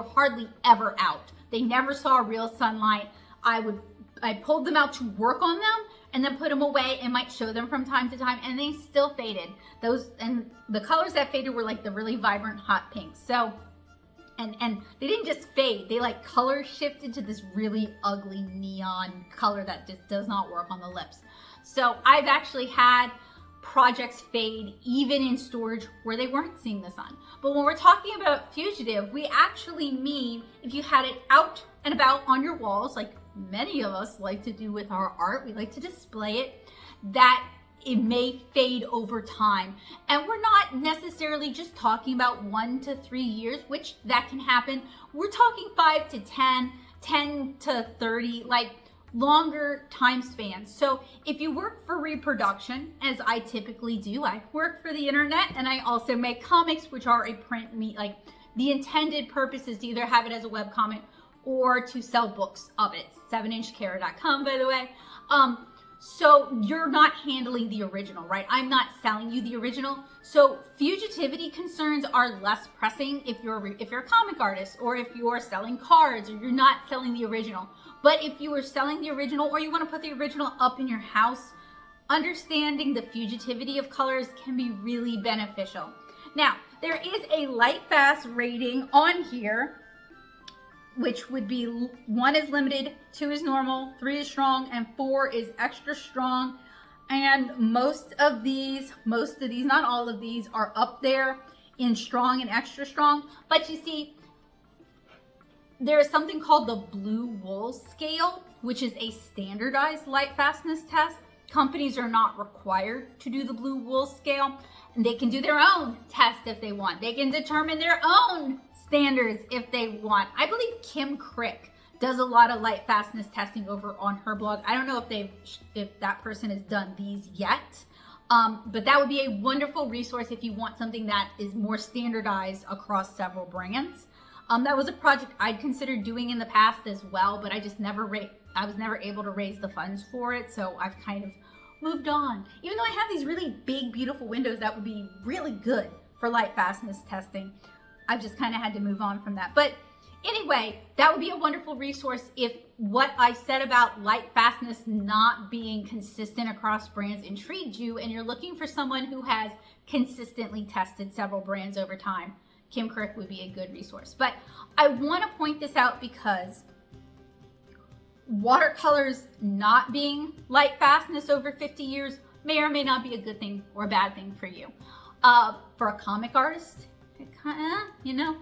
hardly ever out. They never saw real sunlight. I pulled them out to work on them and then put them away and might show them from time to time, and they still faded. And the colors that faded were like the really vibrant hot pinks. So, and they didn't just fade, they like color shifted to this really ugly neon color that just does not work on the lips. So I've actually had projects fade even in storage where they weren't seeing the sun. But when we're talking about fugitive, we actually mean if you had it out and about on your walls, like many of us like to do with our art, we like to display it, that it may fade over time. And we're not necessarily just talking about 1 to 3 years, which that can happen. We're talking 5 to 10, 10 to 30, like longer time spans. So if you work for reproduction, as I typically do, I work for the internet, and I also make comics, which are a print like the intended purpose is to either have it as a web comic or to sell books of it. 7inchcara.com, by the way. So you're not handling the original, right? I'm not selling you the original. So fugitivity concerns are less pressing if you're a comic artist, or if you're selling cards, or you're not selling the original. But if you are selling the original, or you want to put the original up in your house, understanding the fugitivity of colors can be really beneficial. Now, there is a light fast rating on here, which would be 1 is limited, 2 is normal, 3 is strong, and 4 is extra strong. And most of these, not all of these, are up there in strong and extra strong. But you see, there is something called the blue wool scale, which is a standardized light fastness test. Companies are not required to do the blue wool scale, and they can do their own test if they want. They can determine their own standards if they want. I believe Kim Crick does a lot of light fastness testing over on her blog. I don't know if that person has done these yet, but that would be a wonderful resource if you want something that is more standardized across several brands. That was a project I'd considered doing in the past as well, but I was never able to raise the funds for it, so I've kind of moved on. Even though I have these really big, beautiful windows that would be really good for light fastness testing, I've just kind of had to move on from that. But anyway, that would be a wonderful resource if what I said about light fastness not being consistent across brands intrigued you, and you're looking for someone who has consistently tested several brands over time. Kim Crick would be a good resource. But I want to point this out because watercolors not being light fastness over 50 years may or may not be a good thing or a bad thing for you. For a comic artist, you know,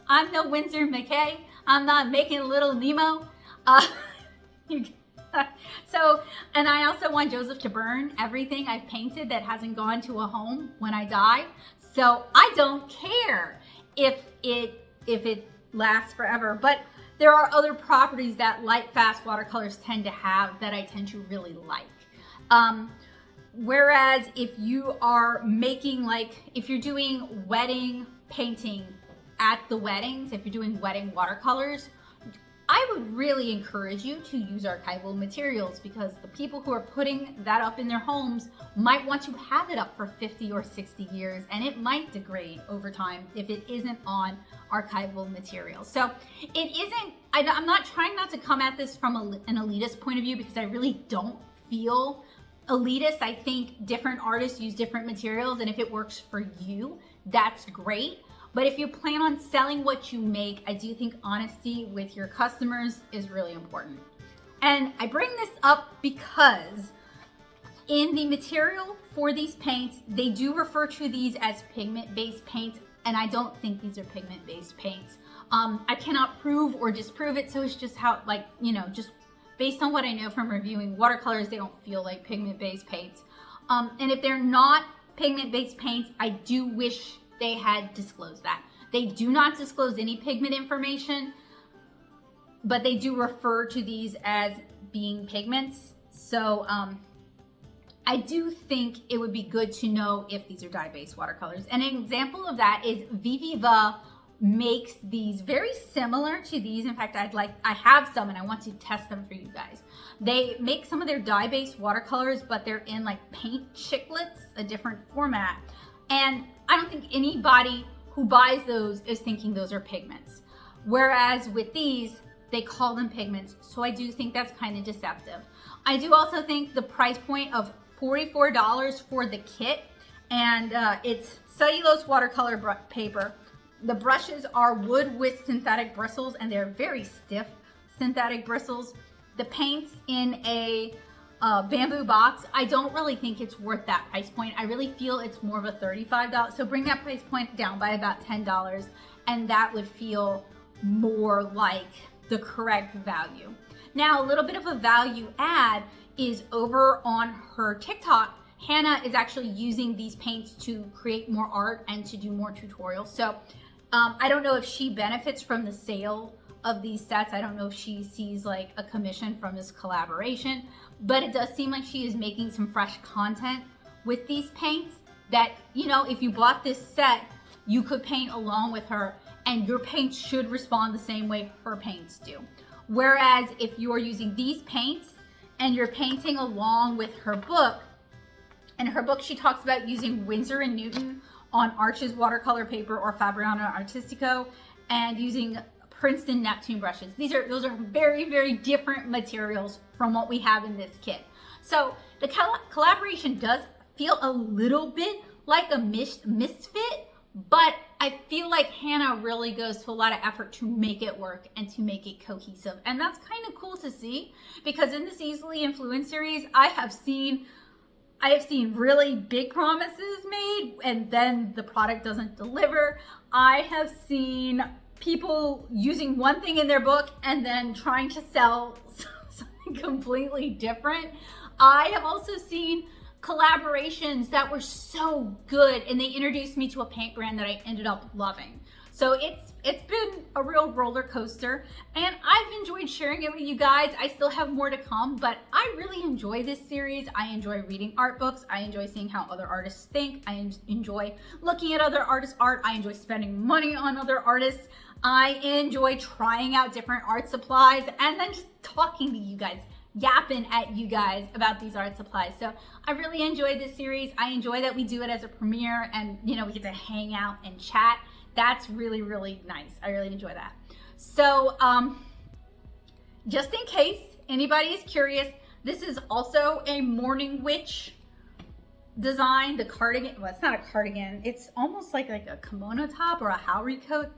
I'm no Winsor McKay. I'm not making Little Nemo. So, and I also want Joseph to burn everything I've painted that hasn't gone to a home when I die. So I don't care if it lasts forever. But there are other properties that light fast watercolors tend to have that I tend to really like. Whereas if you are making, like, if you're doing wedding painting at the weddings, if you're doing wedding watercolors, I would really encourage you to use archival materials, because the people who are putting that up in their homes might want to have it up for 50 or 60 years, and it might degrade over time if it isn't on archival materials. So it isn't, I'm not trying not to come at this from an elitist point of view, because I really don't feel elitist. I think different artists use different materials, and if it works for you, that's great. But if you plan on selling what you make, I do think honesty with your customers is really important. And I bring this up because in the material for these paints, they do refer to these as pigment-based paints, and I don't think these are pigment-based paints. I cannot prove or disprove it, so it's just how, like, you know, just based on what I know from reviewing watercolors, they don't feel like pigment-based paints. And if they're not pigment-based paints, I do wish they had disclosed that. They do not disclose any pigment information, but they do refer to these as being pigments. So I do think it would be good to know if these are dye-based watercolors. And an example of that is Viviva makes these very similar to these. In fact, I have some and I want to test them for you guys. They make some of their dye-based watercolors, but they're in like paint chiclets, a different format. And I don't think anybody who buys those is thinking those are pigments. Whereas with these, they call them pigments. So I do think that's kind of deceptive. I do also think the price point of $44 for the kit, and it's cellulose watercolor paper. The brushes are wood with synthetic bristles, and they're very stiff synthetic bristles. The paint's in a bamboo box. I don't really think it's worth that price point. I really feel it's more of a $35. So bring that price point down by about $10, and that would feel more like the correct value. Now, a little bit of a value add is over on her TikTok. Hannah is actually using these paints to create more art and to do more tutorials. So I don't know if she benefits from the sale of these sets. I don't know if she sees like a commission from this collaboration, but it does seem like she is making some fresh content with these paints that, you know, if you bought this set, you could paint along with her and your paints should respond the same way her paints do. Whereas if you're using these paints and you're painting along with her book, in her book she talks about using Winsor & Newton on Arches watercolor paper or Fabriano Artistico and using Princeton Neptune brushes. Those are very, very different materials from what we have in this kit. So the collaboration does feel a little bit like a misfit, but I feel like Hannah really goes to a lot of effort to make it work and to make it cohesive. And that's kind of cool to see, because in this Easily Influenced series, I have seen really big promises made and then the product doesn't deliver. I have seen people using one thing in their book and then trying to sell something completely different. I have also seen collaborations that were so good and they introduced me to a paint brand that I ended up loving. So it's been a real roller coaster and I've enjoyed sharing it with you guys. I still have more to come, but I really enjoy this series. I enjoy reading art books. I enjoy seeing how other artists think. I enjoy looking at other artists' art. I enjoy spending money on other artists. I enjoy trying out different art supplies and then just talking to you guys, yapping at you guys about these art supplies. So I really enjoyed this series. I enjoy that we do it as a premiere and, you know, we get to hang out and chat. That's really, really nice. I really enjoy that. So just in case anybody is curious, this is also a Morning Witch design. The cardigan, well, it's not a cardigan. It's almost like a kimono top or a haori coat.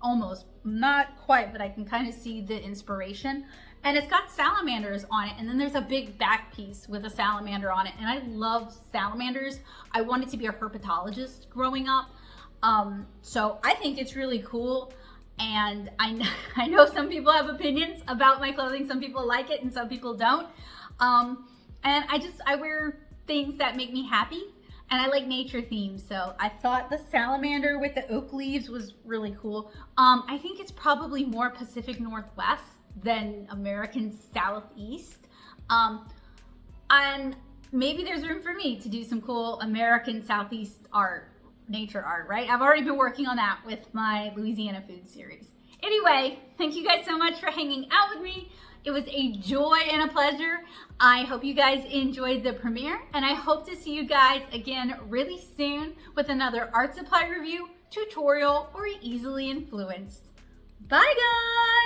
Almost, not quite, but I can kind of see the inspiration. And it's got salamanders on it. And then there's a big back piece with a salamander on it. And I love salamanders. I wanted to be a herpetologist growing up. So I think it's really cool. And I know some people have opinions about my clothing. Some people like it and some people don't. And I wear things that make me happy. And I like nature themes, so I thought the salamander with the oak leaves was really cool. I think it's probably more Pacific Northwest than American Southeast. And maybe there's room for me to do some cool American Southeast art, nature art, right? I've already been working on that with my Louisiana food series. Anyway, thank you guys so much for hanging out with me. It was a joy and a pleasure. I hope you guys enjoyed the premiere, and I hope to see you guys again really soon with another art supply review, tutorial, or Easily Influenced. Bye guys!